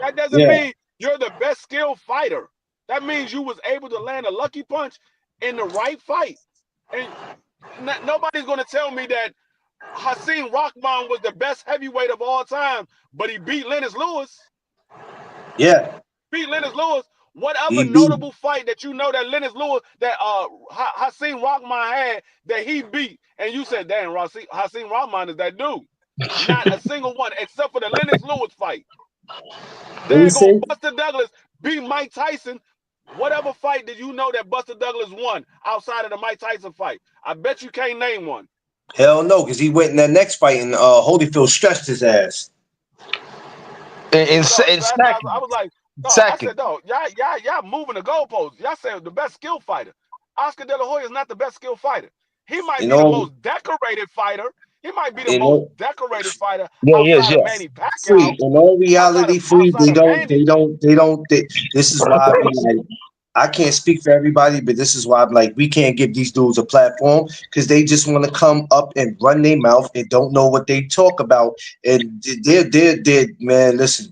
That doesn't mean you're the best skilled fighter. That means you was able to land a lucky punch in the right fight. And nobody's going to tell me that Hasim Rahman was the best heavyweight of all time, but he beat Lennox Lewis. Yeah. Beat Lennox Lewis. What other notable fight that you know that Lennox Lewis, that Hasim Rahman had that he beat, and you said, damn, Hasim Rahman is that dude? Not a single one, except for the Lennox Lewis fight. There go Buster Douglas beat Mike Tyson. Whatever fight did you know that Buster Douglas won outside of the Mike Tyson fight? I bet you can't name one. Hell no, because he went in that next fight and Holyfield stretched his ass. In So second. I was like, dog, I said, dog, y'all moving the goalposts. Y'all said the best skill fighter. Oscar De La Hoya is not the best skill fighter. He might be the most decorated fighter. He might be the most decorated fighter outside of Manny Pacquiao. In all reality, this is why I can't speak for everybody, but this is why I'm like, we can't give these dudes a platform because they just want to come up and run their mouth and don't know what they talk about. And they're man, listen.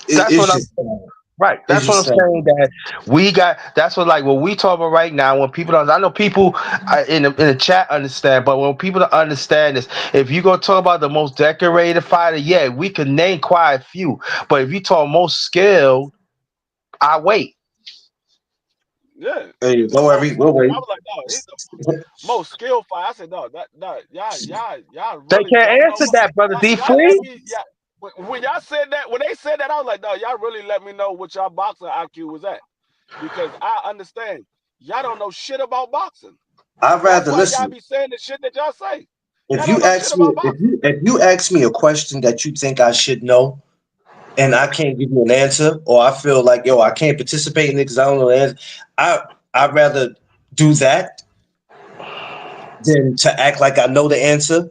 That's what I'm saying. Right. That's what I'm saying. That's what, like, what we talk about right now. When people don't, I know people in the chat understand, but when people don't understand this, if you gonna talk about the most decorated fighter, yeah, we can name quite a few. But if you talk most skilled, I wait. Yeah. Hey, don't worry, we'll wait. I was like, dog, he's the most skilled fighter. I said, dog, y'all They really can't don't answer know. that, brother D-Free. When y'all said that, when they said that, I was like, dog, y'all really let me know what y'all boxing IQ was at. Because I understand y'all don't know shit about boxing. I'd That's rather why y'all listen. be saying the shit that y'all say. Y'all If don't you know shit ask me, about boxing. if you ask me a question that you think I should know, and I can't give you an answer, or I feel like yo, I can't participate in it because I don't know the answer. I I'd rather do that than to act like I know the answer.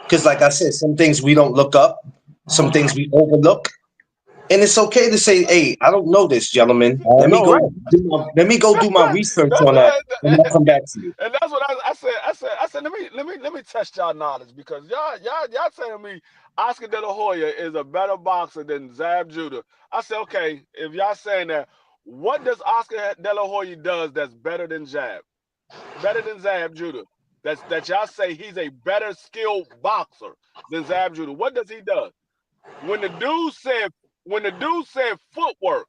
Because, like I said, some things we don't look up, some things we overlook, and it's okay to say, "Hey, I don't know this, gentlemen. I know, right? Let me go do my research on that, and I'll come back to you." And that's what I said. I said, let me test y'all knowledge because y'all telling me Oscar De La Hoya is a better boxer than Zab Judah. I said, okay, if y'all saying that, what does Oscar De La Hoya does that's better than Zab Judah? That y'all say he's a better skilled boxer than Zab Judah. What does he do? When the dude said footwork,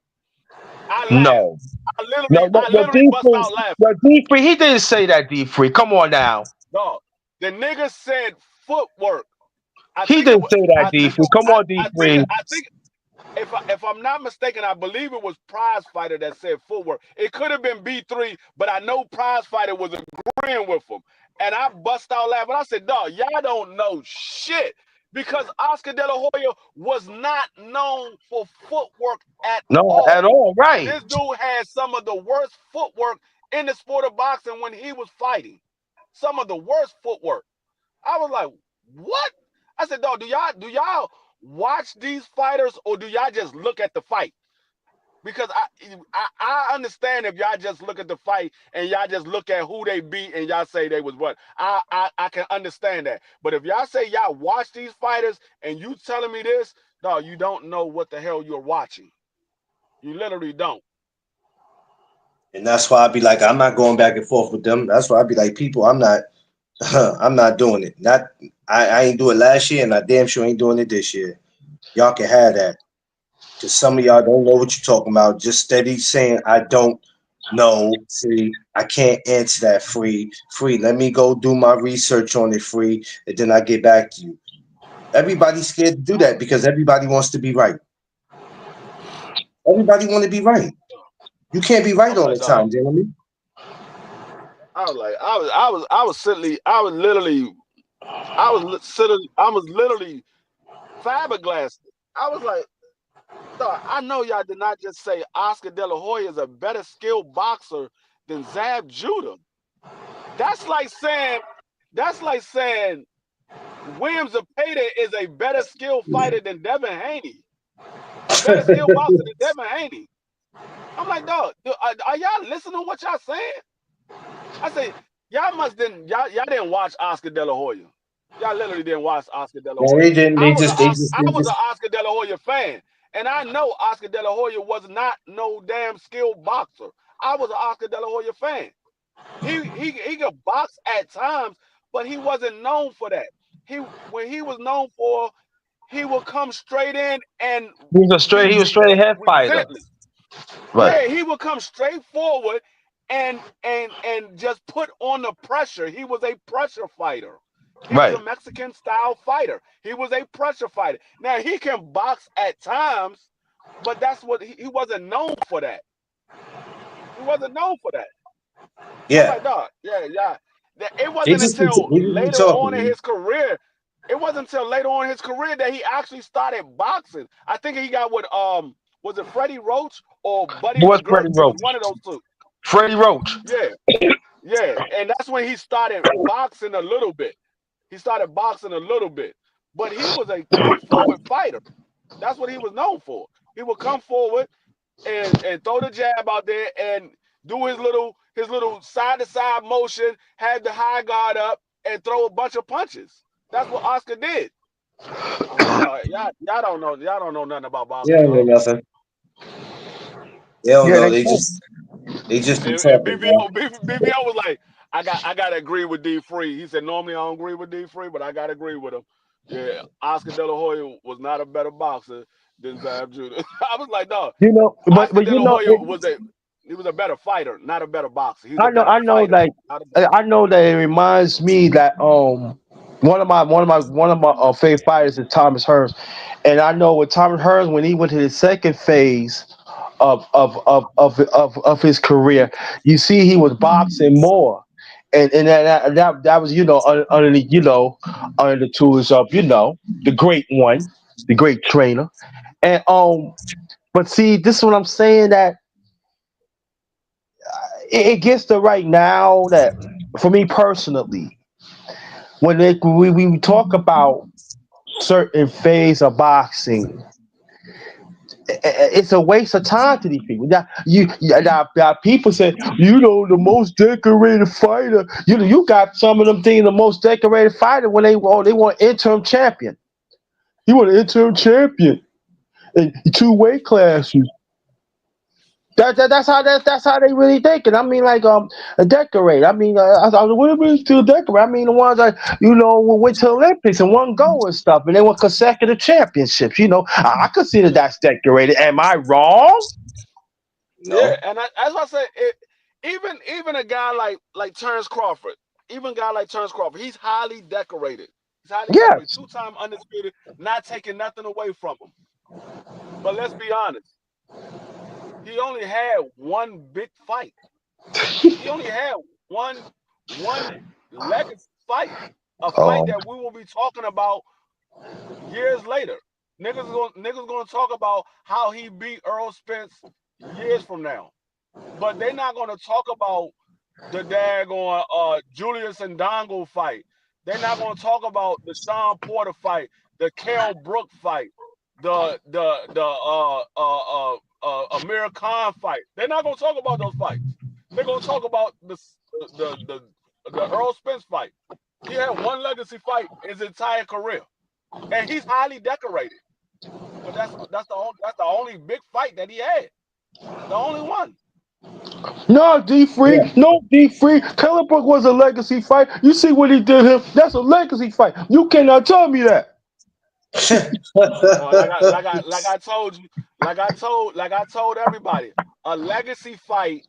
I laughed. No, no, I no, literally D bust free, out laughing. no, D free. He didn't say that, D free. Come on now. Dog. The nigga said footwork. I He think it didn't was. say that, D free. Come on, D free. I think. If I'm not mistaken, I believe it was Prize Fighter that said footwork. It could have been B3, but I know Prize Fighter was agreeing with him. And I bust out laughing. I said, dog, y'all don't know shit. Because Oscar De La Hoya was not known for footwork at No, at all. all, right? This dude had some of the worst footwork in the sport of boxing when he was fighting. Some of the worst footwork. I was like, what? I said, dog, do y'all watch these fighters or do y'all just look at the fight? Because I understand if y'all just look at the fight and y'all just look at who they beat and y'all say they was what. I can understand that. But if y'all say y'all watch these fighters and you telling me this, dog, you don't know what the hell you're watching. You literally don't. And that's why I'd be like, I'm not going back and forth with them. That's why I'd be like, people, I'm not, I'm not doing it. Not, I ain't do it last year, and I damn sure ain't doing it this year. Y'all can have that. Because some of y'all don't know what you're talking about. Just steady saying, I don't know. Free. I can't answer that. Free. Let me go do my research on it. Free. And then I get back to you. Everybody's scared to do that because everybody wants to be right. Everybody want to be right. You can't be right I was all like, the dog. time, gentlemen. I was literally flabbergasted. I was like, dog, I know y'all did not just say Oscar De La Hoya is a better skilled boxer than Zab Judah. That's like saying Williams Zepeda is a better skilled fighter than Devin Haney. A better skilled boxer than Devin Haney. I'm like, dog, are y'all listening to what y'all saying? I say, y'all didn't watch Oscar De La Hoya. Y'all literally didn't watch Oscar De La No, Hoya. they didn't. I They was an just. Oscar De La Hoya fan, and I know Oscar De La Hoya was not no damn skilled boxer. I was an Oscar De La Hoya fan. He could box at times, but he wasn't known for that. When he was known for, he would come straight in and He was a straight head fighter. relentless. Right. Yeah, he would come straight forward and just put on the pressure. He was a pressure fighter. He was Right. a Mexican style fighter. He was a pressure fighter. Now he can box at times, but that's what he wasn't known for that. He wasn't known for that. I'm Yeah. like, dog, yeah. It They wasn't just be, until they just be later talking, on in man. his career. It wasn't until later on in his career that he actually started boxing. I think he got with was it Freddie Roach or Buddy It was Freddie McGirt? It was Roach. one of those two. Freddie Roach. Yeah, and that's when he started boxing a little bit. He started boxing a little bit, but he was a come forward fighter. That's what he was known for. He would come forward and throw the jab out there and do his little side to side motion, have the high guard up and throw a bunch of punches. That's what Oscar did. I'm like, dog, y'all don't know nothing about They boxing, don't know dog. nothing. They don't Yeah, know. they don't. They just be And talking, man. BBO was like, I gotta agree with D Free. He said normally I don't agree with D Free, but I gotta agree with him. Yeah, Oscar De La Hoya was not a better boxer than Zab Judah. I was like, dog, You know, Oscar but De you La know, Hoya he was a better fighter, not a better boxer. He was a I know, better fighter. like I know that it reminds me that one of my favorite fighters is Thomas Hearns, and I know with Thomas Hearns when he went to the second phase of his career. You see, he was boxing more, and that was under the under the tools of the great one, the great trainer, and But see, this is what I'm saying that it gets to right now that for me personally, we talk about certain phase of boxing, it's a waste of time to these people. Now people say, the most decorated fighter. You got some of them thinking the most decorated fighter when they want interim champion. You want an interim champion in two weight classes. That's how they really thinking. I mean, like a decorate. I mean, what do you mean to decorate? I mean, the ones that went to Olympics and won gold and stuff, and they won consecutive championships. I consider that's decorated. Am I wrong? Yeah, No. and that's why I say it. Even a guy like Terrence Crawford, he's highly decorated. He's highly decorated, Yes. 2-time undisputed, not taking nothing away from him. But let's be honest, he only had one big fight. He only had one legacy fight, a fight Oh, that we will be talking about years later. Niggas gonna talk about how he beat Earl Spence years from now, but they're not gonna talk about the daggone Julius and Dongo fight. They're not gonna talk about the Sean Porter fight, the Kell Brook fight, the Amir Khan fight. They're not gonna talk about those fights. They're gonna talk about the Earl Spence fight. He had one legacy fight his entire career, and he's highly decorated. But that's the only big fight that he had. The only one. no, D free, Yeah. no D free. Kellenbrook was a legacy fight. You see what he did him? That's a legacy fight. You cannot tell me that. Well, like I told you, like I told everybody, a legacy fight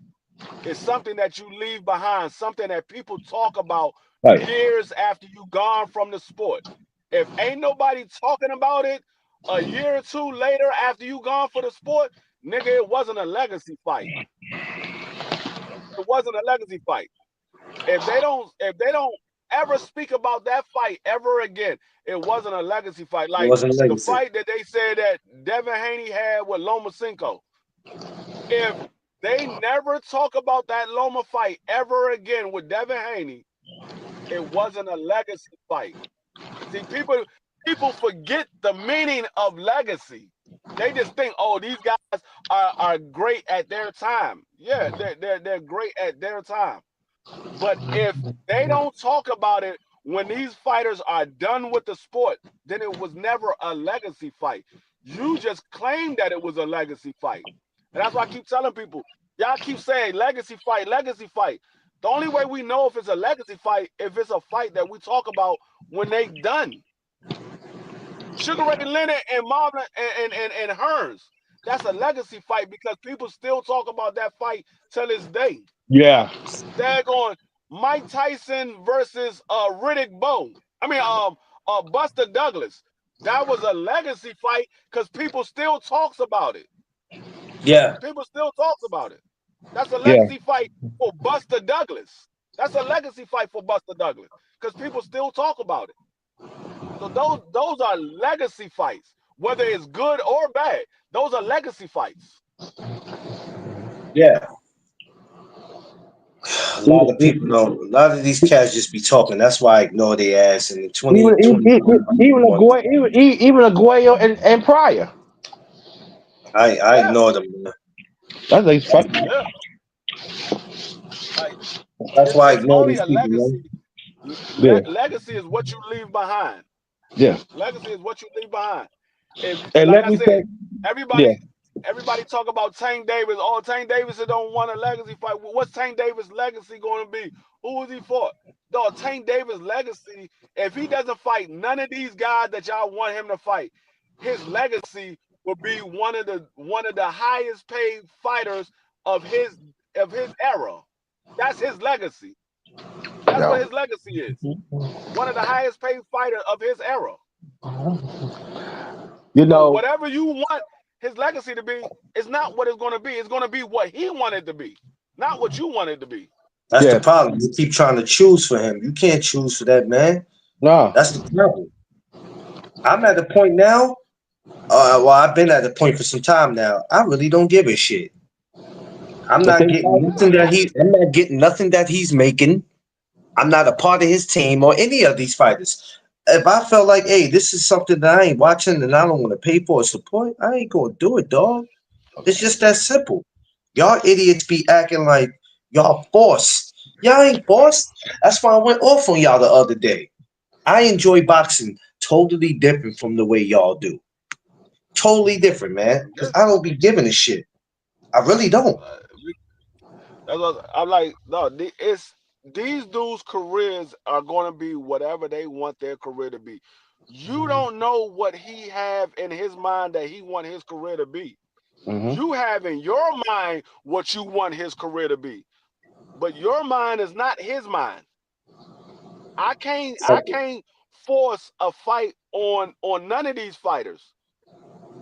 is something that you leave behind, something that people talk about Right. years after you gone from the sport. If ain't nobody talking about it a year or two later after you gone for the sport, nigga, it wasn't a legacy fight. It wasn't a legacy fight. If they don't ever speak about that fight ever again, it wasn't a legacy fight. It Like wasn't a the legacy. fight that they said that Devin Haney had with Lomachenko. If they never talk about that Loma fight ever again with Devin Haney, it wasn't a legacy fight. See, people forget the meaning of legacy. They just think, oh, these guys are great at their time. Yeah, they're great at their time. But if they don't talk about it when these fighters are done with the sport, then it was never a legacy fight. You just claimed that it was a legacy fight. And that's why I keep telling people, y'all keep saying legacy fight, legacy fight. The only way we know if it's a legacy fight, if it's a fight that we talk about when they done. Sugar Ray Leonard and Marvin and Hearns, that's a legacy fight because people still talk about that fight till this day. Yeah. They're going Mike Tyson versus Riddick Bowe. I mean, Buster Douglas. That was a legacy fight because people still talks about it. Yeah. People still talks about it. That's a Yeah. legacy fight for Buster Douglas. That's a legacy fight for Buster Douglas because people still talk about it. So those are legacy fights, whether it's good or bad. Those are legacy fights. Yeah. A lot of people don't. A lot of these cats just be talking. That's why I ignore their ass. And in Even 2020, even Aguayo and Pryor. I Yeah, ignore them. Man. That's like fuck. yeah. Like That's why I it's ignore only these a people, man. legacy. Yeah. Legacy is what you leave behind. Yeah. Legacy is what you leave behind. If, And like let I me said, say, yeah. everybody talk about Tank Davis. Oh, Tank Davis don't want a legacy fight. What's Tank Davis' legacy going to be? Who was he for? Dog, Tank Davis' legacy, if he doesn't fight none of these guys that y'all want him to fight, his legacy will be one of the highest paid fighters of his era. That's his legacy. That's what No. his legacy is. One of the highest paid fighters of his era. You So know, whatever you want his legacy to be is not what it's going to be. It's going to be what he wanted to be, not what you want it to be. That's the Yeah. problem. You keep trying to choose for him. You can't choose for that man. Nah. That's the problem. I'm at the point now. Well, I've been at the point for some time now. I really don't give a shit. I'm If not they getting fight, nothing that I'm not getting nothing that he's making. I'm not a part of his team or any of these fighters. If I felt like, hey, this is something that I ain't watching and I don't want to pay for or support, I ain't gonna do it, dog. It's just that simple. Y'all idiots be acting like y'all forced. Y'all ain't forced. That's why I went off on y'all the other day. I enjoy boxing totally different from the way y'all do. Totally different, man. Because Yeah. I don't be giving a shit. I really don't. That's what I'm like. No, it's these dudes' careers are going to be whatever they want their career to be. You don't know what he have in his mind that he want his career to be. Mhm. You have in your mind what you want his career to be, but your mind is not his mind. I can't force a fight on none of these fighters.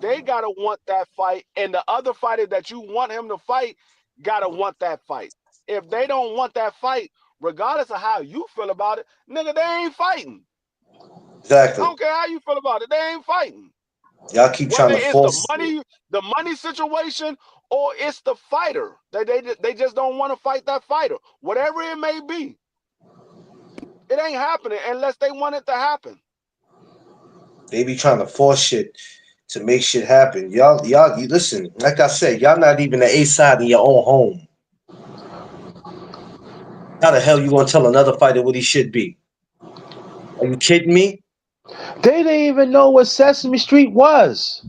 They gotta want that fight, and the other fighter that you want him to fight gotta want that fight. If they don't want that fight, regardless of how you feel about it, nigga, they ain't fighting. I Exactly. don't care how you feel about it, they ain't fighting. Y'all keep trying Whether to it's force it. the money situation, or it's the fighter. They just don't want to fight that fighter. Whatever it may be, it ain't happening unless they want it to happen. They be trying to force shit to make shit happen. You listen, like I said, y'all not even the A side in your own home. How the hell you gonna tell another fighter what he should be? Are you kidding me? They didn't even know what Sesame Street was.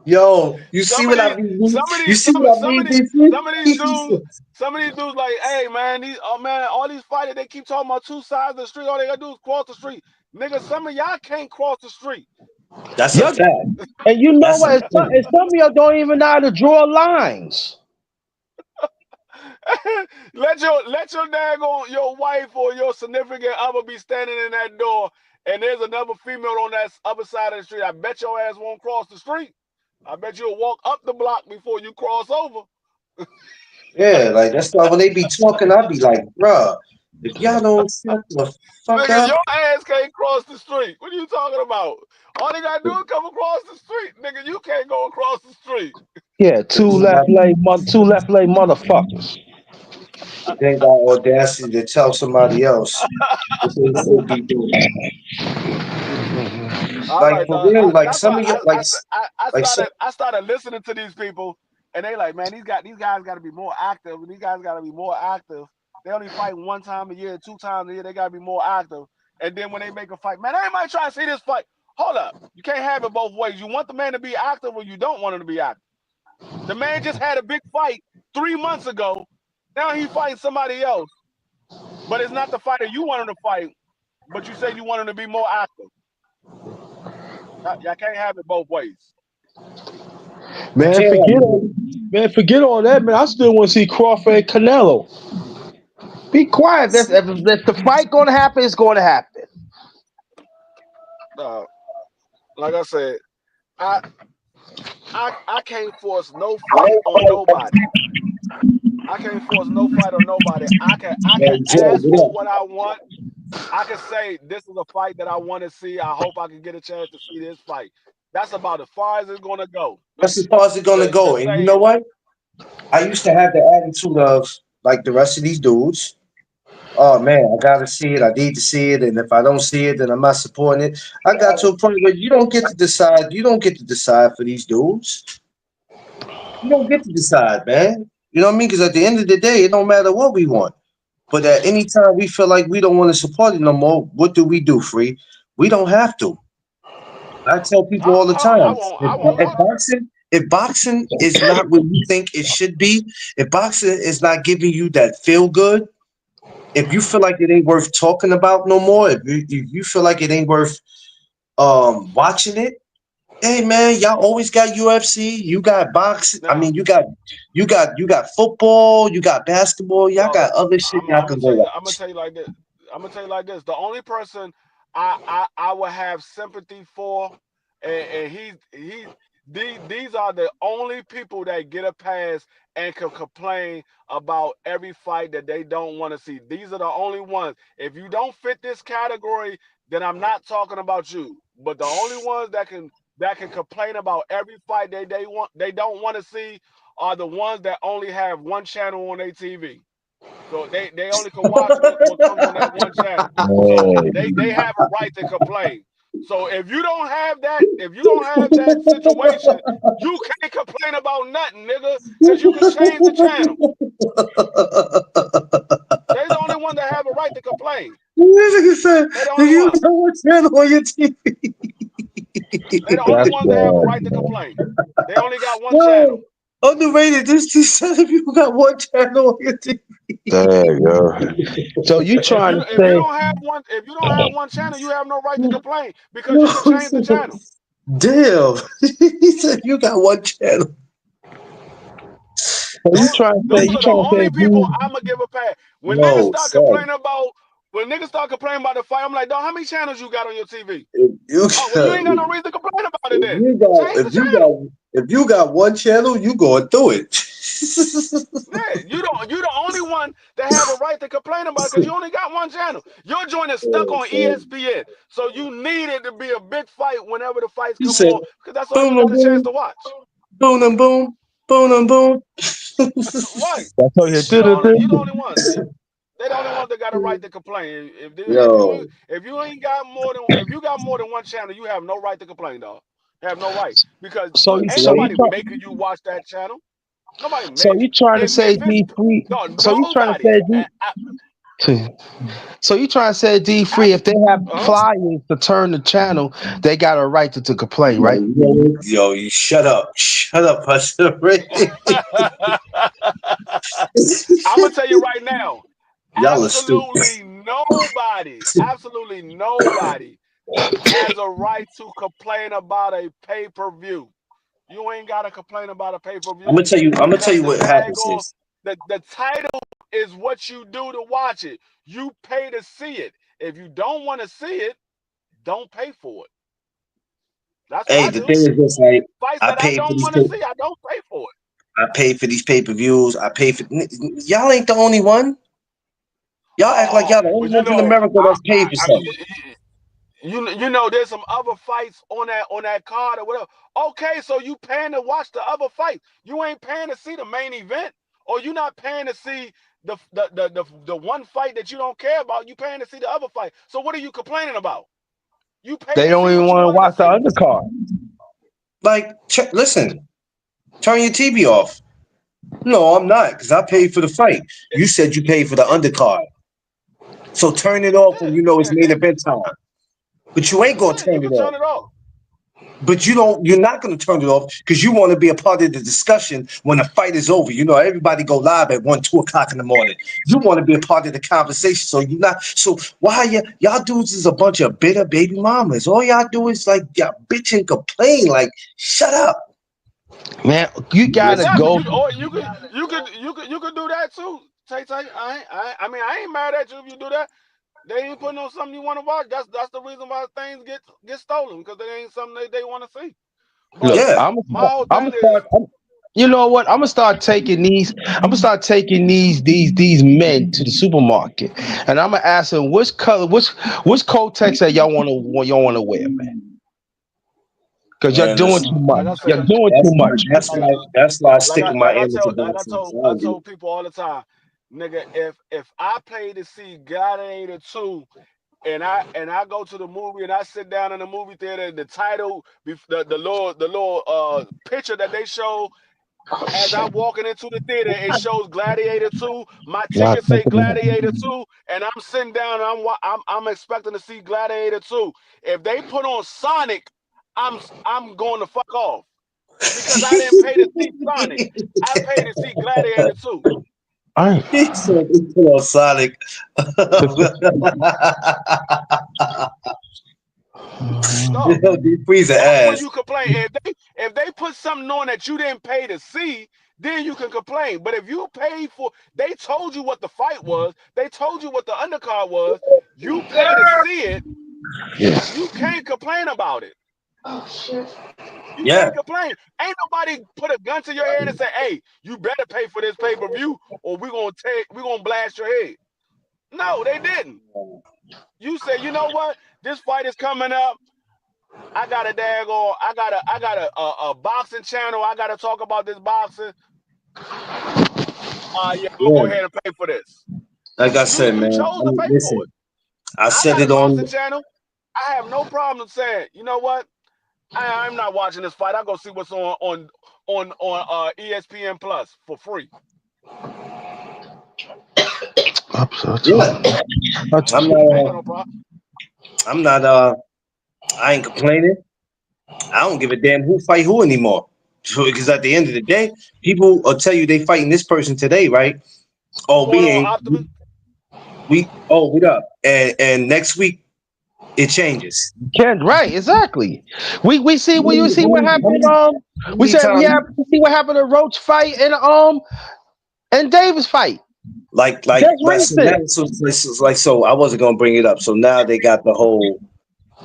Yo, you see Some of what I these, mean? some of You these, see what I mean, some of these dudes, like, hey man, all these fighters, they keep talking about two sides of the street. All they gotta do is cross the street, nigga. Some of y'all can't cross the street. That's a Y'all, fact. and you know That's a what? fact. And some of y'all don't even know how to draw lines. let your daggone your wife or your significant other be standing in that door, and there's another female on that other side of the street. I bet your ass won't cross the street. I bet you'll walk up the block before you cross over. Yeah, like that's why when they be talking, I be like, bruh, if y'all don't shut the fuck Nigga, up, your ass can't cross the street. What are you talking about? All they gotta do is come across the street. Nigga, you can't go across the street. Yeah, if you two left leg motherfuckers. ain't got audacity to tell somebody else what they should be doing. I'm Like like, for dog, real, like that's some why of you, like I like some, started listening to these people, and they like, man, these guys got to be more active. And these guys got to be more active. They only fight one time a year, two times a year. They got to be more active. And then when they make a fight, man, everybody trying to see this fight. Hold up, you can't have it both ways. You want the man to be active, or you don't want him to be active. The man just had a big fight 3 months ago. Now he fighting somebody else, but it's not the fighter you want him to fight. But you say you want him to be more active. Y'all can't have it both ways. you Man, can't forget all that, man. I still want to see Crawford and Canelo. Be quiet. If the fight gonna happen, it's gonna happen. Uh, like I said, I I can't force no fight on nobody. I can't force no fight on nobody. I can Hey, Joe, ask for what up? what I want. I can say this is a fight that I want to see. I hope I can get a chance to see this fight. That's about as far as it's gonna go. That's as far as it's gonna To go. And you say know what? I used to have the attitude of like the rest of these dudes. Oh man, I gotta see it. I need to see it, and if I don't see it, then I'm not supporting it. I got to a point where you don't get to decide. You don't get to decide for these dudes. You don't get to decide, man. You know what I mean? Because at the end of the day, it don't matter what we want. But at any time we feel like we don't want to support it no more, what do? Free? We don't have to. I tell people all the I time, won't. if, I won't. if boxing is not what you think it should be, if boxing is not giving you that feel good, if you feel like it ain't worth talking about no more, if you feel like it ain't worth watching it, hey man, y'all always got UFC, you got boxing. I Now, mean, you got football, you got basketball, y'all dog, got other shit I'm y'all gonna can tell go you. I'm gonna watch. tell you like this. I'm gonna tell you like this. The only person I would have sympathy for, and these are the only people that get a pass and can complain about every fight that they don't want to see. These are the only ones. If you don't fit this category, then I'm not talking about you. But the only ones that can complain about every fight they don't want to see are the ones that only have one channel on their TV. So they only can watch what comes on that one channel. So they have a right to complain. So if you don't have that situation, you can't complain about nothing, nigga, because you can change the channel. They're the only one that have a right to complain. Nigga said, They're the "Do only you one. know what channel on your TV?" They're the only ones that have a right to complain. They only got one Yo, channel. underrated. This said if you got one channel on your TV. There you go. So you trying to If you say don't have one channel, you have no right to complain because Yo, you can change the channel. damn. He said you got one channel. you trying to Those say are the only people dude, I'm gonna give a pass. When niggas No, start son. complaining about the fight, I'm like, dog, how many channels you got on your TV? If you Oh, well, you got, ain't got no reason to complain about it if then. you got, Change the channel. if you got one channel, you going through it. Yeah, you're the only one that have a right to complain about it because you only got one channel. Your joint is stuck on ESPN, so you need it to be a big fight whenever the fights You come said on because that's all you boom and got a chance boom, to watch. boom and boom, boom and boom. Right? that's all you You the only one. They the only ones that got a right to complain. Yo, If you got more than one channel, you have no right to complain, dog. You have no right because so you ain't so you nobody try, making you watch that channel. Nobody so made you you. trying to say If it's D free dog, so you trying to nobody. say so you trying to say D free if they have flyers to turn the channel, they got a right to complain, right? yo, you shut up, Hustle Ray. I'm gonna tell you right now, Y'all are stupid. absolutely nobody has a right to complain about a pay-per-view. You ain't gotta complain about a pay-per-view I'm gonna tell because you the what tag happens on is. the title is what you do to watch it. You pay to see it. If you don't want to see it, don't pay for it. That's what Hey, I the do. thing is this, like, Fights I that I paid for don't these want to pay, see, I don't pay for it. I paid for these pay-per-views. Y'all ain't the only one. Y'all act like y'all the only But you ones in know, America that's paid for something. you know, there's some other fights on that card or whatever. Okay, so you paying to watch the other fight. You ain't paying to see the main event, or you not paying to see the one fight that you don't care about. You paying to see the other fight. So what are you complaining about? You pay They to don't see even what you want to wanted to watch the see. undercard. Like, listen, turn your TV off. No, I'm not, because I paid for the fight. You said you paid for the undercard. So turn it off when Yeah, you know it's main event time. But you ain't gonna you turn it can off. turn it off. But you're not gonna turn it off because you want to be a part of the discussion when the fight is over. You know, everybody go live at 1, 2 o'clock in the morning. You want to be a part of the conversation. So you're not so why y'all dudes is a bunch of bitter baby mamas. All y'all do is like y'all bitch and complain. Like, shut up. Man, you gotta Exactly. go. You could do that too. Tay, I mean, I ain't mad at you if you do that. They ain't putting on something you want to watch. That's the reason why things get stolen because they ain't something they want to see. But Look, Yeah. my whole I'm gonna thing is, start. You know what? I'm gonna start taking these. I'm gonna start taking these men to the supermarket, and I'm gonna ask them which color, which Kotex that y'all wanna wear, man. Because you're Man, doing listen. too much. like I You're said, doing too much. That's why I stick with my amateur boxing. I told people all the time, nigga, if I pay to see Gladiator 2 and I go to the movie and I sit down in the movie theater, the title, the little picture that they show as I'm walking into the theater, it shows Gladiator 2. My Not ticket say taking Gladiator 2, and I'm sitting down and I'm expecting to see Gladiator 2. If they put on Sonic, I'm going to fuck off because I didn't pay to see Sonic. I paid to see Gladiator 2. all right. He said he put on Sonic. No. Deep freezer That's when ass. you complain. If they put something on that you didn't pay to see, then you can complain. But if you paid for, they told you what the fight was, they told you what the undercard was, you pay to see it. You can't complain about it. You Yeah. can't complain. Ain't nobody put a gun to your head and say, "Hey, you better pay for this pay-per-view, or we're gonna blast your head." No, they didn't. You say, you know what? This fight is coming up. I got a boxing channel. I gotta talk about this boxing. Yeah, we'll go ahead and pay for this. Like I said, You man, chose to pay listen, for it. I I said got a it on. boxing channel. I have no problem saying, you know what? I'm not watching this fight. I'll go see what's on ESPN Plus for free. Yeah. I'm not. I ain't complaining. I don't give a damn who fight who anymore. Because at the end of the day, people will tell you they fighting this person today, right? Oh, Going we on, ain't. Optimus? We what up? And next week it changes. Right, exactly. We see what you see what happened. We see what happened to Roach fight and Davis fight. Like so I wasn't gonna bring it up. So now they got the whole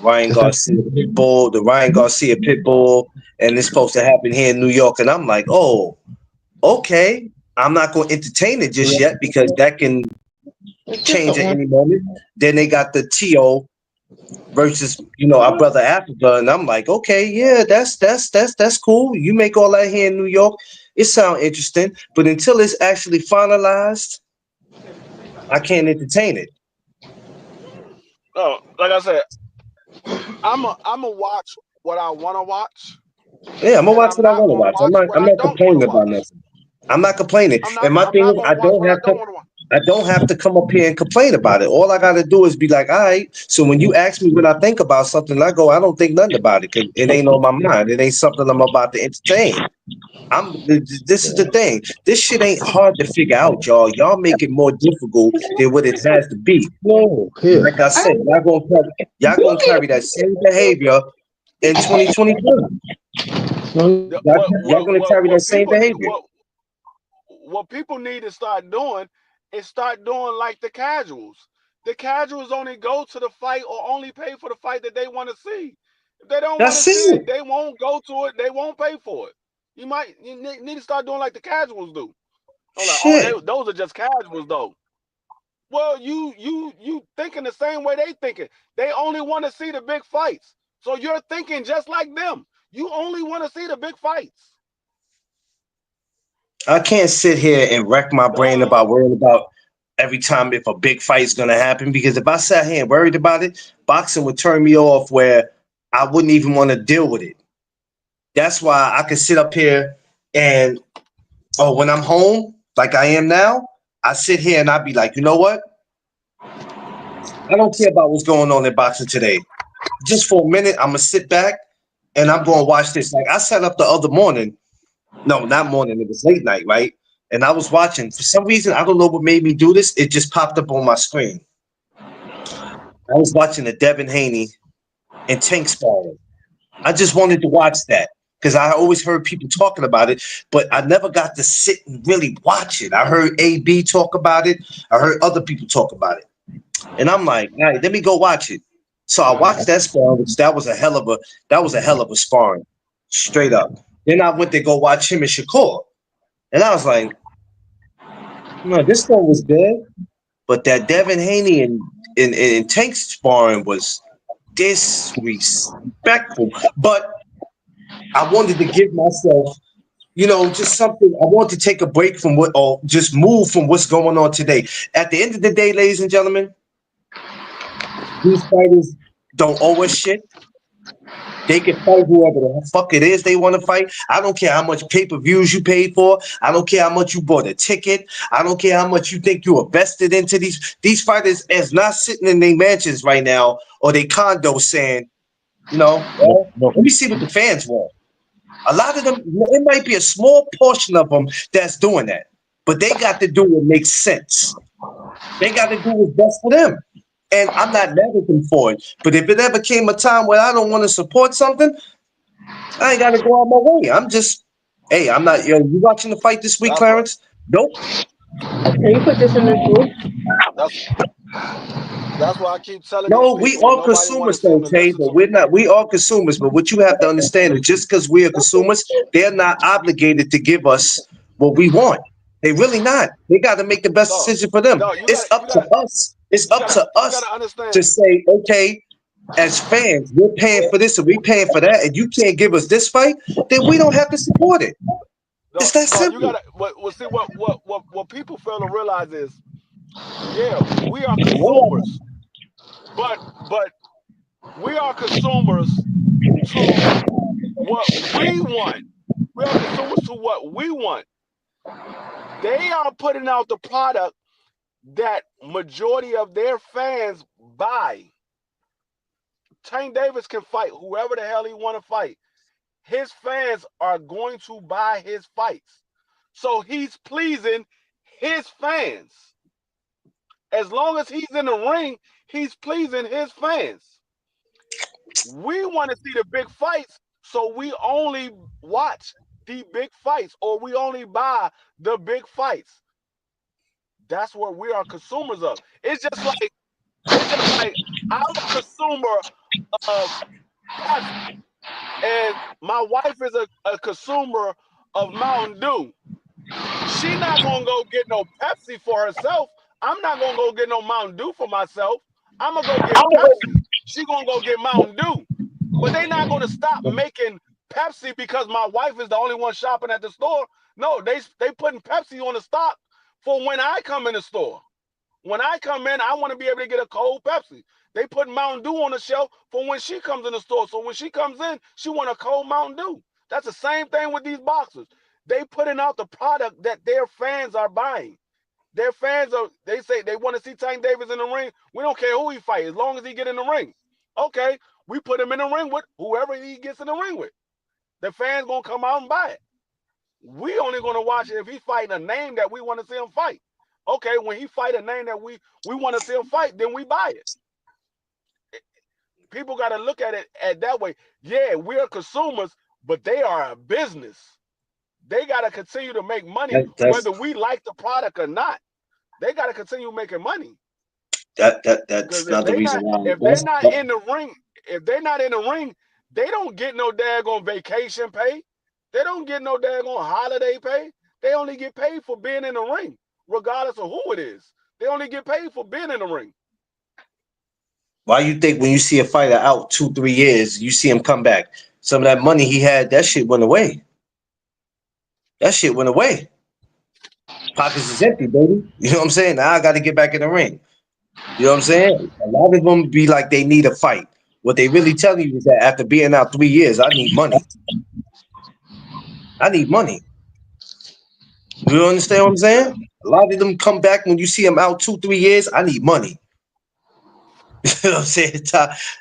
Ryan Garcia pit bull, and it's supposed to happen here in New York. And I'm like, oh, okay. I'm not gonna entertain it just yet because that can change at any moment. Then they got the TO versus our brother Africa, and I'm like, okay, yeah, that's cool. You make all that here in New York, it sounds interesting, but until it's actually finalized, I can't entertain it. No, like I said, I'm a watch what I want to watch. Yeah, I'm gonna watch what I want to watch. I'm not complaining about nothing. I'm not complaining. And my thing is, I don't have to come up here and complain about it. All I got to do is be like, all right. So when you ask me what I think about something, I go, I don't think nothing about it because it ain't on my mind. It ain't something I'm about to entertain. This is the thing. This shit ain't hard to figure out, y'all. Y'all make it more difficult than what it has to be. Like I said, y'all gonna carry that same behavior in 2022. Y'all gonna carry that same behavior. What people need to start doing is start doing like the casuals. The casuals only go to the fight or only pay for the fight that they want to see. If they don't want to see it, they won't go to it. They won't pay for it. You need to start doing like the casuals do. Those are just casuals though. Well, you thinking the same way they thinking. They only want to see the big fights. So you're thinking just like them. You only want to see the big fights. I can't sit here and wreck my brain about worrying about every time if a big fight is going to happen, because if I sat here and worried about it, boxing would turn me off where I wouldn't even want to deal with it. That's why I could sit up here and, when I'm home, like I am now, I sit here and I'd be like, you know what? I don't care about what's going on in boxing today. Just for a minute, I'm going to sit back and I'm going to watch this. Like I sat up the other morning. No, not morning. It was late night, right? And I was watching. For some reason, I don't know what made me do this. It just popped up on my screen. I was watching the Devin Haney and Tank sparring. I just wanted to watch that because I always heard people talking about it, but I never got to sit and really watch it. I heard AB talk about it. I heard other people talk about it. And I'm like, all right, let me go watch it. So I watched that sparring, which that was a hell of a sparring, straight up. Then I went to go watch him and Shakur. And I was like, no, this one was good. But that Devin Haney and Tank sparring was disrespectful. But I wanted to give myself, just something. I want to take a break from or just move from what's going on today. At the end of the day, ladies and gentlemen, these fighters don't owe us shit. They can fight whoever the fuck it is they want to fight. I don't care how much pay-per-views you paid for. I don't care how much you bought a ticket. I don't care how much you think you invested into these fighters as not sitting in their mansions right now or their condos saying, let me see what the fans want. A lot of them, it might be a small portion of them that's doing that, but they got to do what makes sense. They got to do what's best for them. And I'm not mad at them for it. But if it ever came a time where I don't want to support something, I ain't got to go out my way. I'm just, I'm not, you watching the fight this week, Clarence? Nope. Can you put this in the group? That's why I keep telling these No, we people. are Nobody want to consumers seem though, to Tay, listen but to me. we're not. We are consumers, but what you have to understand is just because we are consumers, they're not obligated to give us what we want. They really not. They got to make the best No, decision for them. no, It's up to us. It's up to you us gotta to understand. say, okay, as fans, we're paying for this and we're paying for that, and you can't give us this fight, then we don't have to support it. No, It's that no, you simple. gotta. See what people fail to realize is, yeah, we are consumers, but we are consumers to what we want. We are consumers to what we want. They are putting out the product that majority of their fans buy. Tank Davis can fight whoever the hell he want to fight. His fans are going to buy his fights. So he's pleasing his fans. As long as he's in the ring, he's pleasing his fans. We want to see the big fights, so we only watch the big fights or we only buy the big fights. That's what we are consumers of. It's just like I'm a consumer of Pepsi, and my wife is a consumer of Mountain Dew. She not gonna go get no Pepsi for herself. I'm not gonna go get no Mountain Dew for myself. I'm gonna go get Pepsi. She gonna go get Mountain Dew. But they not gonna stop making Pepsi because my wife is the only one shopping at the store. No, they putting Pepsi on the stock for when I come in the store. When I come in, I want to be able to get a cold Pepsi. They put Mountain Dew on the shelf for when she comes in the store. So when she comes in, she want a cold Mountain Dew. That's the same thing with these boxers. They putting out the product that their fans are buying. Their fans they say they want to see Tank Davis in the ring. We don't care who he fight, as long as he get in the ring. Okay, we put him in the ring with whoever he gets in the ring with. The fans gonna come out and buy it. We only gonna watch it if he fighting a name that we want to see him fight. Okay, when he fight a name that we want to see him fight, then we buy it. People got to look at it at that way. Yeah, we're consumers, but they are a business. They got to continue to make money, whether we like the product or not. They got to continue making money. That's not the reason why. If they're not in the ring, they don't get no daggone vacation pay. They don't get no daggone holiday pay. They only get paid for being in the ring, regardless of who it is. They only get paid for being in the ring. Why you think when you see a fighter out 2-3 years, you see him come back? Some of that money he had, that shit went away. That shit went away. Pockets is empty, baby. You know what I'm saying? Now I got to get back in the ring. You know what I'm saying? A lot of them be like they need a fight. What they really tell you is that after being out 3 years, I need money. I need money. You understand what I'm saying? A lot of them come back when you see them out 2-3 years. I need money. You know what I'm saying?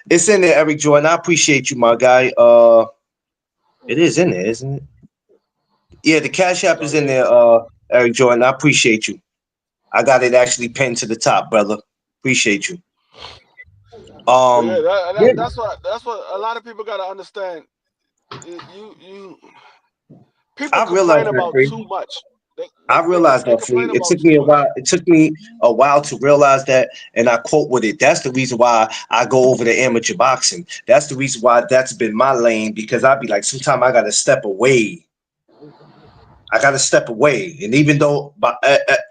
It's in there, Eric Jordan. I appreciate you, my guy. It is in there, isn't it? Yeah, the Cash App is in there, Eric Jordan. I appreciate you. I got it actually pinned to the top, brother. Appreciate you. That's what a lot of people got to understand. People complain about too much. I realized that. It took me a while. It took me a while to realize that, and I quote with it. That's the reason why I go over to amateur boxing. That's the reason why that's been my lane, because I'd be like, sometimes I got to step away. And even though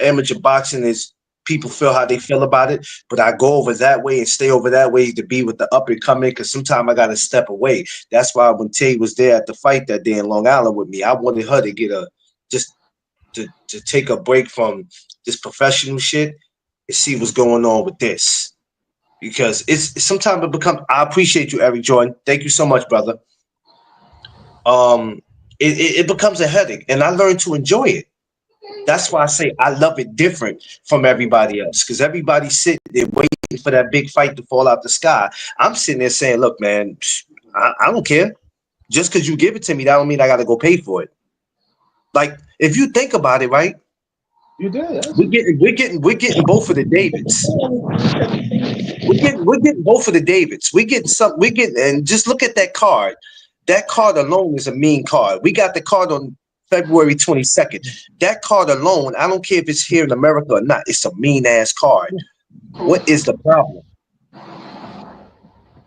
amateur boxing is, people feel how they feel about it, but I go over that way and stay over that way to be with the up and coming, because sometimes I got to step away. That's why when Tay was there at the fight that day in Long Island with me, I wanted her to get to take a break from this professional shit and see what's going on with this. Because it's sometimes it becomes, I appreciate you, Eric Jordan. Thank you so much, brother. It becomes a headache, and I learned to enjoy it. That's why I say I love it different from everybody else, because everybody's sitting there waiting for that big fight to fall out the sky. I'm sitting there saying, look, man, I don't care. Just because you give it to me, that don't mean I got to go pay for it. Like, if you think about it, right? You did. We're getting both of the Davids. We're getting both of the Davids. And just look at that card. That card alone is a mean card. We got the card on February 22nd. That card alone, I don't care if it's here in America or not, it's a mean ass card. What is the problem?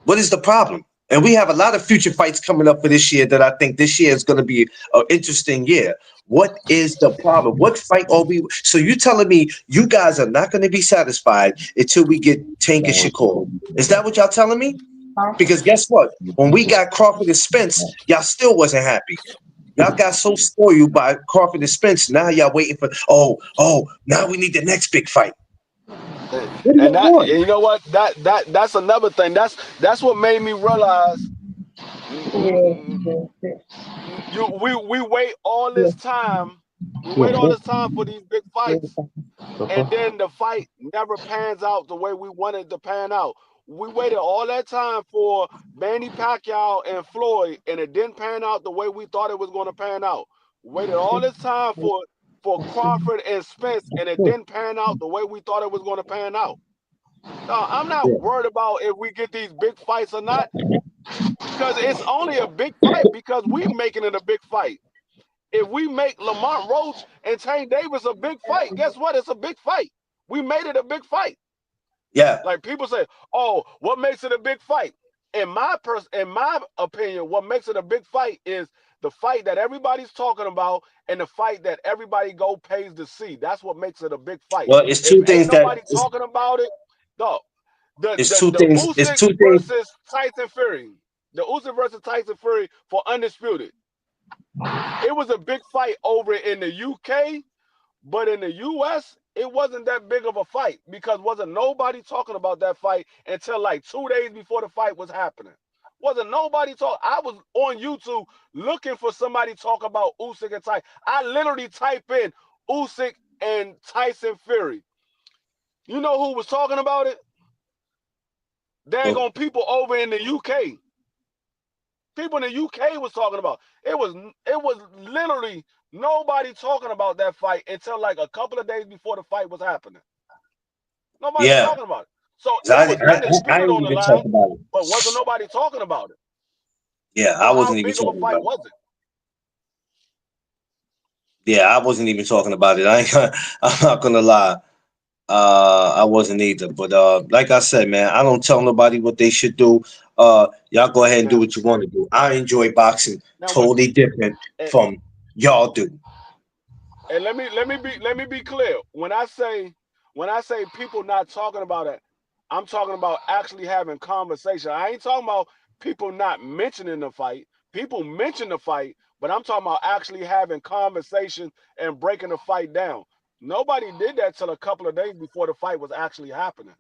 What is the problem? And we have a lot of future fights coming up for this year that I think this year is going to be an interesting year. What is the problem? What fight are we? So you telling me you guys are not going to be satisfied until we get Tank and Shakur? Is that what y'all telling me? Because guess what? When we got Crawford and Spence, y'all still wasn't happy. Y'all got so spoiled by Crawford and Spence. Now y'all waiting for now we need the next big fight. What do And y'all want? you know what? That's another thing. That's what made me realize. We wait all this time. We wait all this time for these big fights, and then the fight never pans out the way we wanted to pan out. We waited all that time for Manny Pacquiao and Floyd, and it didn't pan out the way we thought it was going to pan out. We waited all this time for Crawford and Spence, and it didn't pan out the way we thought it was going to pan out. No, I'm not worried about if we get these big fights or not, because it's only a big fight because we're making it a big fight. If we make Lamont Roach and Tank Davis a big fight, guess what? It's a big fight. We made it a big fight. Yeah. Like people say, "Oh, what makes it a big fight?" In my opinion, what makes it a big fight is the fight that everybody's talking about and the fight that everybody pays to see. That's what makes it a big fight. Well, it's two If things ain't nobody talking about it, no. it's two things. It's Usyk two things. versus Tyson Fury. The Usyk versus Tyson Fury for undisputed. It was a big fight over in the UK, but in the US, it wasn't that big of a fight because wasn't nobody talking about that fight until like 2 days before the fight was happening. Wasn't nobody talk. I was on YouTube looking for somebody talk about Usyk and Tyson. I literally type in Usyk and Tyson Fury. You know who was talking about it? Daggone people over in the UK. People in the UK was talking about it. Was literally nobody talking about that fight until like a couple of days before the fight was happening. Nobody was talking about it. So it was undisputed on the line, but wasn't nobody talking about it. Yeah, So I wasn't how even big of a talking fight about was it. it? Yeah, I wasn't even talking about it. I'm not gonna lie. I wasn't either. But like I said, man, I don't tell nobody what they should do. Y'all go ahead and do what you want to do. I enjoy boxing totally different from y'all do. And let me be clear. When I say people not talking about it, I'm talking about actually having conversation. I ain't talking about people not mentioning the fight. People mention the fight, but I'm talking about actually having conversation and breaking the fight down. Nobody did that till a couple of days before the fight was actually happening.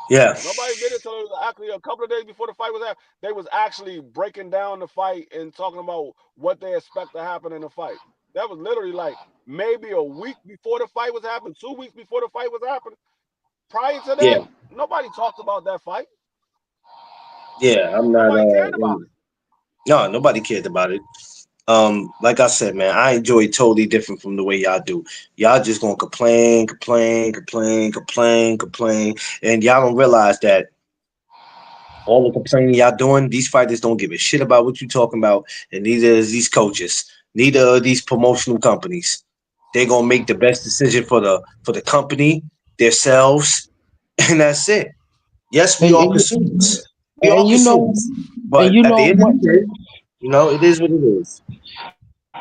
Yeah. Nobody did it till it was actually a couple of days before the fight was happening. They was actually breaking down the fight and talking about what they expect to happen in the fight. That was literally like maybe a week before the fight was happening, 2 weeks before the fight was happening. Prior to that, nobody talked about that fight. Yeah, I'm not. Nobody cared about it. No, nobody cared about it. Like I said, man, I enjoy it totally different from the way y'all do. Y'all just gonna complain, and y'all don't realize that all the complaining y'all doing, these fighters don't give a shit about what you talking about, and neither is these coaches, neither are these promotional companies. They're gonna make the best decision for the company, themselves, and that's it. Yes, we are consumers. We are consumers. But at the end of the day, it is what it is.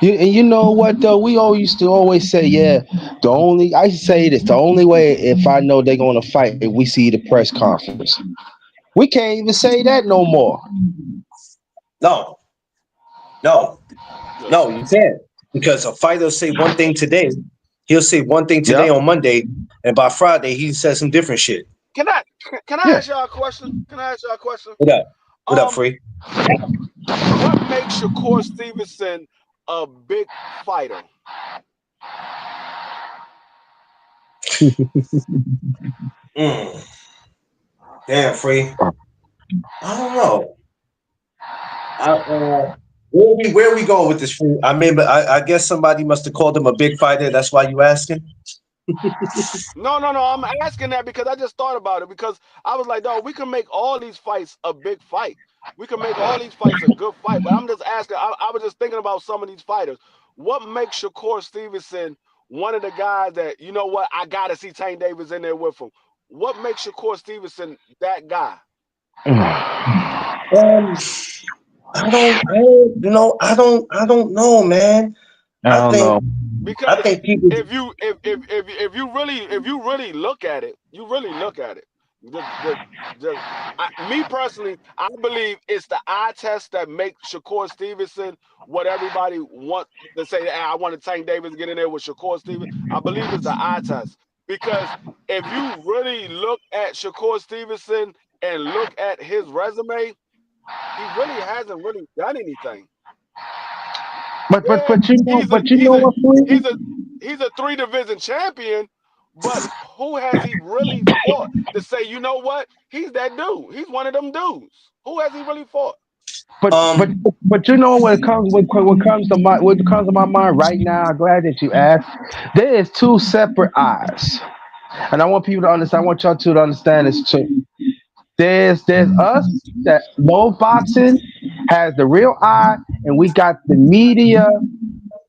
You know what though? We all used to always say, yeah, I used to say this, the only way if I know they're gonna fight, if we see the press conference. We can't even say that no more. No, you can't. Because a fighter say one thing today, he'll say one thing today on Monday, and by Friday he says some different shit. Can I ask y'all a question? What up, Free? What makes Shakur Stevenson a big fighter? Damn, Free. I don't know. Where we going with this? Free? I mean, but I guess somebody must have called him a big fighter. That's why you asking. No. I'm asking that because I just thought about it because I was like, no, we can make all these fights a big fight. We can make all these fights a good fight. But I'm just asking. I was just thinking about some of these fighters. What makes Shakur Stevenson one of the guys that, you know what, I got to see Tank Davis in there with him? What makes Shakur Stevenson that guy? I don't know, man. I I don't think, know. I Because think people. if you really look at it, you really look at it. Just me personally, I believe it's the eye test that makes Shakur Stevenson what everybody wants to say. "Hey, I want to Tank Davis get in there with Shakur Stevenson." I believe it's the eye test because if you really look at Shakur Stevenson and look at his resume, he really hasn't really done anything. But Yeah, he's a but you he's know a what, Free? he's a he's a three division champion, but who has he really fought to say, you know what? He's that dude. He's one of them dudes. Who has he really fought? But but Um, but you know what comes to my mind right now. I'm glad that you asked. There is two separate eyes, and I want people to understand. I want y'all to understand this too. There's us that know boxing has the real eye, and we got the media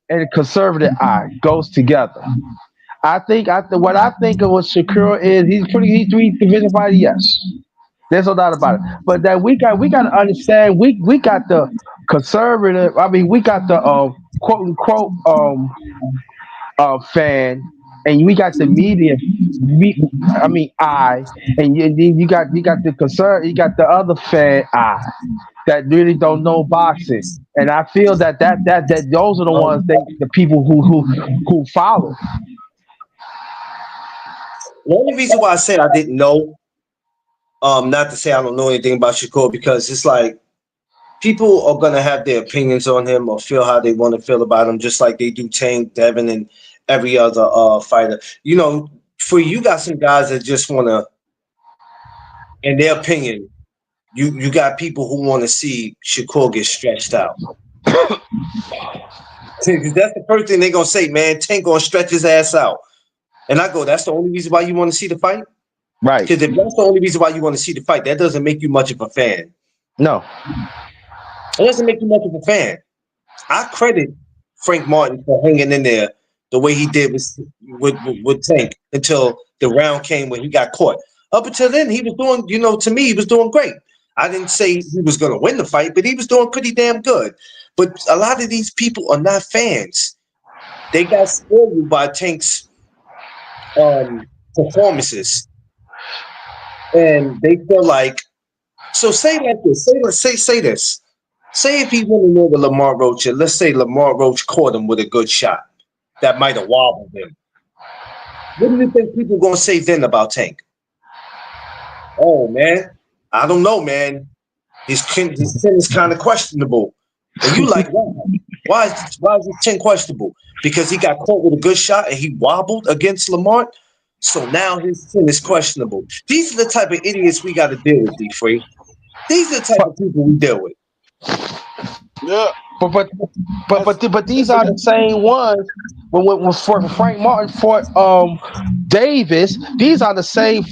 and the conservative eye goes together. What I think of what Shakur is, he's three division fighter, yes. There's no doubt about it. But that we got to understand we got the conservative. I mean, we got the quote unquote fan, and we got the media. I mean, eye, and then you got the you got the other fan eye that really don't know boxing. And I feel that those are the ones um, that the people who follow. the only reason why I said I didn't know, not to say I don't know anything about Shakur, because it's like people are gonna have their opinions on him or feel how they want to feel about him, just like they do Tank, Devin, and every other fighter. For you got some guys that just wanna, in their opinion, you got people who want to see Shakur get stretched out. 'Cause that's the first thing they're gonna say, man. Tank gonna stretch his ass out, and I go, that's the only reason why you want to see the fight. Right. Because if that's the only reason why you want to see the fight, that doesn't make you much of a fan. No. It doesn't make you much of a fan. I credit Frank Martin for hanging in there the way he did with Tank until the round came when he got caught. Up until then, he was doing, to me, he was doing great. I didn't say he was going to win the fight, but he was doing pretty damn good. But a lot of these people are not fans. They got spoiled by Tank's performances, and they feel like. So say like this. Say this. Say if he went in there with Lamar Roach, and let's say Lamar Roach caught him with a good shot that might have wobbled him. What do you think people gonna say then about Tank? Oh man, I don't know, man. His chin is kind of questionable. And you like, why is his chin questionable? Because he got caught with a good shot and he wobbled against Lamar. So now his chin is questionable. These are the type of idiots we got to deal with, D-Free. These are the type of people we deal with. Yeah. But these are the same ones when Frank Martin fought Davis. These are the same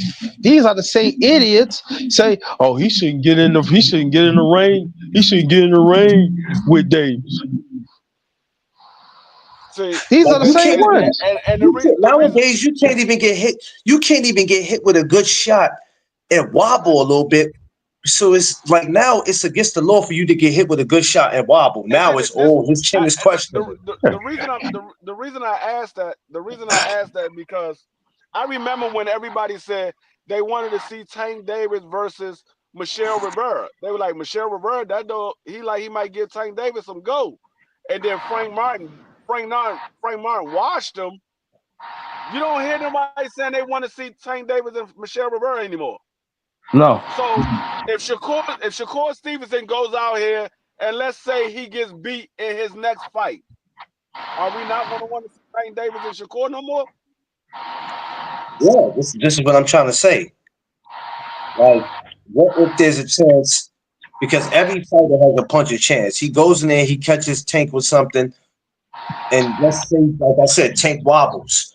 idiots say, oh, he shouldn't get in the ring. He shouldn't get in the ring with Davis. See, These Like are the you same can't ones. and the reason nowadays you can't even get hit. You can't even get hit with a good shot and wobble a little bit. So it's like now it's against the law for you to get hit with a good shot and wobble. and see Now it's this his chin is questionable. the reason I asked that because I remember when everybody said they wanted to see Tank Davis versus Michelle Rivera. They were like, Michelle Rivera, that though he might give Tank Davis some go. And then Frank Martin washed him. You don't hear nobody saying they want to see Tank Davis and Michelle Rivera anymore. No. So if Shakur Stevenson goes out here and let's say he gets beat in his next fight, are we not going to want to see Tank Davis and Shakur no more? Yeah, this is what I'm trying to say. Like, what if there's a chance? Because every fighter has a punch of chance. He goes in there, he catches Tank with something, and let's say, like I said, Tank wobbles.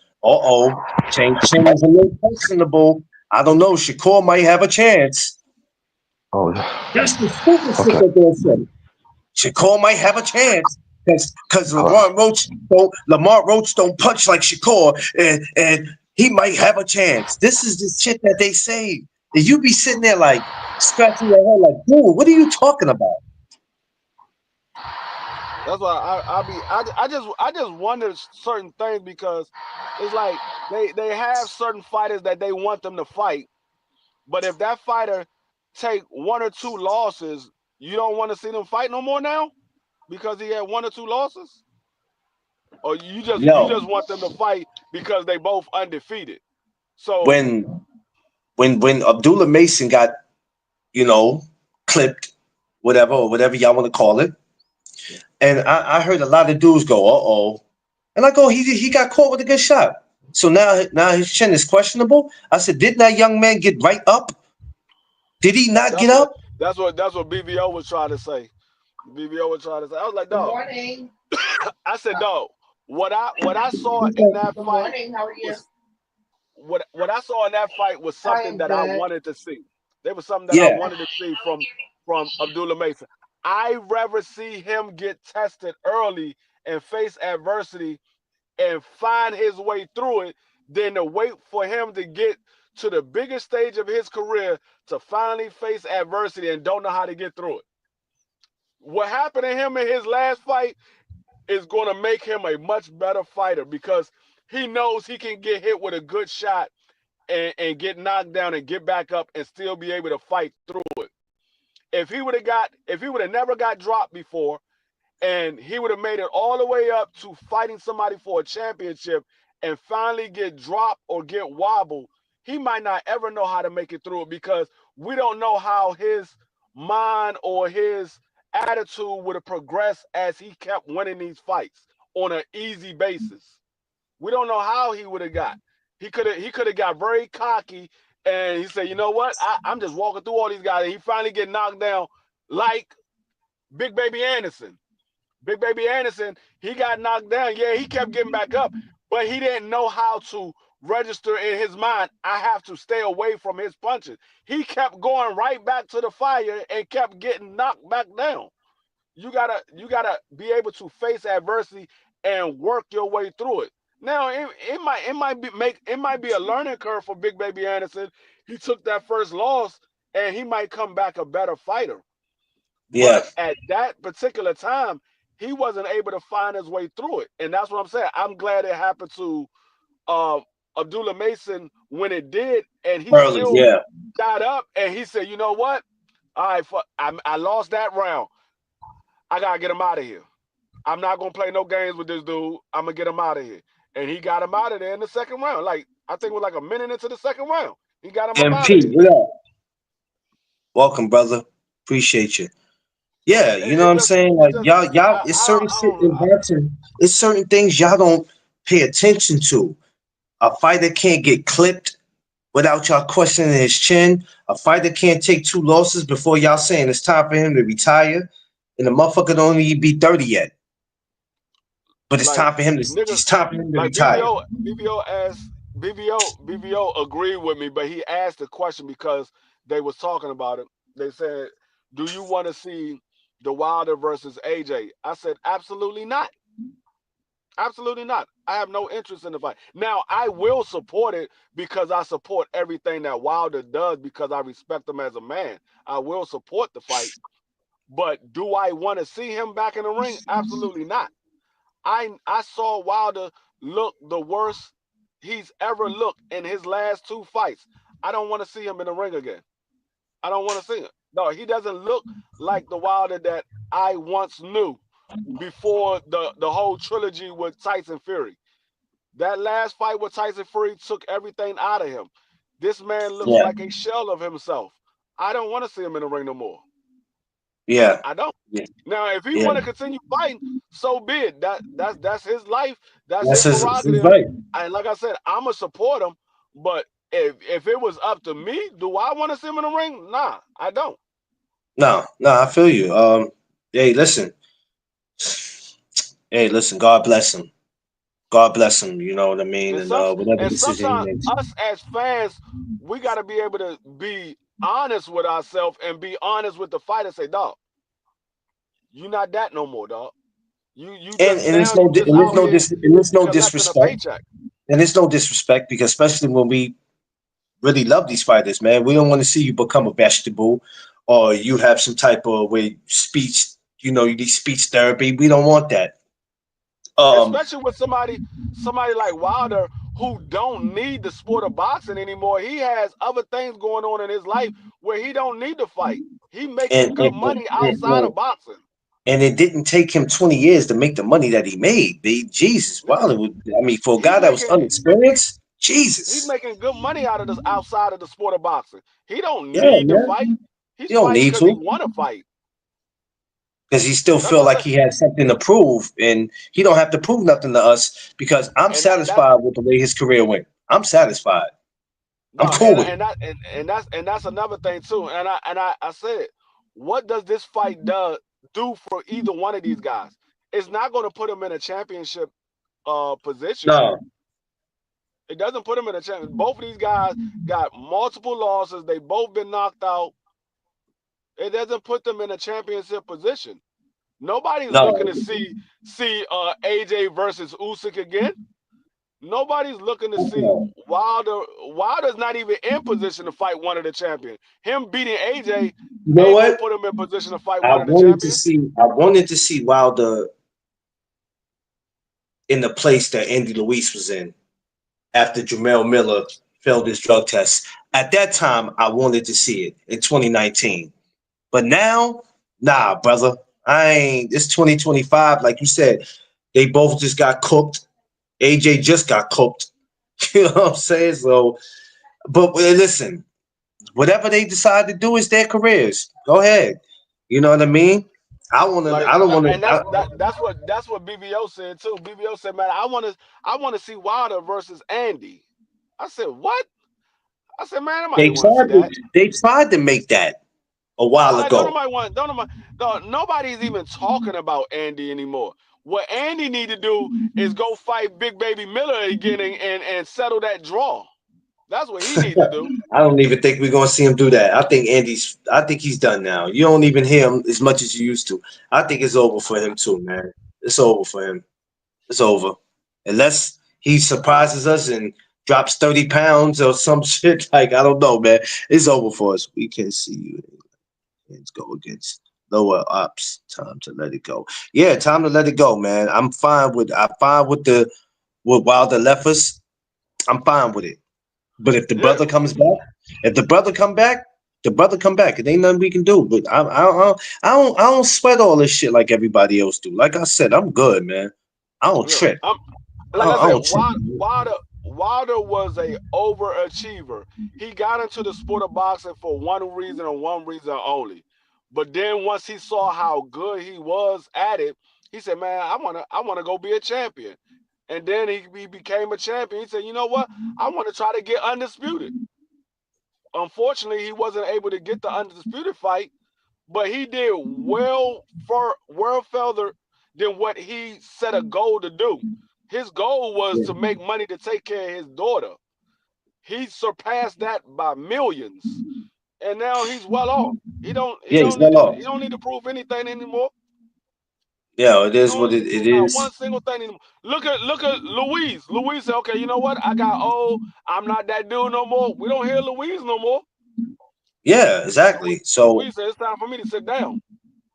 Tank chin is a little questionable. I don't know. Shakur might have a chance. Oh, That's the stupid shit okay. that they're saying. Shakur might have a chance because Lamar Roach don't punch like Shakur, and he might have a chance. This is the shit that they say. And you be sitting there like, scratching your head like, dude, what are you talking about? That's why I just wonder certain things because it's like they have certain fighters that they want them to fight, but if that fighter take 1 or 2 losses, you don't want to see them fight no more now because he had 1 or 2 losses, or you just Yo, want them to fight because they both undefeated. So when when Abdullah Mason got, you know, clipped, whatever, or whatever y'all want to call it, and I heard a lot of dudes go, uh-oh. And I go, he got caught with a good shot. So now his chin is questionable. I said, didn't that young man get right up? Did he not get that's what up? BVO was trying to say. BVO was trying to say. I was like, Good dog. morning. I said, dog. What I saw in that Good fight morning. How are you? was what I saw in that fight was I something am that I good. wanted to see. There was something that I Yeah. wanted to see from Abdullah Mason. I'd rather see him get tested early and face adversity and find his way through it than to wait for him to get to the biggest stage of his career to finally face adversity and don't know how to get through it. What happened to him in his last fight is going to make him a much better fighter because he knows he can get hit with a good shot and get knocked down and get back up and still be able to fight through it. If he would have never got dropped before and he would have made it all the way up to fighting somebody for a championship and finally get dropped or get wobbled, he might not ever know how to make it through it because we don't know how his mind or his attitude would have progressed as he kept winning these fights on an easy basis. We don't know how he would have got. He could have got very cocky and he said, you know what? I'm just walking through all these guys. And he finally get knocked down like Big Baby Anderson. Big Baby Anderson, he got knocked down. Yeah, he kept getting back up, but he didn't know how to register in his mind, I have to stay away from his punches. He kept going right back to the fire and kept getting knocked back down. You gotta be able to face adversity and work your way through it. Now it might be a learning curve for Big Baby Anderson. He took that first loss and he might come back a better fighter. Yeah. But at that particular time, he wasn't able to find his way through it. And that's what I'm saying. I'm glad it happened to Abdullah Mason when it did, and he Early, still yeah. got up and he said, you know what? All right, I lost that round. I gotta get him out of here. I'm not gonna play no games with this dude. I'm gonna get him out of here. And he got him out of there in the second round. Like I think it was like a minute into the second round. He got him up out of MP, there. what up? Welcome, brother. Appreciate you. Yeah, you know what I'm saying? Like y'all, it's certain shit in boxing. It's certain things y'all don't pay attention to. A fighter can't get clipped without y'all questioning his chin. A fighter can't take 2 losses before y'all saying it's time for him to retire. And the motherfucker don't even be 30 yet. But it's Like time for him to niggas, it's time for him to like retire. BBO agreed with me, but he asked the question because they was talking about it. They said, "Do you want to see the Wilder versus AJ?" I said, "Absolutely not. Absolutely not. I have no interest in the fight. Now, I will support it because I support everything that Wilder does because I respect him as a man. I will support the fight. But do I want to see him back in the ring? Absolutely not. I saw Wilder look the worst he's ever looked in his last 2 fights. I don't want to see him in the ring again. I don't want to see him. No, he doesn't look like the Wilder that I once knew before the whole trilogy with Tyson Fury. That last fight with Tyson Fury took everything out of him. This man looks Yeah. like a shell of himself. I don't want to see him in the ring no more. Yeah. I don't. Yeah. Now, if he Yeah. want to continue fighting, so be it. That's his life. That's That's his his prerogative. right. And like I said, I'ma support him. But if it was up to me, do I want to see him in the ring? Nah, I don't. No, I feel you. Hey, listen. Hey, listen, God bless him. God bless him, you know what I mean? And whatever decision he Sometimes makes. us as fans, we got to be able to be honest with ourselves and be honest with the fight and say, dog, you not that no more, dog. You And just now you just out here it's no collecting a disrespect. paycheck. And it's no disrespect because especially when we really love these fighters, man. We don't want to see you become a vegetable or you have some type of way speech, you know, you need speech therapy. We don't want that. Um, Especially with somebody like Wilder who don't need the sport of boxing anymore. He has other things going on in his life where he don't need to fight. He making and good and, money and, outside and of boxing. and it didn't take him 20 years to make the money that he made. Jesus, Yeah. wow. I mean, for a He's guy that was making unexperienced, he's Jesus. making good money out of this outside of the sport of boxing. He don't Yeah, need to man. fight. He's You don't fighting need because he to want to fight. because he still That's feel what I'm like saying. he has something to prove, and he don't have to prove nothing to us because I'm And that's satisfied with the way his career went. I'm satisfied. I'm no, cool with it. and that's another thing too. And I said, what does this fight do for either one of these guys? It's not going to put them in a championship position. No, It doesn't put them in a champion. Both of these guys got multiple losses. They both been knocked out. It doesn't put them in a championship position. Nobody's looking no, to see AJ versus Usyk again. Nobody's looking to see no. Wilder. Wilder's not even in position to fight one of the champions. Him beating AJ You know ain't gonna what? put him in position to fight I one of the wanted to champions. see. I wanted to see Wilder in the place that Andy Luis was in after Jamel Miller failed his drug test. At that time, I wanted to see it in 2019. But now, nah, brother. I ain't. It's 2025. Like you said, they both just got cooked. AJ just got cooked. You know what I'm saying? So, but listen, whatever they decide to do is their careers. Go ahead. You know what I mean? I want to. Like, I don't want and to. that's what BBO said too. BBO said, "Man, I want to see Wilder versus Andy." I said, "What?" I said, "Man, nobody They want to see tried to. that." They tried to make that a while Don't ago. nobody want. Don't nobody. No, nobody's even talking about Andy anymore. What Andy need to do is go fight Big Baby Miller again and settle that draw. That's what he needs to do. I don't even think we're gonna see him do that. I think Andy's. I think he's done now. You don't even hear him as much as you used to. I think it's over for him too, man. It's over for him. It's over. Unless he surprises us and drops 30 pounds or some shit. Like I don't know, man. It's over for us. We can see you. Let's go against lower ups. Time to let it go. Yeah, time to let it go, man. I'm fine with the with Wilder left us. I'm fine with it. But if the Yeah. brother comes back, if the brother come back, the brother come back. It ain't nothing we can do. But I don't sweat all this shit like everybody else do. Like I said, I'm good, man. I don't Yeah. trip. Like I I said, don't trip. Man. Wilder was a overachiever. He got into the sport of boxing for one reason and one reason only. But then once he saw how good he was at it, he said, "Man, I wanna go be a champion." And then he became a champion. He said, "You know what? I want to try to get undisputed." Unfortunately, he wasn't able to get the undisputed fight, but he did well further than what he set a goal to do. His goal was to make money to take care of his daughter. He surpassed that by millions, and now he's well off. He don't he Yeah, he's don't need well to off. he don't need to prove anything anymore. Yeah, it He is don't what need to it prove not one is. single thing anymore. Look at Louise. Louise said, "Okay, you know what? I got old. I'm not that dude no more." We don't hear Louise no more. Yeah, exactly. So Louise said, "It's time for me to sit down."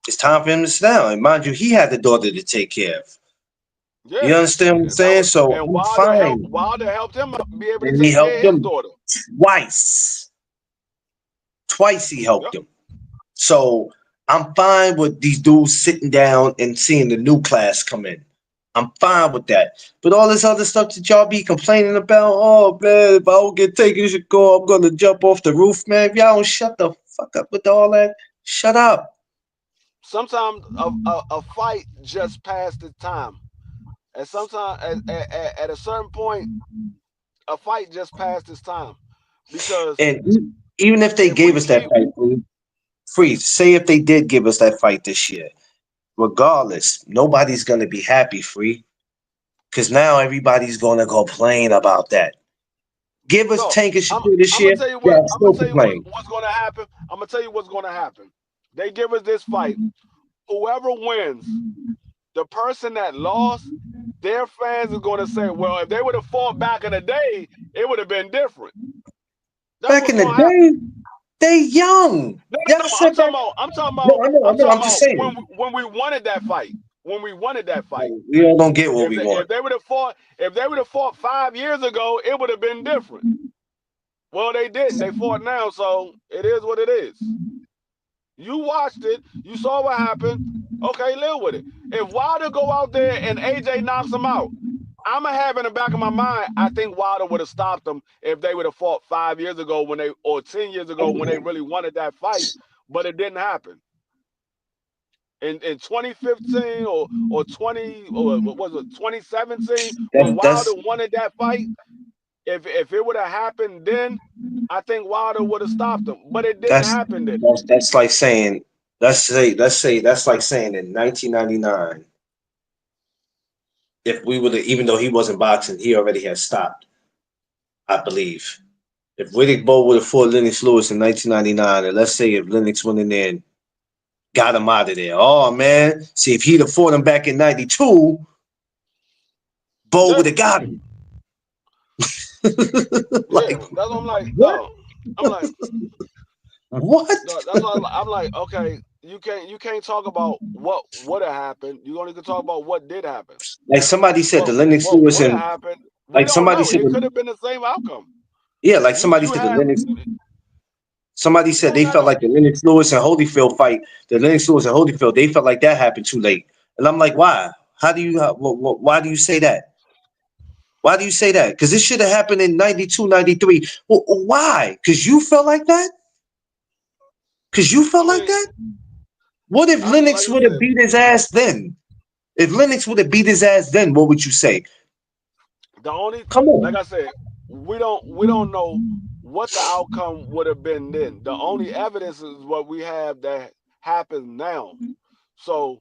it's time for him to sit down. And mind you, he had the daughter to take care of. You Yeah, understand what I'm and that saying? was So and I'm fine. Wilder helped him be able to And he take care helped of his him daughter. twice. Twice he helped Yep. him. So I'm fine with these dudes sitting down and seeing the new class come in. I'm fine with that. But all this other stuff that y'all be complaining about, oh man, if I don't get taken to go, I'm gonna jump off the roof, man. If y'all don't shut the fuck up with all that, shut up. Sometimes a fight just passed its time, and sometimes at a certain point, a fight just passed its time because And even if they if we gave us that keep fight, free, say if they did give us that fight this year, regardless, nobody's gonna be happy, free. Because now everybody's gonna complain about that. Give us no, Tank and I'm Shakur this I'm gonna year, tell you yeah, what I'm still complaining. what's gonna happen. I'm gonna tell you what's gonna happen. They give us this fight. Whoever wins, the person that lost, their fans are gonna say, "Well, if they would have fought back in the day, it would have been different." back in the day, they young. Y'all said that. I'm talking No, I know. I'm just about saying. when we wanted that fight. When we wanted that fight. We all don't get what we want. If they would have fought 5 years ago, it would have been different. Well, they didn't. They fought now, so it is what it is. You watched it. You saw what happened. Okay, live with it. If Wilder go out there and AJ knocks him out, I'm gonna have in the back of my mind, I think Wilder would have stopped them if they would have fought 5 years ago or 10 years ago when they really wanted that fight, but it didn't happen. In 2015 or what was it, 2017, when Wilder wanted that fight, if it would have happened then, I think Wilder would have stopped him. But it didn't happen then. That's like saying, let's say that's like saying in 1999, if we would have, even though he wasn't boxing, he already had stopped, I believe. If Riddick Bowe would have fought Lennox Lewis in 1999, and let's say if Lennox went in there and got him out of there. Oh man, see if he'd have fought him back in '92, Bowe would have got him. Like that's what I'm like. No. I'm like, what? No, that's what I'm like. Okay, you can't talk about what would have happened. You only can talk about what did happen. Like somebody said, the Lennox Lewis and happened. Like somebody said, it could have been the same outcome. Yeah, like somebody said, the Lennox. Somebody said they felt like the Lennox Lewis and Holyfield fight, the Lennox Lewis and Holyfield, they felt like that happened too late. And I'm like, why? Why do you say that? Why do you say that? Because this should have happened in 92, 93. Well, why? Because you felt like that? Because you felt like that? What if Lennox would have beat his ass then? If Lennox would have beat his ass then, what would you say? Come on. Like I said, we don't know what the outcome would have been then. The only evidence is what we have that happens now. So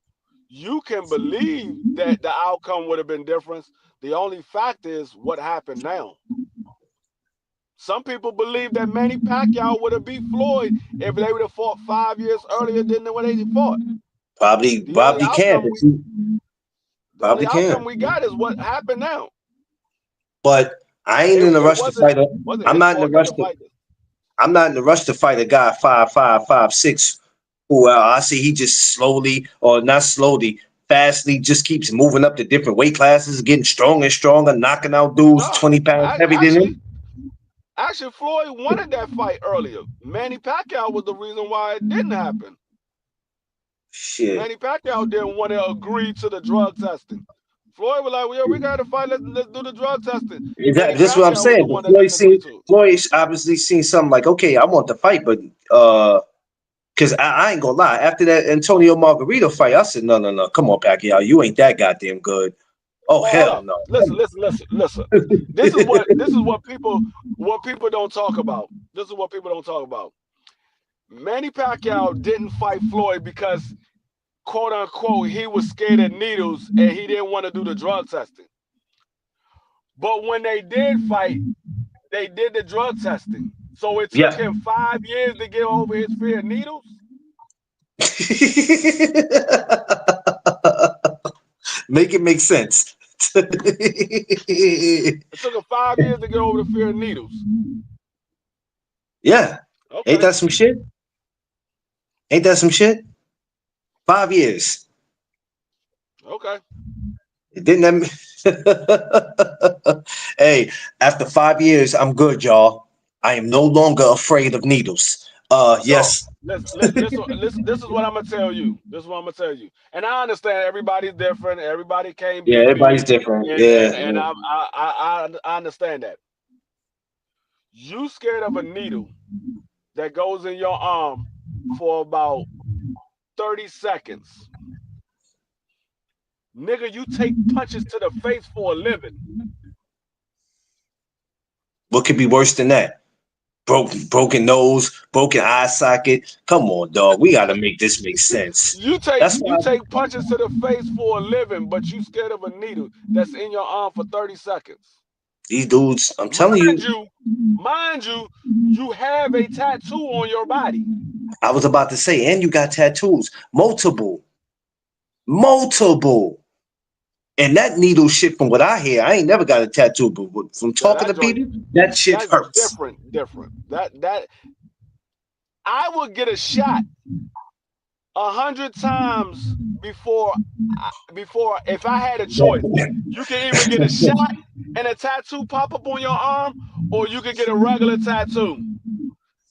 you can believe that the outcome would have been different. The only fact is what happened now. Some people believe that Manny Pacquiao would have beat Floyd if they would have fought 5 years earlier than when they fought. Probably can. The only outcome we got is what happened now. But I ain't in a rush to fight. I'm not in a rush to. I'm not in a rush to fight a guy 5'5", 5'6", who I see he just slowly, or not slowly, fastly, just keeps moving up to different weight classes, getting stronger and stronger, knocking out dudes 20 pounds heavier than him. Actually, Floyd wanted that fight earlier. Manny Pacquiao was the reason why it didn't happen. Shit. Manny Pacquiao didn't want to agree to the drug testing. Floyd was like, well, we got to fight. Let's do the drug testing. Exactly. This is what I'm saying. Floyd obviously seen something like, okay, I want the fight, but because I ain't gonna lie, after that Antonio Margarito fight, I said, no, come on, Pacquiao, you ain't that goddamn good. Oh hell no. Listen. This is what people don't talk about. This is what people don't talk about. Manny Pacquiao didn't fight Floyd because, quote unquote, he was scared of needles and he didn't want to do the drug testing. But when they did fight, they did the drug testing. So it took him 5 years to get over his fear of needles. Make it make sense. It took him 5 years to get over the fear of needles. Yeah. Okay. Ain't that some shit? Ain't that some shit? 5 years. Okay. It didn't. Hey, after 5 years, I'm good, y'all. I am no longer afraid of needles. Yes. This is what I'm gonna tell you. This is what I'm gonna tell you. And I understand everybody's different. Everybody can't be. Yeah, everybody's different. And I understand that. You scared of a needle that goes in your arm for about 30 seconds. Nigga, you take punches to the face for a living. What could be worse than that? Broken nose, broken eye socket. Come on, dog. We gotta make this make sense. You take punches to the face for a living, but you scared of a needle that's in your arm for 30 seconds. These dudes, I'm telling you. Mind you, you have a tattoo on your body. I was about to say, and you got tattoos. Multiple. And that needle shit, from what I hear, I ain't never got a tattoo, but from Now talking to that joint, people, that shit that's hurts. different. That I would get a shot 100 times before if I had a choice. You can either get a shot and a tattoo pop up on your arm, or you could get a regular tattoo.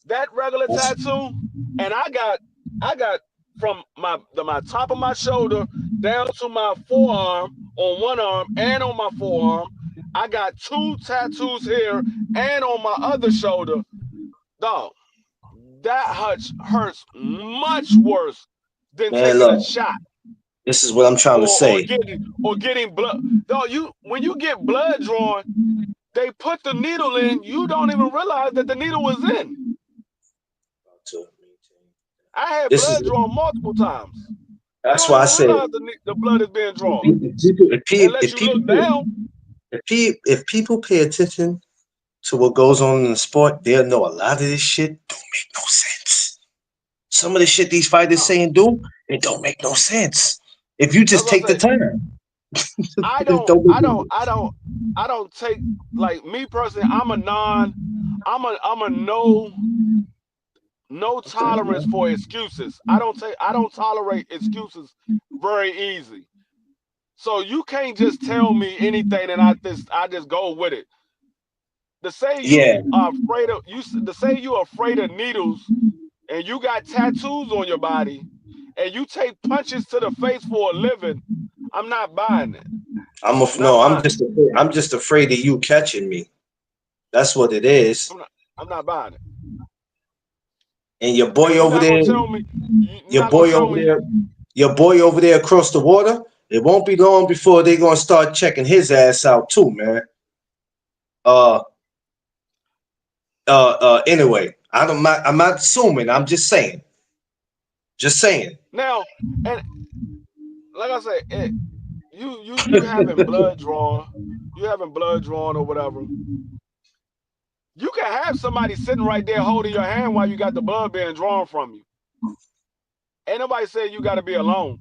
That regular tattoo, and I got from my top of my shoulder down to my forearm on one arm and on my forearm. I got 2 tattoos here and on my other shoulder. Dog, that hurts much worse than Man, taking a look, shot this is what I'm trying to or say. getting blood. Dog, when you get blood drawn, they put the needle in. You don't even realize that the needle was in. I had This is blood drawn multiple times. You that's don't why I even said realize the blood is being drawn unless you look down. if people pay attention to what goes on in the sport, they'll know a lot of this shit don't make no sense. Some of the shit these fighters No, say and do, it don't make no sense. If you that's just what take I the say. time, I it don't, don't I make don't, no I sense. don't, I don't take like me personally. I'm a no tolerance for excuses. I don't tolerate excuses very easy. So you can't just tell me anything and I just go with it. To say you Yeah, are afraid of to say you're afraid of needles and you got tattoos on your body and you take punches to the face for a living, I'm not buying it. Not no, buying it. I'm just afraid of you catching me. That's what it is. I'm not buying it. And your And boy you're over not gonna there, tell me. You're your not gonna boy tell over me. there, your boy over there across the water, it won't be long before they're gonna start checking his ass out too, man. Uh anyway, I'm not assuming, I'm just saying. Just saying. Now, and like I said, you having blood drawn, or whatever. You can have somebody sitting right there holding your hand while you got the blood being drawn from you. Ain't nobody saying you got to be alone.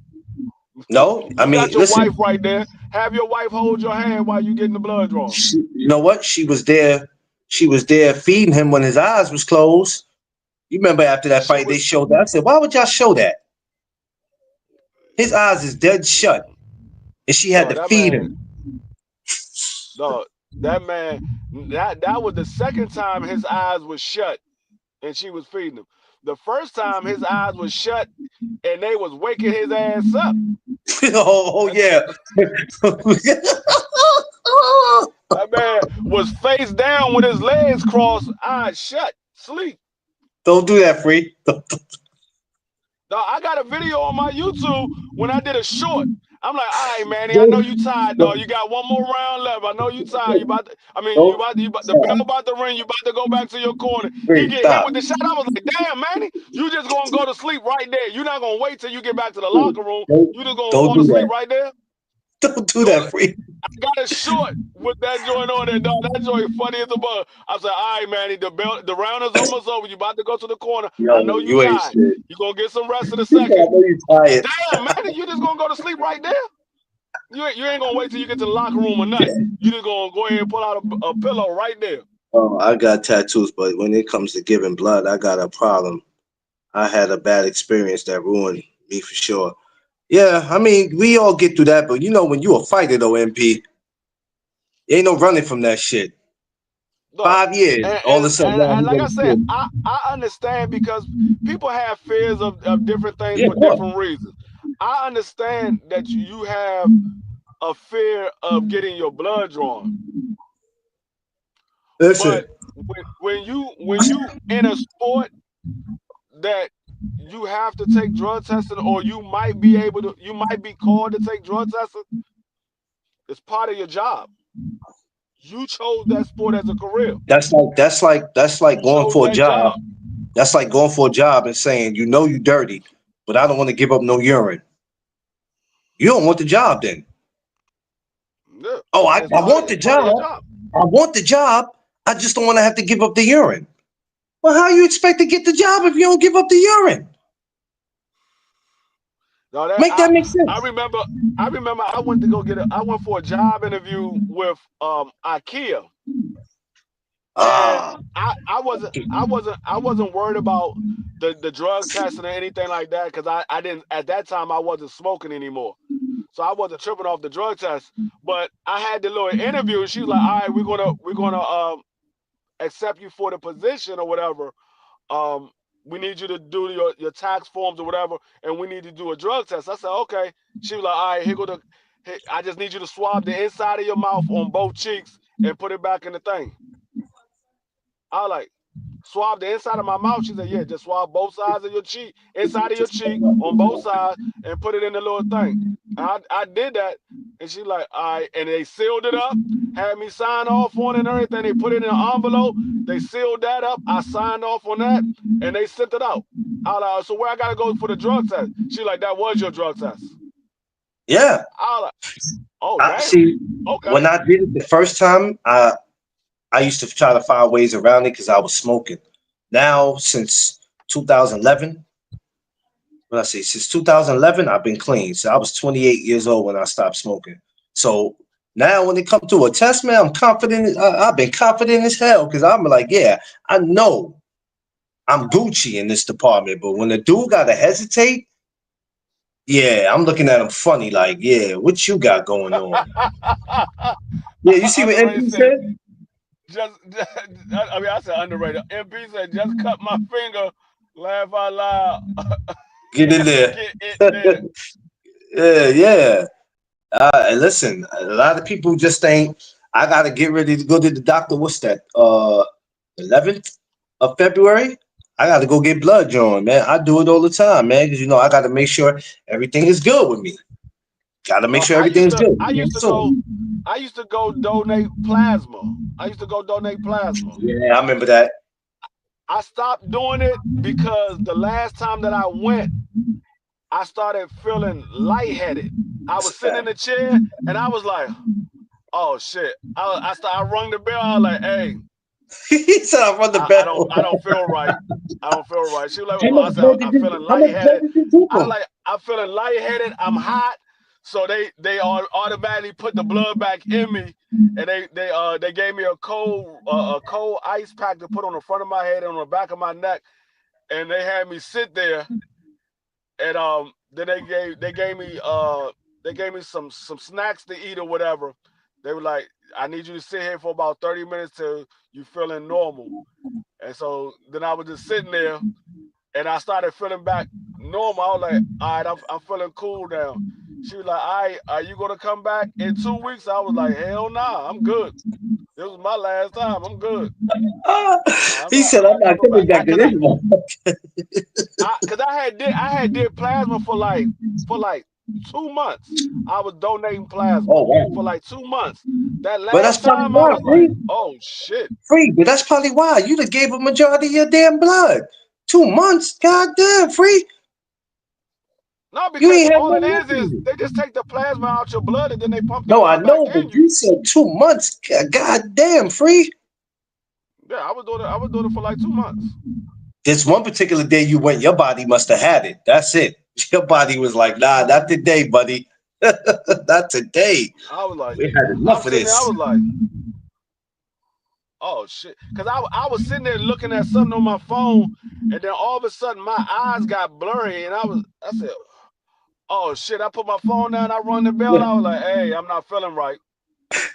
No, I You got mean, your wife listen, right there. Have your wife hold your hand while you getting the blood drawn. you know what? She was there feeding him when his eyes was closed. You remember after that She fight they was showed that? I said, why would y'all show that? His eyes is dead shut. And she had no to that feed man. him. No, that man. That was the second time his eyes was shut and she was feeding him. The first time his eyes was shut and they was waking his ass up. Oh yeah. That man was face down with his legs crossed, eyes shut, sleep. Don't do that, Free. Now, I got a video on my YouTube when I did a short. I'm like, all right, Manny, I know Don't, you tired, dog. You got one more round left. I know you tired. You about to, I mean, don't the bell stop. about to ring. You about to go back to your corner. He Free, get hit stop. with the shot. I was like, damn, Manny, you just gonna go to sleep right there. You're not gonna wait till you get back to the locker room. You just gonna Don't fall to do sleep that. right there. Don't do Dude, that, Free. I got a short with that joint on there, dog. That joint funny as a bug. I said, all right, Manny, the round is almost over. You about to go to the corner. I Yo, know you you ain't tired. shit. You gonna get some rest in a I second. know you tired. Damn, Manny, you just gonna go to sleep right there? You ain't gonna wait till you get to the locker room or nothing. You just gonna go ahead and pull out a pillow right there. Oh, I got tattoos, but when it comes to giving blood, I got a problem. I had a bad experience that ruined me for sure. Yeah, I mean, we all get through that, but you know, when you a fighter though, MP, ain't no running from that shit. Look, 5 years, and, all of and, a sudden, and, now and he like gonna I said, kill. I understand because people have fears of different things Yeah, for of course. different reasons. I understand that you have a fear of getting your blood drawn. Listen, But when you in a sport that you have to take drug testing or you might be called to take drug testing, it's part of your job. You chose that sport as a career. that's like You going chose for a that job. job. That's like going for a job and saying, you know, you dirty, but I don't want to give up no urine. You don't want the job then. Yeah. Oh, I want It's the part of your job. job. I want the job. I just don't want to have to give up the urine. Well, how you expect to get the job if you don't give up the urine? No, Make that make sense. I remember I went to go I went for a job interview with IKEA. And Ah, I wasn't worried about the drug testing or anything like that, because I didn't, at that time I wasn't smoking anymore. So I wasn't tripping off the drug test. But I had the little interview and she was like, all right, we're gonna accept you for the position or whatever. Um we need you to do your tax forms or whatever, and we need to do a drug test. I said, okay. She was like, all right, I just need you to swab the inside of your mouth on both cheeks and put it back in the thing. I was like, swab the inside of my mouth. She said, yeah, just swab both sides of your cheek, inside of your cheek on both sides, and put it in the little thing. And I did that, and she like, all right, and they sealed it up, had me sign off on it and everything. They put it in an envelope, they sealed that up. I signed off on that, and they sent it out. I was like, so where I gotta go for the drug test? She like, that was your drug test. yeah. I was like, oh damn. See, Okay. when I did it the first time, I used to try to find ways around it because I was smoking. Now, since 2011, what I say, since 2011, I've been clean. So I was 28 years old when I stopped smoking. So now, when it comes to a test, man, I'm confident. I've been confident as hell because I'm like, yeah, I know I'm Gucci in this department. But when the dude gotta hesitate, yeah, I'm looking at him funny, like, yeah, what you got going on? Yeah, you see what Underrated MP said, said? I said underrated. MP said, just cut my finger, laugh out loud, Get in there. get it there. Yeah, yeah. And listen, a lot of people just think I gotta get ready to go to the doctor. What's that? 11th of February. I gotta go get blood drawn, man. I do it all the time, man, because I gotta make sure everything is good with me. Gotta make No, sure everything is good. I used to So, go donate plasma. I used to go donate plasma. yeah, I remember that. I stopped doing it because the last time that I went, I started feeling lightheaded. I was sitting in the chair and I was like, oh shit. I rung the bell. I was like, hey, He said I run the bell. I don't feel right. I don't feel right. She was like, How well, I much said, blood I'm did feeling you? How much blood lightheaded. did you give I him? like, I'm feeling lightheaded. I'm hot. So they automatically put the blood back in me, and they gave me a cold ice pack to put on the front of my head and on the back of my neck, and they had me sit there, and then they gave me some snacks to eat or whatever. They were like, I need you to sit here for about 30 minutes till you feeling normal. And so then I was just sitting there, and I started feeling back normal. I was like, all right, I'm feeling cool now. She was like, all right, are you gonna come back in 2 weeks? I was like, hell nah, I'm good. This was my last time. I'm good. He said, I'm I'm not not coming coming back. back to this one. Cause I had did plasma for like 2 months. I was donating plasma Oh, wow. for like 2 months. That But that's last probably time I why, was like, Free. oh shit. Free, but that's probably why. You done gave a majority of your damn blood. 2 months? God damn, Free. No, You because ain't had all no it is nothing. they just take the plasma out your blood and then they pump the No, I blood back know, in but you. you said 2 months. God damn, Free. Yeah, I was doing it for like 2 months. This one particular day you went, your body must have had it. That's it. Your body was like, nah, not today, buddy. Not today. I was like, We had I'm enough of sitting there, I this. was like, oh shit. Cause I was sitting there looking at something on my phone, and then all of a sudden my eyes got blurry, and I said, oh shit. I put my phone down, I rung the bell, I was like, hey, I'm not feeling right.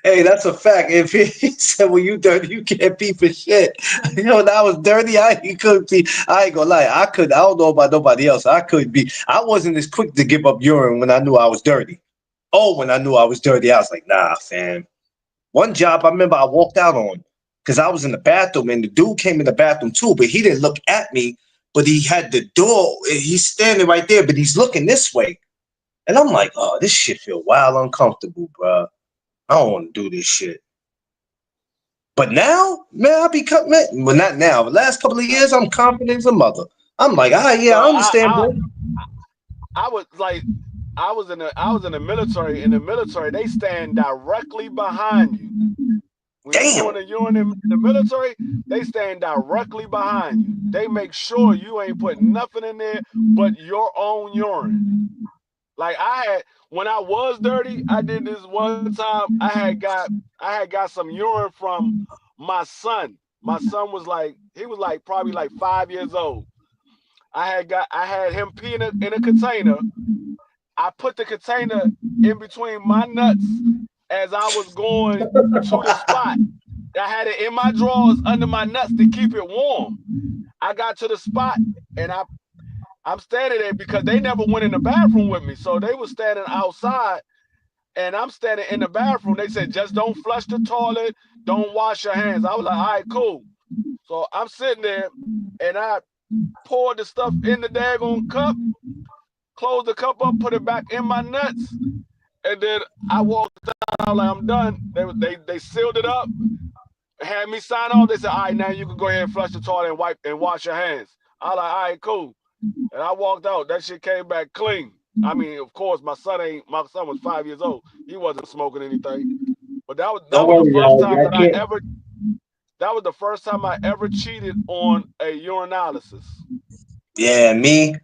Hey, that's a fact. If he said, "Well, you dirty, you can't pee for shit." When I was dirty, I couldn't pee. I ain't gonna lie. I could. I don't know about nobody else. I could be. I wasn't as quick to give up urine when I knew I was dirty. Oh, when I knew I was dirty, I was like, "Nah, fam." One job I remember I walked out on because I was in the bathroom and the dude came in the bathroom too, but he didn't look at me. But he had the door. He's standing right there, but he's looking this way, and I'm like, "Oh, this shit feel wild uncomfortable, bro. I don't want to do this shit." But now, man, I be well, not now. The last couple of years, I'm confident as a mother. I'm like, yeah, No, I understand, bro. I was like, I was in the military. In the military, they stand directly behind you. When you're doing Damn. the urine in the military, they stand directly behind you. They make sure you ain't putting nothing in there but your own urine. Like when I was dirty, I did this one time. I had got some urine from my son. My son was like, he was like probably like 5 years old. I had him pee in a container. I put the container in between my nuts as I was going to the spot. I had it in my drawers under my nuts to keep it warm. I got to the spot and I'm standing there because they never went in the bathroom with me. So they were standing outside and I'm standing in the bathroom. They said, just don't flush the toilet. Don't wash your hands. I was like, all right, cool. So I'm sitting there and I poured the stuff in the daggone cup, closed the cup up, put it back in my nuts. And then I walked out like I'm done. They sealed it up, had me sign off. They said, all right, now you can go ahead and flush the toilet and wash your hands. I was like, all right, cool. And I walked out. That shit came back clean. I mean, of course, my son was 5 years old. He wasn't smoking anything. But that was the first time that was the first time I ever cheated on a urinalysis. Yeah, me.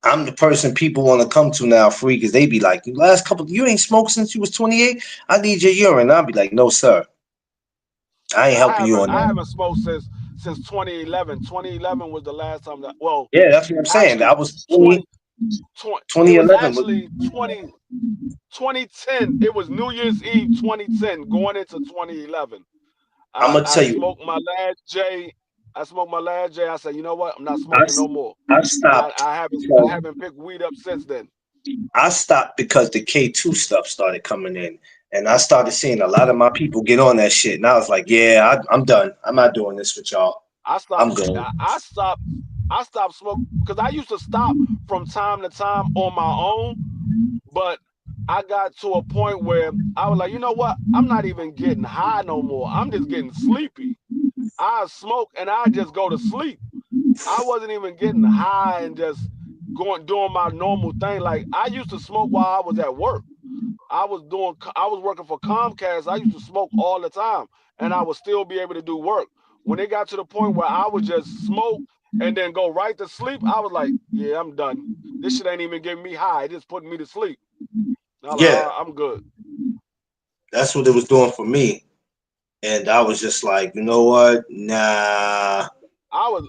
I'm the person people want to come to now, free, because they be like, you ain't smoked since you was 28. I need your urine. I'll be like, no, sir. I ain't helping you on that. I haven't smoked since 2011. 2011 was the last time that. Well, yeah, that's what I'm saying. Actually, I was 2011. it was actually 2010. It was New Year's Eve 2010, going into 2011. I'm gonna tell you. Smoked my last J. I smoked my last J. I said, you know what? I'm not smoking no more. I stopped. I haven't picked weed up since then. I stopped because the K2 stuff started coming in, and I started seeing a lot of my people get on that shit. And I was like, yeah, I'm done. I'm not doing this with y'all. I'm good. I stopped smoking because I used to stop from time to time on my own, but I got to a point where I was like, you know what? I'm not even getting high no more. I'm just getting sleepy. I smoke and I just go to sleep. I wasn't even getting high and just doing my normal thing. Like I used to smoke while I was at work. I was working for Comcast. I used to smoke all the time and I would still be able to do work. When it got to the point where I would just smoke and then go right to sleep, I was like, yeah, I'm done. This shit ain't even getting me high. It just putting me to sleep. Yeah. Like, I'm good. That's what it was doing for me. And I was just like, you know what? Nah. I was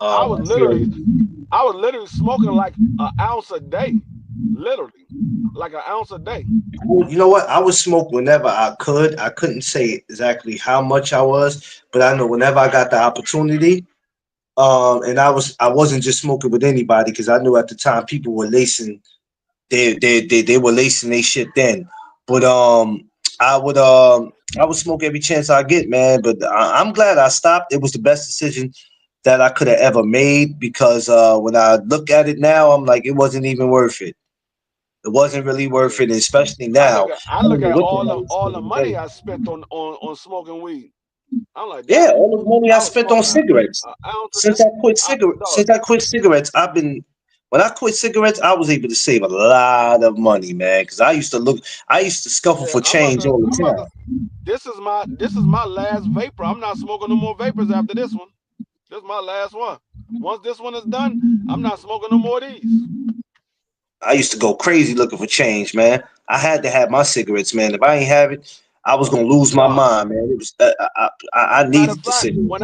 literally smoking like an ounce a day. Literally. Like an ounce a day. You know what? I would smoke whenever I could. I couldn't say exactly how much I was, but I know whenever I got the opportunity. And I wasn't just smoking with anybody because I knew at the time people were lacing they were lacing their shit then. But I would smoke every chance I get, man. But I'm glad I stopped. It was the best decision that I could have ever made because when I look at it now, I'm like, it wasn't even worth it. It wasn't really worth it, especially now. I look at all the money I spent on smoking weed. I'm like, yeah, all the money I spent on cigarettes. Since I quit cigarettes, when I quit cigarettes, I was able to save a lot of money, man. Because I used to scuffle for change all the time. This is my last vapor. I'm not smoking no more vapors after this one. This is my last one. Once this one is done, I'm not smoking no more of these. I used to go crazy looking for change, man. I had to have my cigarettes, man. If I ain't have it, I was gonna lose my mind, man. It was I needed the cigarette. When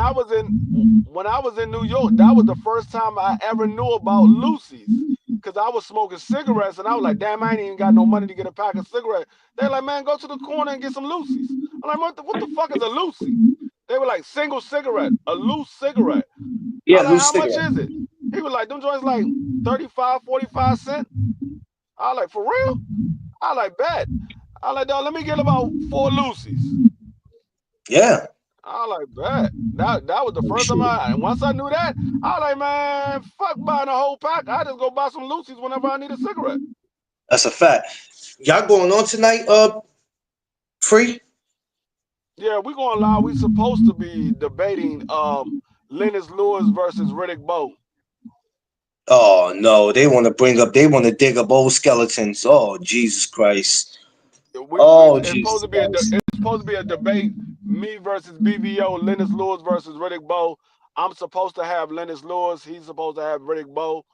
I was in New York, that was the first time I ever knew about Lucy's. Because I was smoking cigarettes and I was like, damn, I ain't even got no money to get a pack of cigarettes. They're like, man, go to the corner and get some Lucy's. I'm like, what the fuck is a Lucy? They were like, single cigarette, a loose cigarette. Yeah, like, loose how cigarette. much is it? He was like, them joints like 35, 45 cents. I was like, for real? I like, bet. I like, dog, let me get about 4 Lucy's. Yeah. I like, bet. That was the first time and once I knew that, I was like, man, fuck buying a whole pack. I just go buy some Lucy's whenever I need a cigarette. That's a fact. Y'all going on tonight, Free? Yeah, we going live. We supposed to be debating Lennox Lewis versus Riddick Bowe. Oh no, they want to dig up old skeletons. Oh Jesus Christ. It's supposed to be a debate, me versus BVO, Lennox Lewis versus Riddick Bowe. I'm supposed to have Lennox Lewis. He's supposed to have Riddick Bowe.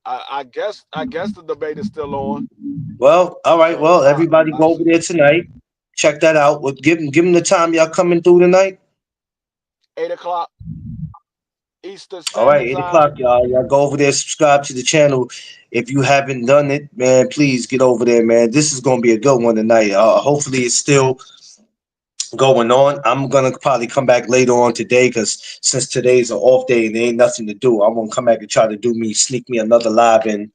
I guess the debate is still on. Well, all right. So Well, everybody I go over there tonight. Check that out. Well, give them the time y'all coming through tonight. 8 o'clock Eastern All right, Standard 8 Time. o'clock, y'all. Y'all go over there, subscribe to the channel. If you haven't done it, man, please get over there, man. This is gonna be a good one tonight. Hopefully it's still going on. I'm gonna probably come back later on today because since today's an off day and there ain't nothing to do, I'm gonna come back and try to sneak me another live and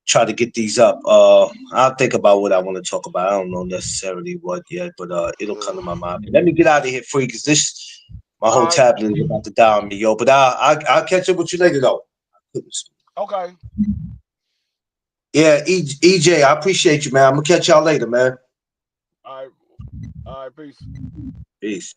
try to get these up. I'll think about what I want to talk about. I don't know necessarily what yet, but it'll come to my mind. Let me get out of here, free, because my whole All right. tablet is about to die on me, yo. But I'll catch up with you later, though. Okay. Yeah, EJ, I appreciate you, man. I'm gonna catch y'all later, man. All right. Peace. Peace.